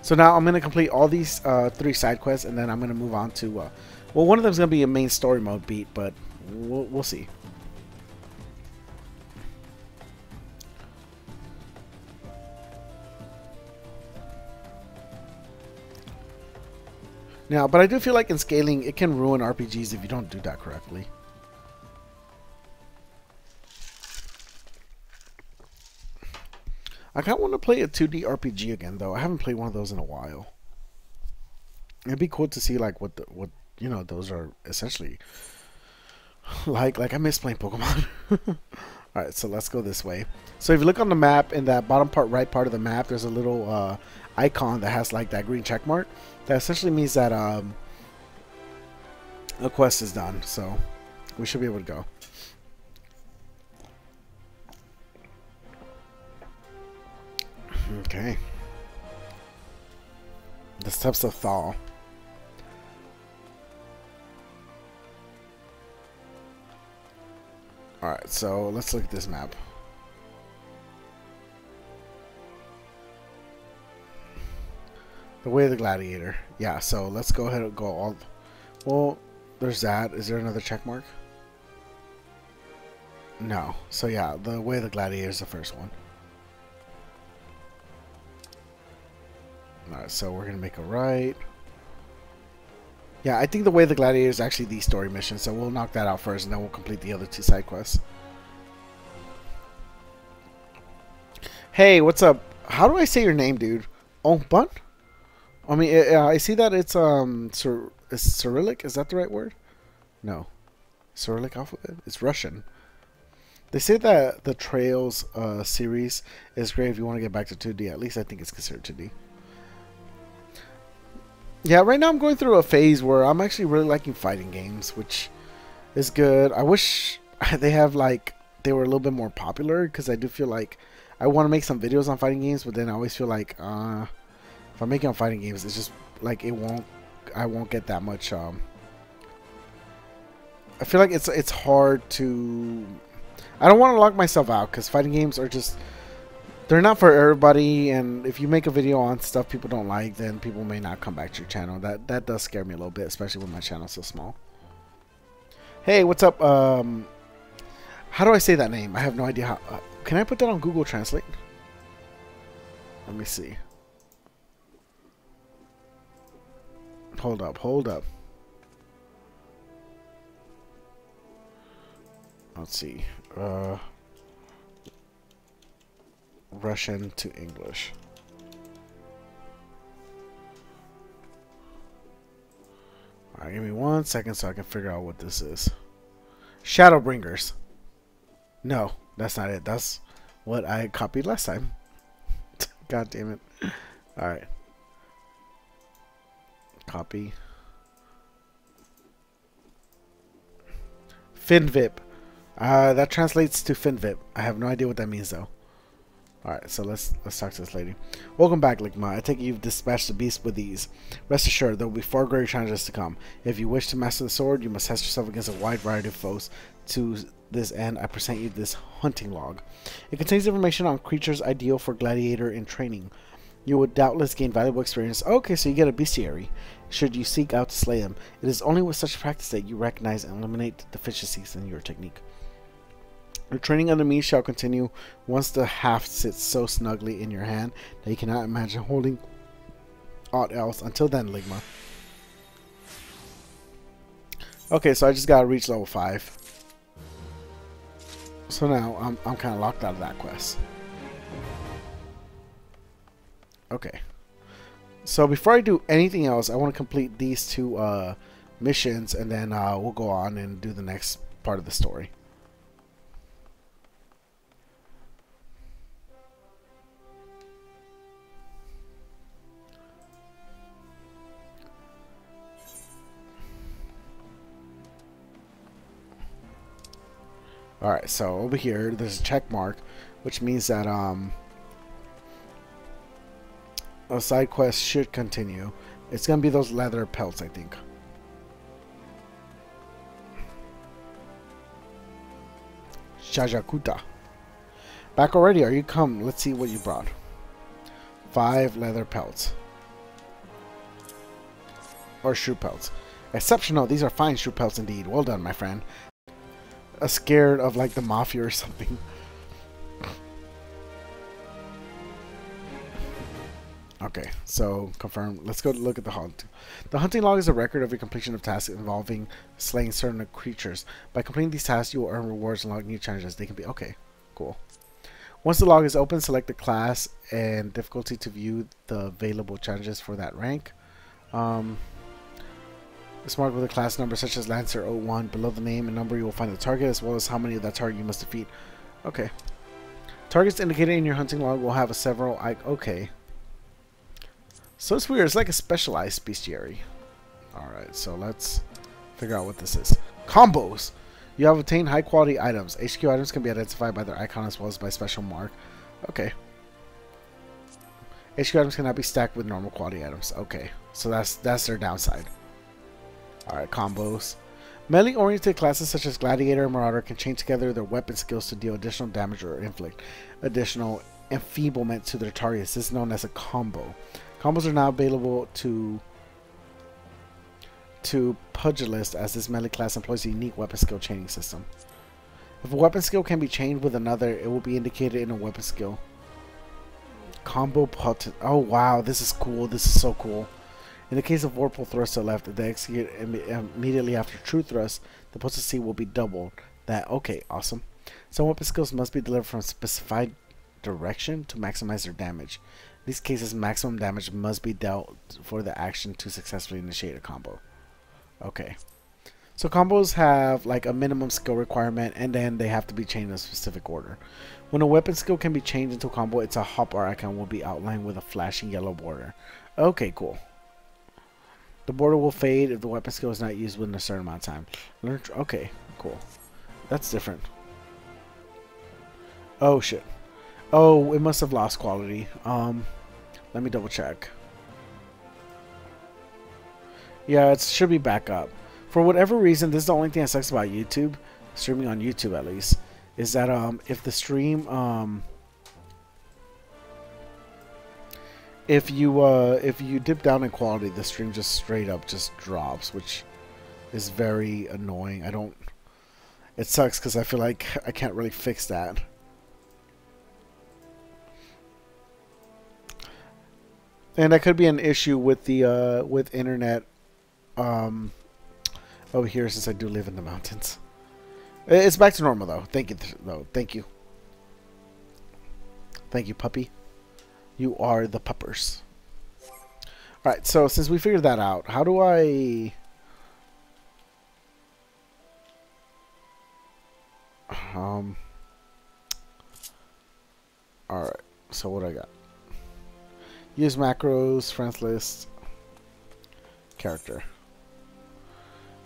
So now I'm gonna complete all these 3 side quests, and then I'm gonna move on to well, one of them is gonna be a main story mode beat, but we'll see. Now, but I do feel like in scaling, it can ruin RPGs if you don't do that correctly. I kind of want to play a 2D RPG again, though. I haven't played one of those in a while. It'd be cool to see like what you know those are essentially like. I miss playing Pokemon. All right, so let's go this way. So if you look on the map, in that bottom part, right part of the map, there's a little icon that has like that green check mark. That essentially means that a quest is done. So we should be able to go. Okay. The steps of Thaw. Alright, so let's look at this map. The Way of the Gladiator. Yeah, so let's go ahead and go all... Well, there's that. Is there another check mark? No. So yeah, the Way of the Gladiator is the first one. Alright, so we're going to make a right. Yeah, I think the Way of the Gladiator is actually the story mission, so we'll knock that out first, and then we'll complete the other 2 side quests. Hey, what's up? How do I say your name, dude? Ombun? I mean, I see that it's Cyrillic. Is that the right word? No. Cyrillic alphabet? It's Russian. They say that the Trails series is great if you want to get back to 2D. At least I think it's considered 2D. Yeah, right now I'm going through a phase where I'm actually really liking fighting games, which is good. I wish they have like they were a little bit more popular, because I do feel like I want to make some videos on fighting games, but then I always feel like if I'm making on fighting games, it's just like I won't get that much. I feel like it's hard to. I don't want to lock myself out, because fighting games are just, they're not for everybody, and if you make a video on stuff people don't like, then people may not come back to your channel. That does scare me a little bit, especially when my channel's so small. Hey, what's up? How do I say that name? I have no idea how. Can I put that on Google Translate? Let me see. Hold up, hold up. Let's see. Russian to English. Alright, give me 1 second so I can figure out what this is. Shadowbringers. No, that's not it. That's what I copied last time. God damn it. Alright. Copy. FinVip. That translates to FinVip. I have no idea what that means though. Alright, so let's talk to this lady. Welcome back, Ligma. I take it you've dispatched the beast with ease. Rest assured, there will be far greater challenges to come. If you wish to master the sword, you must test yourself against a wide variety of foes. To this end, I present you this hunting log. It contains information on creatures ideal for gladiator in training. You would doubtless gain valuable experience. Okay, so you get a bestiary should you seek out to slay them. It is only with such practice that you recognize and eliminate deficiencies in your technique. Your training under me shall continue once the haft sits so snugly in your hand that you cannot imagine holding aught else. Until then, Ligma. Okay, so I just gotta reach level 5. So now I'm kind of locked out of that quest. Okay. So before I do anything else, I want to complete these 2 missions, and then we'll go on and do the next part of the story. Alright, so over here, there's a check mark, which means that a side quest should continue. It's going to be those leather pelts, I think. Shajakuta. Back already? Are you come? Let's see what you brought. 5 leather pelts. Or shoe pelts. Exceptional. These are fine shoe pelts indeed. Well done, my friend. Scared of like the mafia or something. Okay, so confirm. Let's go look at the hunt. The hunting log is a record of your completion of tasks involving slaying certain creatures. By completing these tasks, you will earn rewards and log new challenges. They can be okay. Cool. Once the log is open, select the class and difficulty to view the available challenges for that rank. It's marked with a class number such as Lancer 01. Below the name and number, you will find the target as well as how many of that target you must defeat. Okay. Targets indicated in your hunting log will have a several. Okay. So it's weird. It's like a specialized bestiary. Alright, so let's figure out what this is. Combos! You have obtained high quality items. HQ items can be identified by their icon as well as by special mark. Okay. HQ items cannot be stacked with normal quality items. Okay. So that's their downside. Alright, combos. Melee-oriented classes such as Gladiator and Marauder can chain together their weapon skills to deal additional damage or inflict additional enfeeblement to their targets. This is known as a combo. Combos are now available to Pugilist, as this melee class employs a unique weapon skill chaining system. If a weapon skill can be chained with another, it will be indicated in a weapon skill. Combo potent. Oh wow, this is cool. This is so cool. In the case of Vorpal Thrust to the left, if they execute immediately after True Thrust, the potency will be doubled. Okay, awesome. Some weapon skills must be delivered from a specified direction to maximize their damage. In these cases, maximum damage must be dealt for the action to successfully initiate a combo. Okay. So combos have like a minimum skill requirement, and then they have to be chained in a specific order. When a weapon skill can be changed into a combo, its a hotbar icon will be outlined with a flashing yellow border. Okay, cool. The border will fade if the weapon skill is not used within a certain amount of time. Okay, cool. That's different. Oh shit. Oh, it must have lost quality. Let me double check. Yeah, it should be back up. For whatever reason, this is the only thing that sucks about YouTube, streaming on YouTube at least, is that if the stream if you dip down in quality, the stream just straight up just drops, which is very annoying. It sucks because I feel like I can't really fix that. And that could be an issue with the with internet over here, since I do live in the mountains. It's back to normal though. Thank you though. Thank you. Thank you, puppy. You are the puppers. Alright, so since we figured that out, how do I alright, so what do I got? Use macros, friends list, character.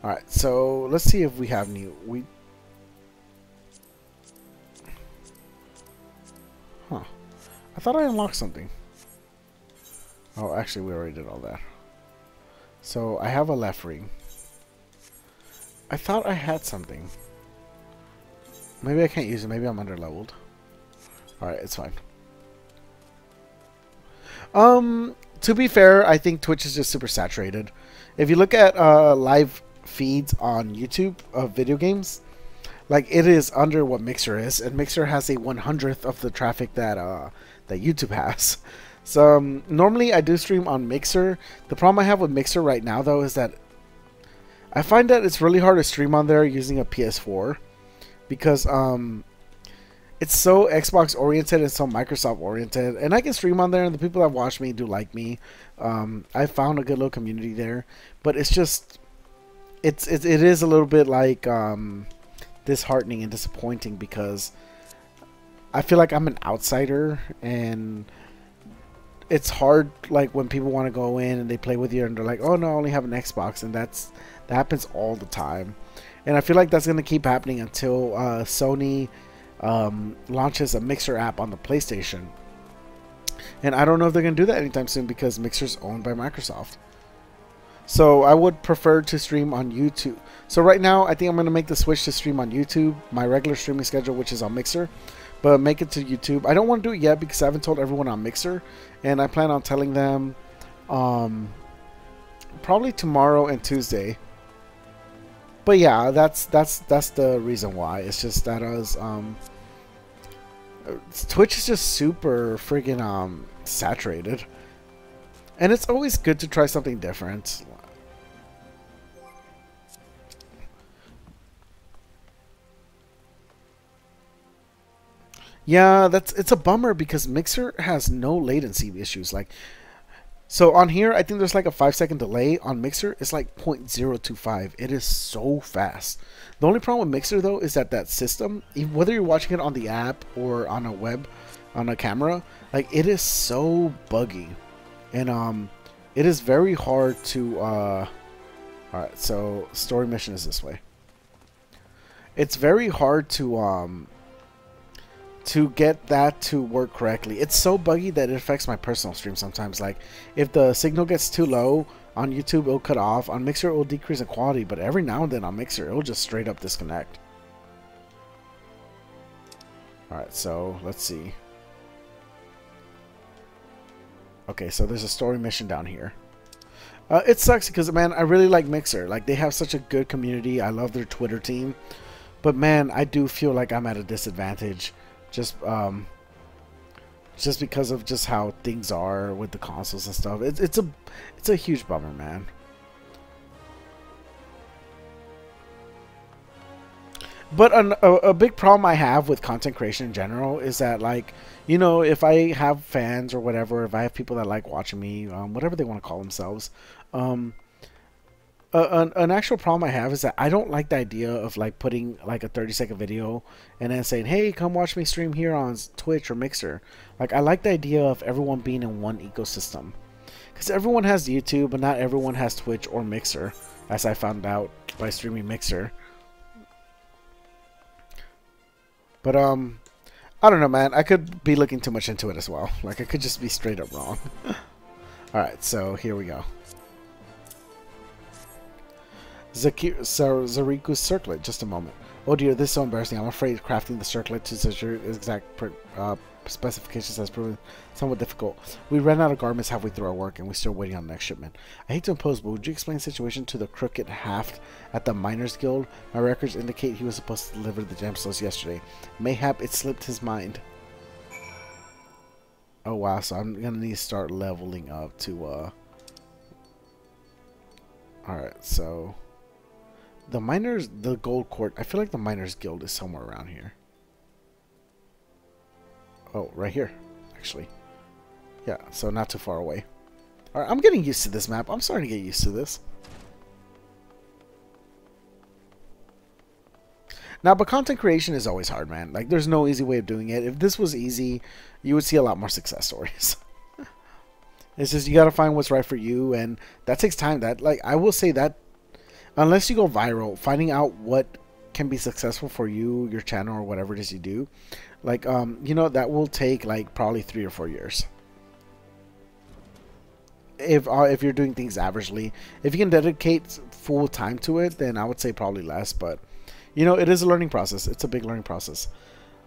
Alright, so let's see if we have new. Huh. I thought I unlocked something. Oh, actually, we already did all that. So, I have a left ring. I thought I had something. Maybe I can't use it. Maybe I'm under-leveled. Alright, it's fine. To be fair, I think Twitch is just super saturated. If you look at live feeds on YouTube of video games, like, it is under what Mixer is, and Mixer has a 100th of the traffic that that YouTube has. So normally I do stream on Mixer. The problem I have with Mixer right now though is that I find that it's really hard to stream on there using a PS4 because it's so Xbox oriented and so Microsoft oriented, and I can stream on there and the people that watch me do like me. I found a good little community there, but it's just it is a little bit like disheartening and disappointing because I feel like I'm an outsider, and it's hard like when people want to go in and they play with you and they're like, oh no, I only have an Xbox, and that happens all the time. And I feel like that's going to keep happening until Sony launches a Mixer app on the PlayStation. And I don't know if they're going to do that anytime soon because Mixer's owned by Microsoft. So I would prefer to stream on YouTube. So right now, I think I'm going to make the switch to stream on YouTube, my regular streaming schedule, which is on Mixer, but make it to YouTube. I don't want to do it yet because I haven't told everyone on Mixer, and I plan on telling them probably tomorrow and Tuesday. But yeah, that's the reason why. It's just that Twitch is just super friggin' saturated, and it's always good to try something different. Yeah, it's a bummer because Mixer has no latency issues. Like, so on here, I think there's like a 5-second delay. On Mixer, it's like 0.025. It is so fast. The only problem with Mixer though is that system, whether you're watching it on the app or on a web, on a camera, like it is so buggy, and it is very hard to. All right, so story mission is this way. It's very hard to get that to work correctly. It's so buggy that it affects my personal stream sometimes. Like, if the signal gets too low on YouTube, it'll cut off. On Mixer, it will decrease in quality, but every now and then on Mixer, it'll just straight up disconnect. Alright, so let's see. Okay, so there's a story mission down here. It sucks because, man, I really like Mixer. Like, they have such a good community. I love their Twitter team. But, man, I do feel like I'm at a disadvantage. Just because of just how things are with the consoles and stuff. It's a huge bummer, man. But a big problem I have with content creation in general is that, like, you know, if I have fans or whatever, if I have people that like watching me, whatever they want to call themselves, An actual problem I have is that I don't like the idea of like putting like a 30-second video and then saying, hey, come watch me stream here on Twitch or Mixer. Like, I like the idea of everyone being in one ecosystem, because everyone has YouTube but not everyone has Twitch or Mixer, as I found out by streaming Mixer. But I don't know, man. I could be looking too much into it as well. Like, I could just be straight up wrong. Alright, so here we go. Zariku's circlet. Just a moment. Oh dear, this is so embarrassing. I'm afraid crafting the circlet to such exact specifications has proven somewhat difficult. We ran out of garments halfway through our work, and we're still waiting on the next shipment. I hate to impose, but would you explain the situation to the crooked Haft at the Miners Guild? My records indicate he was supposed to deliver the gemstones yesterday. Mayhap it slipped his mind. Oh wow, so I'm gonna need to start leveling up to Alright, so the gold court, I feel like the Miners Guild is somewhere around here. Oh, right here, actually. Yeah, so not too far away. Alright, I'm getting used to this map. I'm starting to get used to this. Now, but content creation is always hard, man. Like, there's no easy way of doing it. If this was easy, you would see a lot more success stories. It's just, you gotta find what's right for you, and that takes time. That, like, I will say that unless you go viral, finding out what can be successful for you, your channel, or whatever it is you do, like, you know, that will take like probably 3 or 4 years. If you're doing things averagely, if you can dedicate full time to it, then I would say probably less. But you know, it is a learning process. It's a big learning process.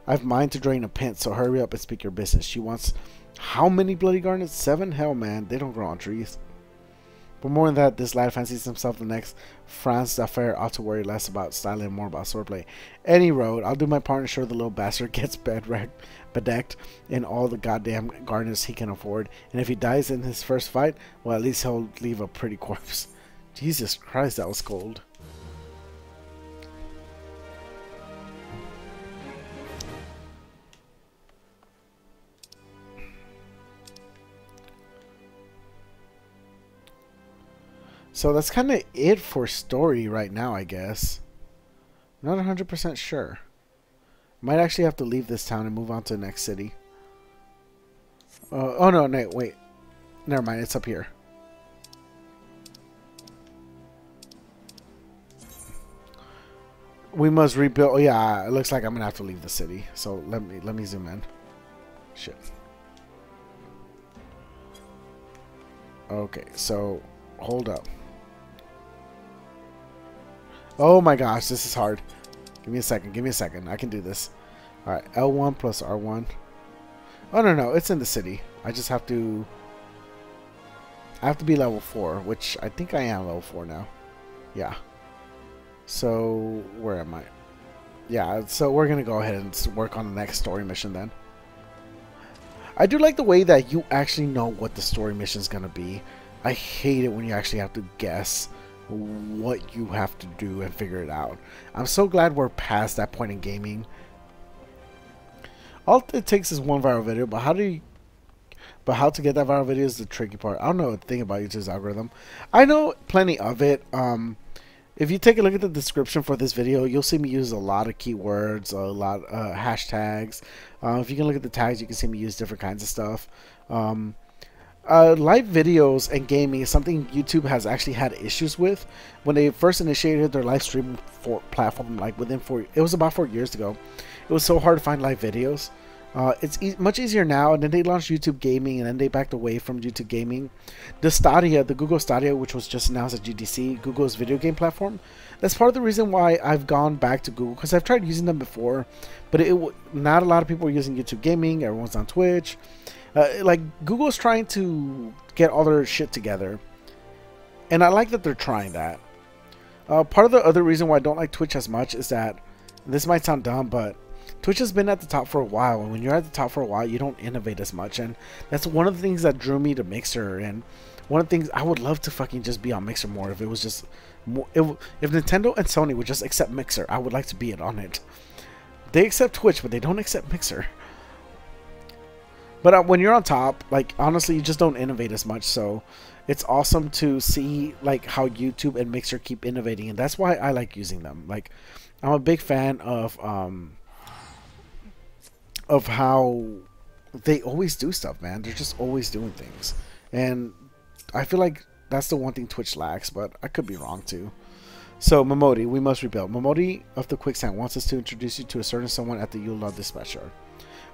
I've mine to drain a pint, so hurry up and speak your business. She wants how many bloody garnets? 7? Hell, man, they don't grow on trees. But more than that, this lad fancies himself the next Franz D'Affaire, ought to worry less about styling and more about swordplay. Any road, I'll do my part and ensure the little bastard gets bedecked in all the goddamn garnets he can afford. And if he dies in his first fight, well, at least he'll leave a pretty corpse. Jesus Christ, that was cold. So that's kind of it for story right now, I guess. Not 100% sure. Might actually have to leave this town and move on to the next city. Oh no, wait. Never mind, it's up here. We must rebuild. Oh yeah, it looks like I'm gonna have to leave the city. So let me zoom in. Shit. Okay, so hold up. Oh my gosh, this is hard. Give me a second. Give me a second. I can do this. All right, L1 plus R1. Oh no, it's in the city. I just have to. I have to be level 4, which I think I am level 4 now. Yeah. So where am I? Yeah. So we're gonna go ahead and work on the next story mission then. I do like the way that you actually know what the story mission is gonna be. I hate it when you actually have to guess what you have to do and figure it out. I'm so glad we're past that point in gaming. All it takes is one viral video, but how to get that viral video is the tricky part. I don't know a thing about YouTube's algorithm. I know plenty of it. If you take a look at the description for this video, you'll see me use a lot of keywords, a lot of hashtags. If you can look at the tags, you can see me use different kinds of stuff. Live videos and gaming is something YouTube has actually had issues with. When they first initiated their live streaming platform, like it was about 4 years ago, it was so hard to find live videos. It's much easier now, and then they launched YouTube Gaming, and then they backed away from YouTube Gaming. The Google Stadia, which was just announced at GDC, Google's video game platform, that's part of the reason why I've gone back to Google, because I've tried using them before, but not a lot of people are using YouTube Gaming. Everyone's on Twitch. Like, Google's trying to get all their shit together, and I like that they're trying that. Part of the other reason why I don't like Twitch as much is that, this might sound dumb, but Twitch has been at the top for a while, and when you're at the top for a while, you don't innovate as much, and that's one of the things that drew me to Mixer. And one of the things I would love to fucking just be on Mixer more. If it was just more, if Nintendo and Sony would just accept Mixer, I would like to be on it. They accept Twitch, but they don't accept Mixer. But when you're on top, like, honestly, you just don't innovate as much. So it's awesome to see like how YouTube and Mixer keep innovating, and that's why I like using them. Like, I'm a big fan of how they always do stuff, man. They're just always doing things, and I feel like that's the one thing Twitch lacks, but I could be wrong too. So, Momodi, we must rebuild. Momodi of the Quicksand wants us to introduce you to a certain someone at the Yulda dispatch yard.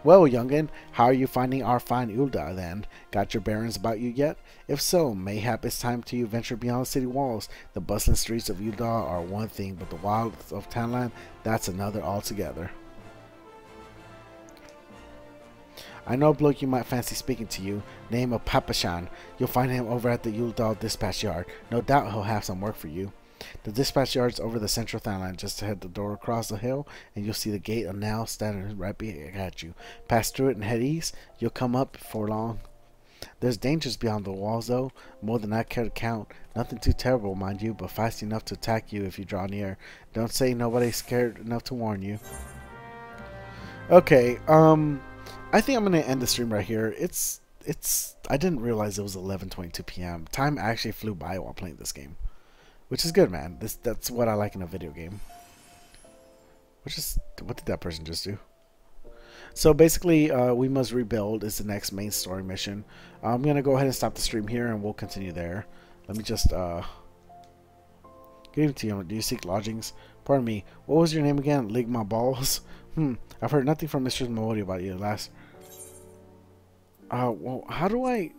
Well, youngin, how are you finding our fine Yulda then? Got your bearings about you yet? If so, mayhap it's time to venture beyond the city walls. The bustling streets of Yulda are one thing, but the wilds of Tanland, that's another altogether. I know a bloke you might fancy speaking to you, name of Papashan. You'll find him over at the Yulda dispatch yard. No doubt he'll have some work for you. The dispatch yard's over the central Thailand. Just ahead the door across the hill, and you'll see the gate of now standing right at you. Pass through it and head east. You'll come up before long. There's dangers beyond the walls, though, more than I care to count. Nothing too terrible, mind you, but fast enough to attack you if you draw near. Don't say nobody's scared enough to warn you. Okay, I think I'm gonna end the stream right here. I didn't realize it was 11:22 p.m. Time actually flew by while playing this game, which is good, man. That's what I like in a video game. What did that person just do? So basically, we must rebuild is the next main story mission. I'm gonna go ahead and stop the stream here, and we'll continue there. Let me just give it to you. Do you seek lodgings? Pardon me. What was your name again? Ligma Balls. I've heard nothing from Mr. Modi about you last. Well, how do I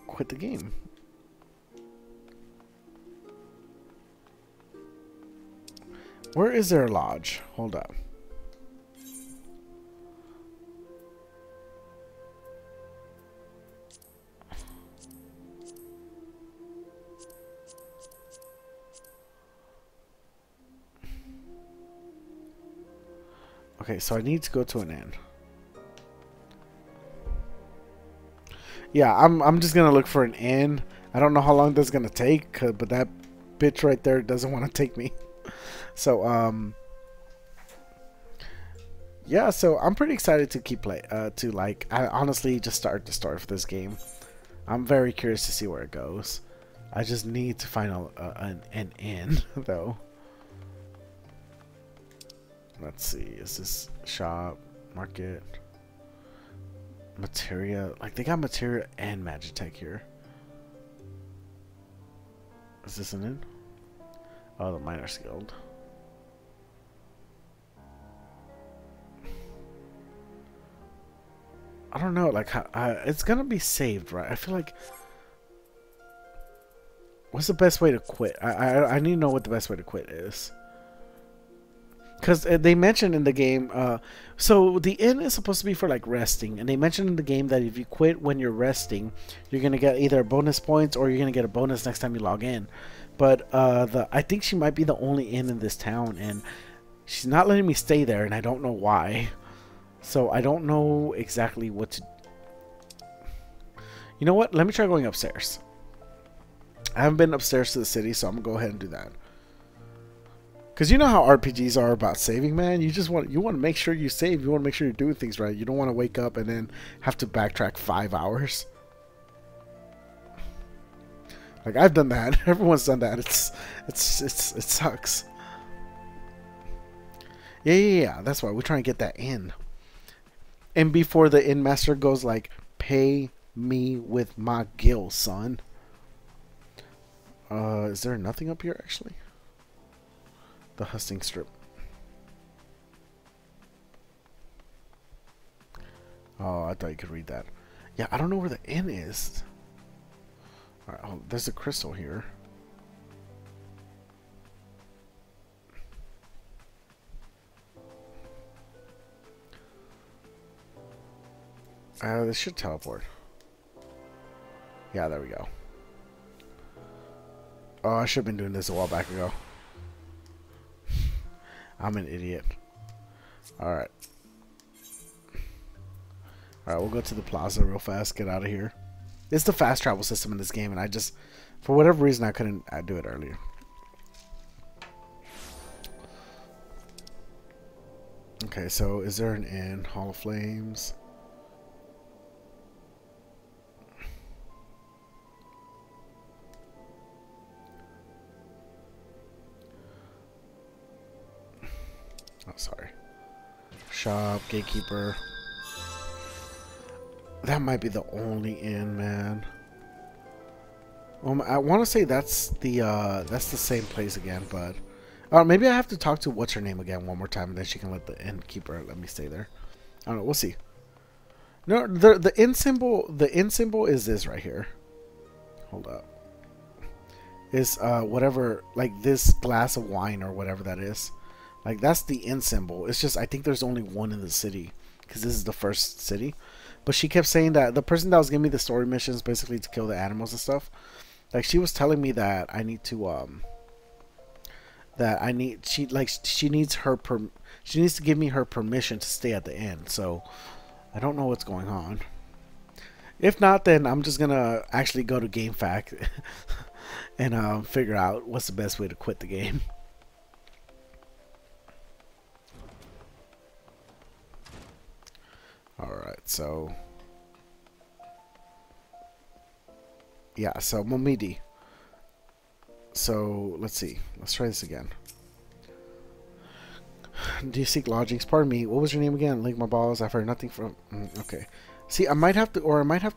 quit the game? Where is there a lodge? Hold up. Okay, so I need to go to an inn. Yeah, I'm just gonna look for an inn. I don't know how long that's gonna take, but that bitch right there doesn't want to take me. So yeah, so I'm pretty excited to keep I honestly just start the story for this game. I'm very curious to see where it goes. I just need to find an inn though. Let's see, is this shop, market, materia? Like, they got materia and magitech here. Is this an inn? Oh, the Miners Guild. I don't know, like, it's gonna be saved, right? I feel like, what's the best way to quit? I need to know what the best way to quit is. Because they mentioned in the game, so the inn is supposed to be for like resting, and they mentioned in the game that if you quit when you're resting, you're gonna get either bonus points or you're gonna get a bonus next time you log in. But I think she might be the only inn in this town, and she's not letting me stay there, and I don't know why. So I don't know exactly what to. You know what? Let me try going upstairs. I haven't been upstairs to the city, so I'm gonna go ahead and do that. Because you know how RPGs are about saving, man. You want to make sure you save. You want to make sure you're doing things right. You don't want to wake up and then have to backtrack 5 hours. Like, I've done that. Everyone's done that. It sucks. Yeah. That's why we're trying to get that in. And before the inn master goes like, pay me with my gil, son. Is there nothing up here actually? The husting strip. Oh, I thought you could read that. Yeah, I don't know where the inn is. Alright, oh, there's a crystal here. This should teleport. Yeah, there we go. Oh, I should have been doing this a while back ago. I'm an idiot. Alright. Alright, we'll go to the plaza real fast. Get out of here. It's the fast travel system in this game, and I just, for whatever reason, I couldn't do it earlier. Okay, so is there an inn? Hall of Flames. Oh, sorry. Shop, gatekeeper. That might be the only inn, man. I want to say that's the same place again, but maybe I have to talk to what's her name again one more time, and then she can let the innkeeper let me stay there. I don't know. We'll see. No, the inn symbol. The inn symbol is this right here. Hold up. Is whatever, like this glass of wine or whatever that is. Like that's the inn symbol. It's just I think there's only one in the city because this is the first city. But she kept saying that the person that was giving me the story missions, basically to kill the animals and stuff, like she was telling me that I need to she needs to give me her permission to stay at the inn. So I don't know what's going on. If not, then I'm just gonna actually go to GameFAQ and figure out what's the best way to quit the game. Alright, so yeah, so Momidi. So let's see. Let's try this again. Do you seek lodgings? Pardon me. What was your name again? Link my balls. I've heard nothing from. Okay. See, I might have to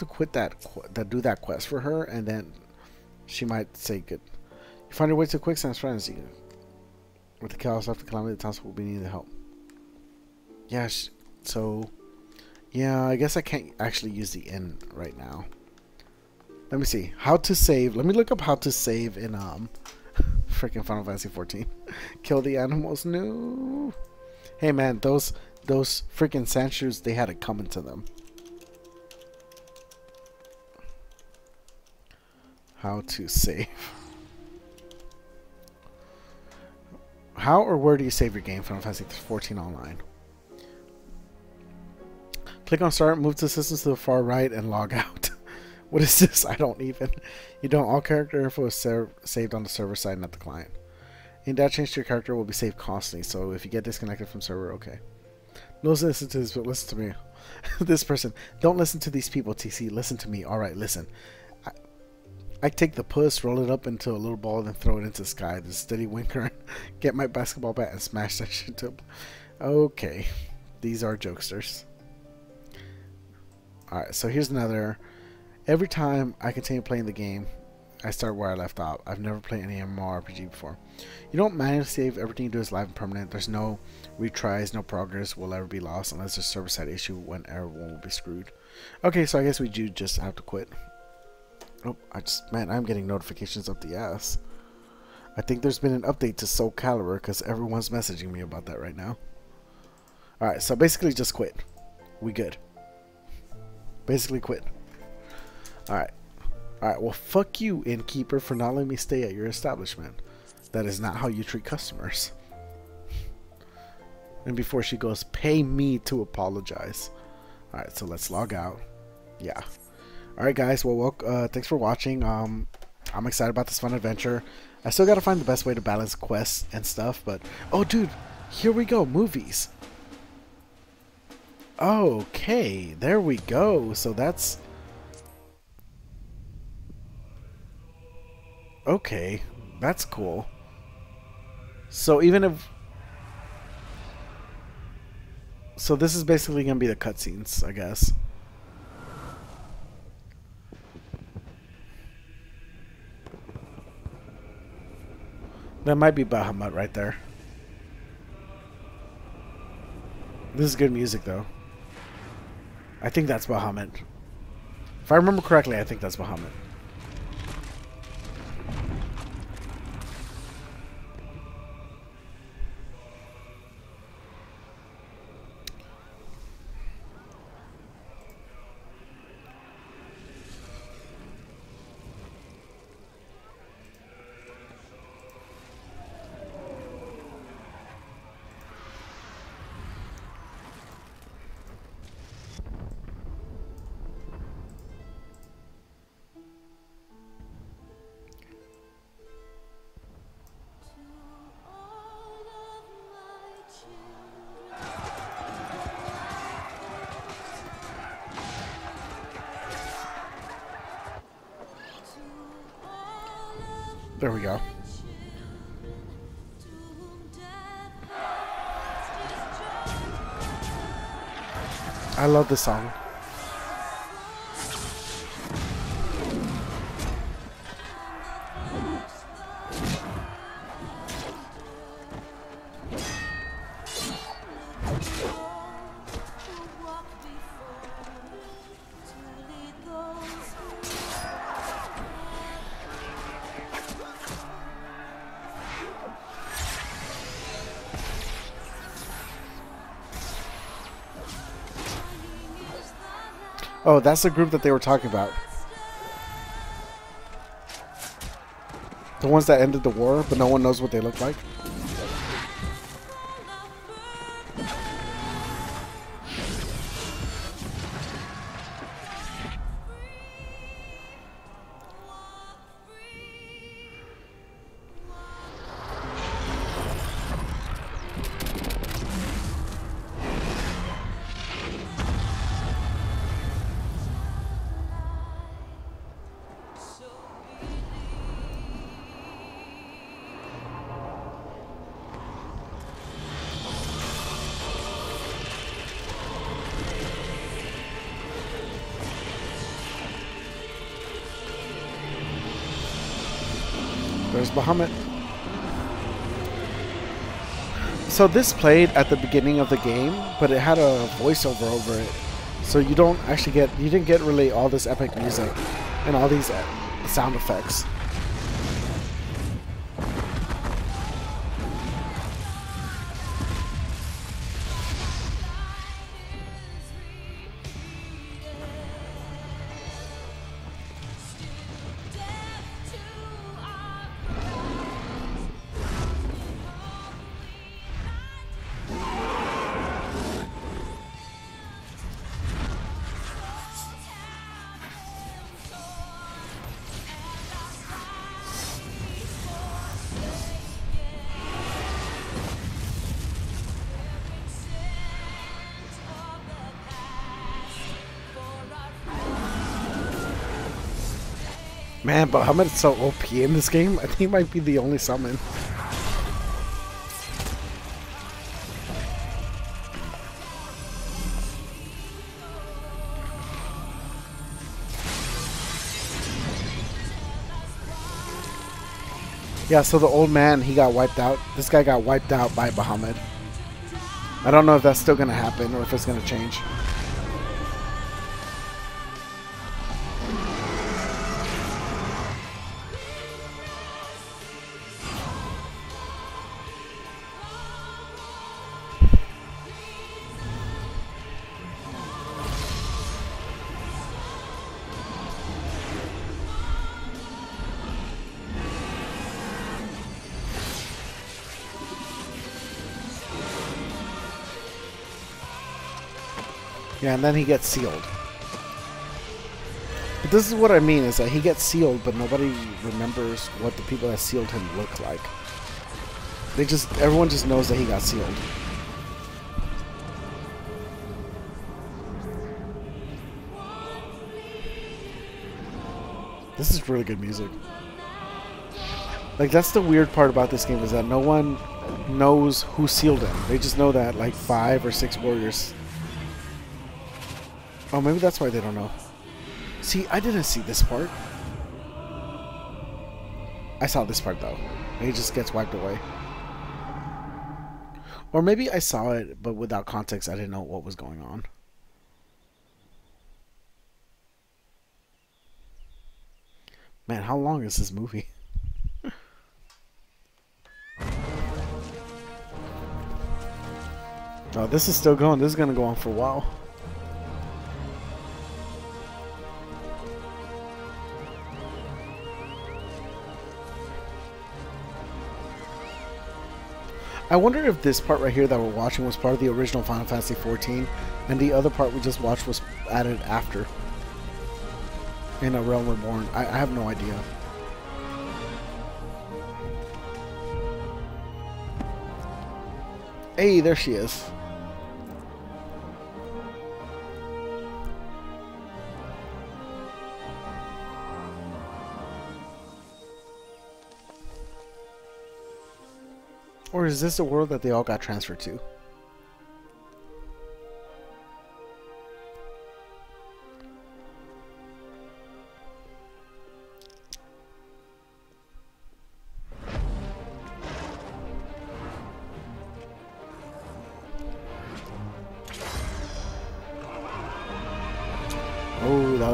quit do that quest for her, and then she might say good. You find your way to Quicksand's frenzy. With the chaos after calamity, the townspeople will be needing help. Yeah. So. Yeah, I guess I can't actually use the inn right now. Let me see. How to save. Let me look up how to save in freaking Final Fantasy 14. Kill the animals. No. Hey man, those freaking sandshoes, they had it coming to them. How to save. How or where do you save your game? Final Fantasy 14 Online. Click on start, move to systems to the far right, and log out. What is this? I don't even. You don't. All character info is saved on the server side, not the client. Any data change to your character will be saved constantly, so if you get disconnected from server, okay. No, listen to this, but listen to me. This person. Don't listen to these people, TC. Listen to me. Alright, listen. I take the puss, roll it up into a little ball, then throw it into the sky. The steady winker, get my basketball bat and smash that shit up. Okay. These are jokesters. Alright, so here's another. Every time I continue playing the game, I start where I left off. I've never played any MMORPG before. You don't manually save. Everything you do is live and permanent. There's no retries, no progress will ever be lost unless there's a server side issue when everyone will be screwed. Okay, so I guess we do just have to quit. Oh, man, I'm getting notifications up the ass. I think there's been an update to Soul Calibur because everyone's messaging me about that right now. Alright, so basically just quit. We good. Basically quit. Alright. Alright, well fuck you, innkeeper, for not letting me stay at your establishment. That is not how you treat customers. And before she goes, pay me to apologize. Alright, so let's log out. Yeah. Alright guys, well thanks for watching. I'm excited about this fun adventure. I still gotta find the best way to balance quests and stuff, but oh dude, here we go, movies. Okay, there we go. So that's okay, that's cool. So even if so this is basically gonna be the cutscenes, I guess. That might be Bahamut right there. This is good music though. I think that's Bahamut. If I remember correctly, I think that's Bahamut. There we go. I love this song. Oh, that's the group that they were talking about. The ones that ended the war, but no one knows what they look like. There's Bahamut. So this played at the beginning of the game, but it had a voiceover over it. So you don't actually get, you didn't get really all this epic music and all these sound effects. Man, Bahamut is so OP in this game. I think he might be the only summon. Yeah, so the old man, he got wiped out. This guy got wiped out by Bahamut. I don't know if that's still going to happen or if it's going to change. Yeah, and then he gets sealed. But this is what I mean, is that he gets sealed, but nobody remembers what the people that sealed him look like. Everyone just knows that he got sealed. This is really good music. Like, that's the weird part about this game, is that no one knows who sealed him. They just know that, like, 5 or 6 warriors. Oh, maybe that's why they don't know. See, I didn't see this part. I saw this part, though. He just gets wiped away. Or maybe I saw it, but without context, I didn't know what was going on. Man, how long is this movie? Oh, this is still going. This is going to go on for a while. I wonder if this part right here that we're watching was part of the original Final Fantasy XIV, and the other part we just watched was added after in A Realm Reborn. I have no idea. Hey, there she is. Or is this the world that they all got transferred to?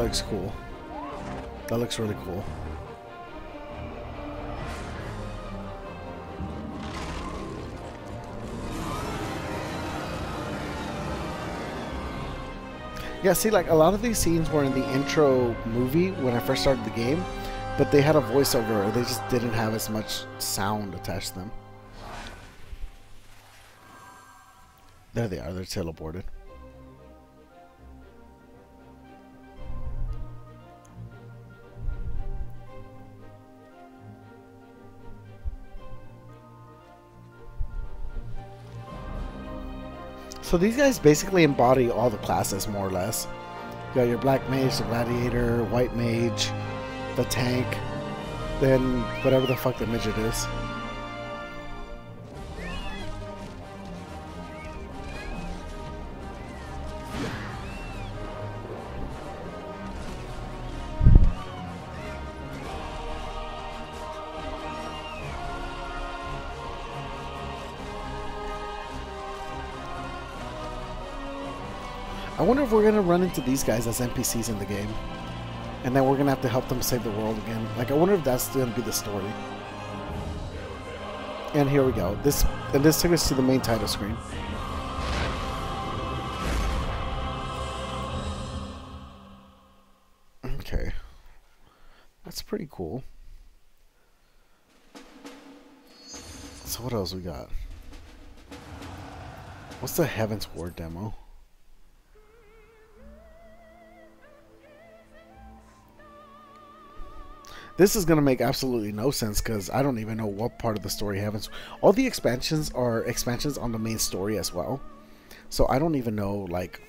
looks cool. That looks really cool. Yeah, see, like a lot of these scenes were in the intro movie when I first started the game, but they had a voiceover. They just didn't have as much sound attached to them. There they are. They're teleported. So these guys basically embody all the classes, more or less. You got your black mage, the gladiator, white mage, the tank, then whatever the fuck the midget is. I wonder if we're going to run into these guys as NPCs in the game. And then we're going to have to help them save the world again. Like, I wonder if that's going to be the story. And here we go. This took us to the main title screen. Okay. That's pretty cool. So what else we got? What's the heavensward demo? This is going to make absolutely no sense because I don't even know what part of the story happens. All the expansions are expansions on the main story as well. So I don't even know, like,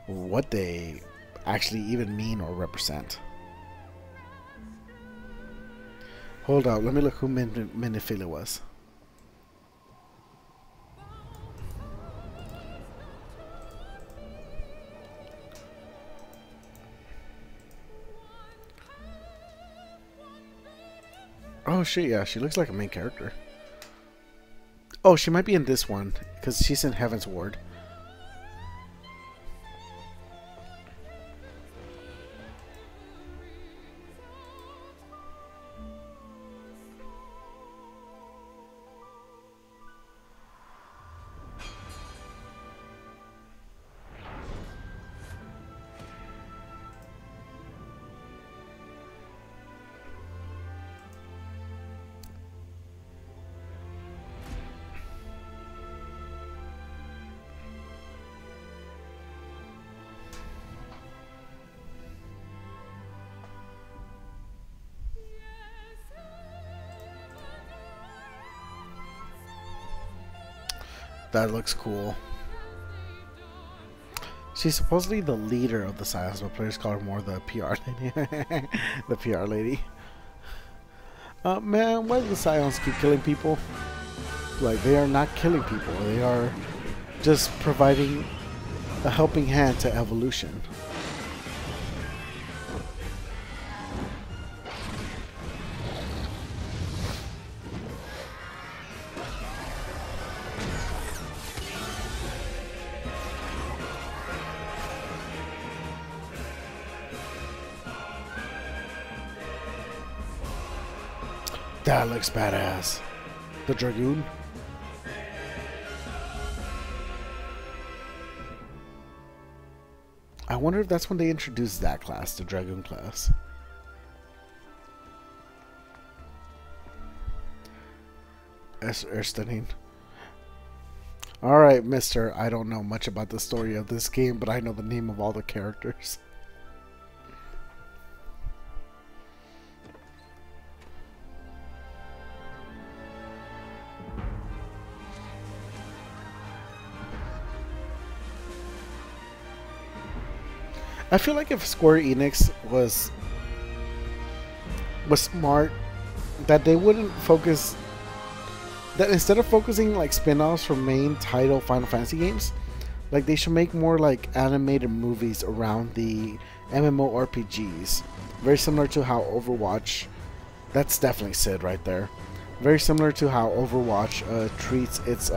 what they actually even mean or represent. Hold up, let me look who Minifila was. Oh shit, yeah, she looks like a main character. Oh, she might be in this one, because she's in heavensward. That looks cool. She's supposedly the leader of the Scions, but players call her more the PR lady. The PR lady. Man, why do the Scions keep killing people? Like, they are not killing people. They are just providing a helping hand to evolution. That looks badass. The Dragoon. I wonder if that's when they introduced that class, the Dragoon class. Stunning. Alright, mister. I don't know much about the story of this game, but I know the name of all the characters. I feel like if Square Enix was smart, that they wouldn't focus, that instead of focusing like spin-offs from main title Final Fantasy games, like they should make more like animated movies around the MMORPGs, very similar to how Overwatch, that's definitely Sid right there, very similar to how Overwatch treats its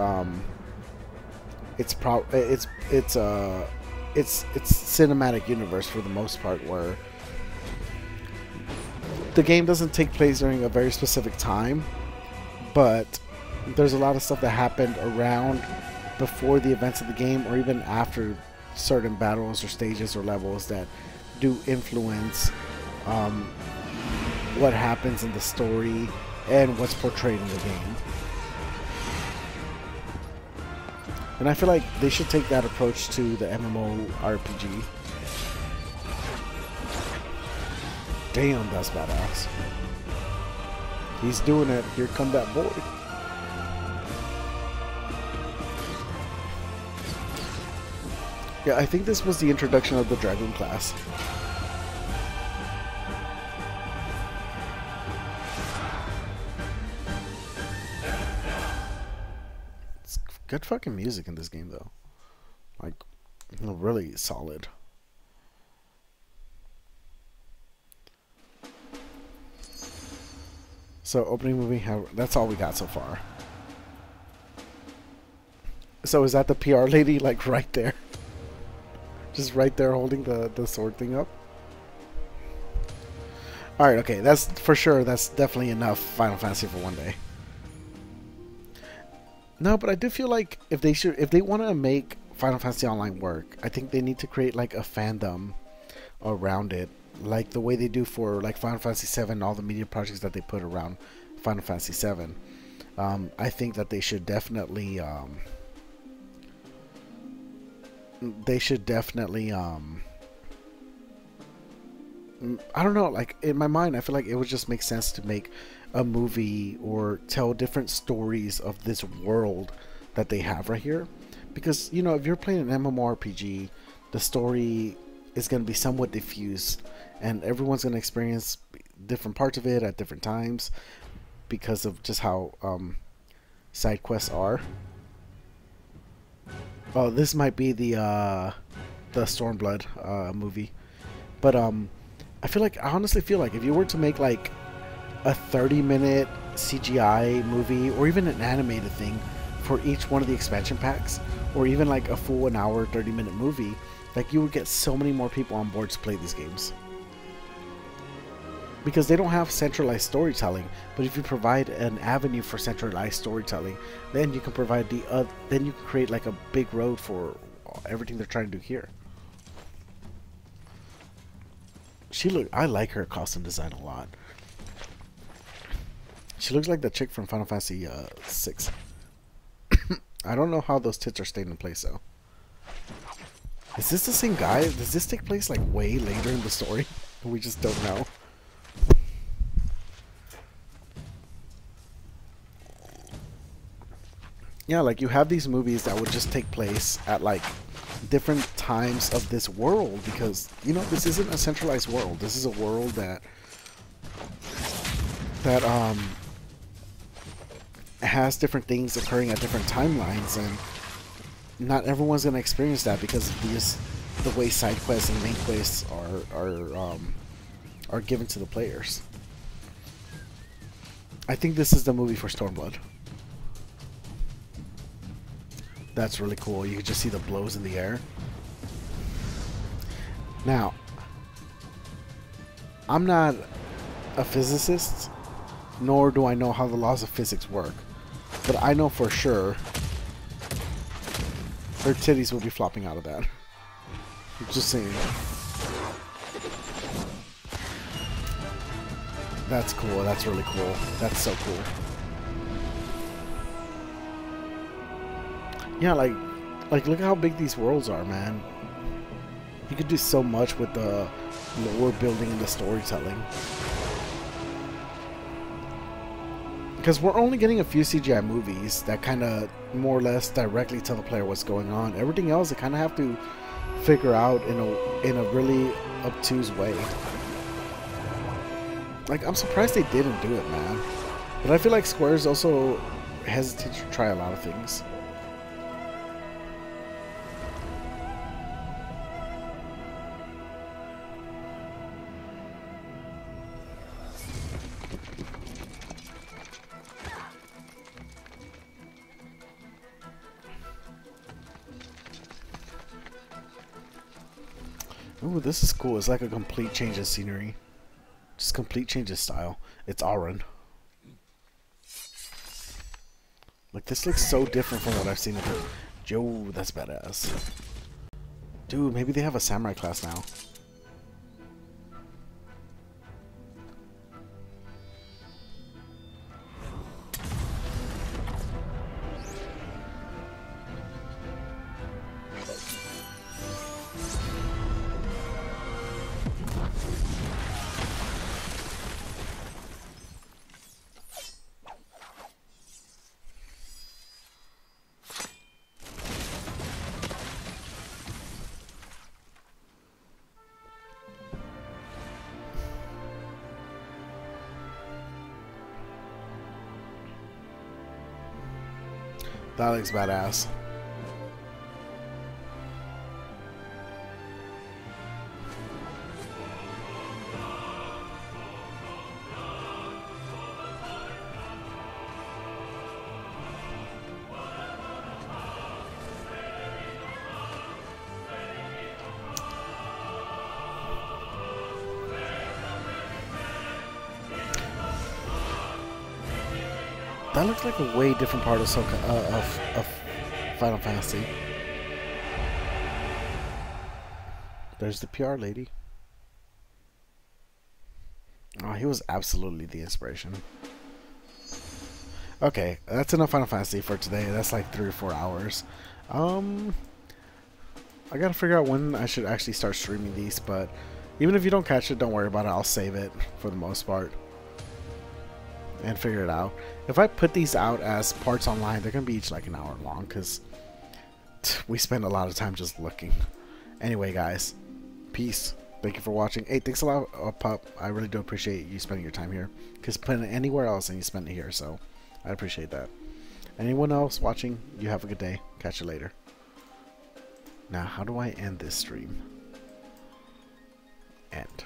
it's cinematic universe for the most part, where the game doesn't take place during a very specific time, but there's a lot of stuff that happened around before the events of the game, or even after certain battles or stages or levels that do influence what happens in the story and what's portrayed in the game. And I feel like they should take that approach to the MMORPG. Damn, that's badass. He's doing it. Here come that boy. Yeah, I think this was the introduction of the Dragon class. It's good fucking music in this game, though. Like, really solid. So, opening movie, that's all we got so far. So, is that the PR lady, like, right there? Just right there holding the sword thing up? Alright, okay, that's for sure, that's definitely enough Final Fantasy for one day. No, but I do feel like if they want to make Final Fantasy Online work, I think they need to create like a fandom around it, like the way they do for like Final Fantasy VII, all the media projects that they put around Final Fantasy VII. I think that they should definitely I don't know, like in my mind I feel like it would just make sense to make a movie or tell different stories of this world that they have right here, because you know, if you're playing an MMORPG, the story is going to be somewhat diffused and everyone's going to experience different parts of it at different times because of just how side quests are. Oh, this might be the Stormblood movie, but I honestly feel like if you were to make like a 30-minute CGI movie or even an animated thing for each one of the expansion packs, or even like a full an hour 30-minute movie, like you would get so many more people on board to play these games, because they don't have centralized storytelling. But if you provide an avenue for centralized storytelling, then you can provide then you can create like a big road for everything they're trying to do here. I like her costume design a lot. She looks like the chick from Final Fantasy VI. I don't know how those tits are staying in place though. Is this the same guy? Does this take place like way later in the story? We just don't know. Yeah, like you have these movies that would just take place at like different times of this world, because you know, this isn't a centralized world. This is a world that has different things occurring at different timelines, and not everyone's gonna experience that because of the way side quests and main quests are given to the players. I think this is the movie for Stormblood. That's really cool. You can just see the blows in the air. Now, I'm not a physicist, nor do I know how the laws of physics work, but I know for sure her titties will be flopping out of that. I'm just saying. That's cool. That's really cool. That's so cool. Yeah, like look at how big these worlds are, man. You could do so much with the lore building and the storytelling. Because we're only getting a few CGI movies that kind of more or less directly tell the player what's going on. Everything else they kind of have to figure out in a really obtuse way. Like, I'm surprised they didn't do it, man. But I feel like Square's also hesitant to try a lot of things. Ooh, this is cool. It's like a complete change of scenery. Just complete change of style. It's Auron. Like, this looks so different from what I've seen of it. Yo, that's badass. Dude, maybe they have a samurai class now. That looks badass. That looks like a way different part of Final Fantasy. There's the PR lady. Oh, he was absolutely the inspiration. Okay, that's enough Final Fantasy for today. That's like 3 or 4 hours. I gotta figure out when I should actually start streaming these, but even if you don't catch it, don't worry about it. I'll save it for the most part and figure it out. If I put these out as parts online, they're gonna be each like an hour long because we spend a lot of time just looking. Anyway, guys, peace. Thank you for watching. Hey, thanks a lot, Pup. I really do appreciate you spending your time here, because putting it anywhere else and you spend it here, so I appreciate that. Anyone else watching, you have a good day. Catch you later. Now, how do I end this stream? End.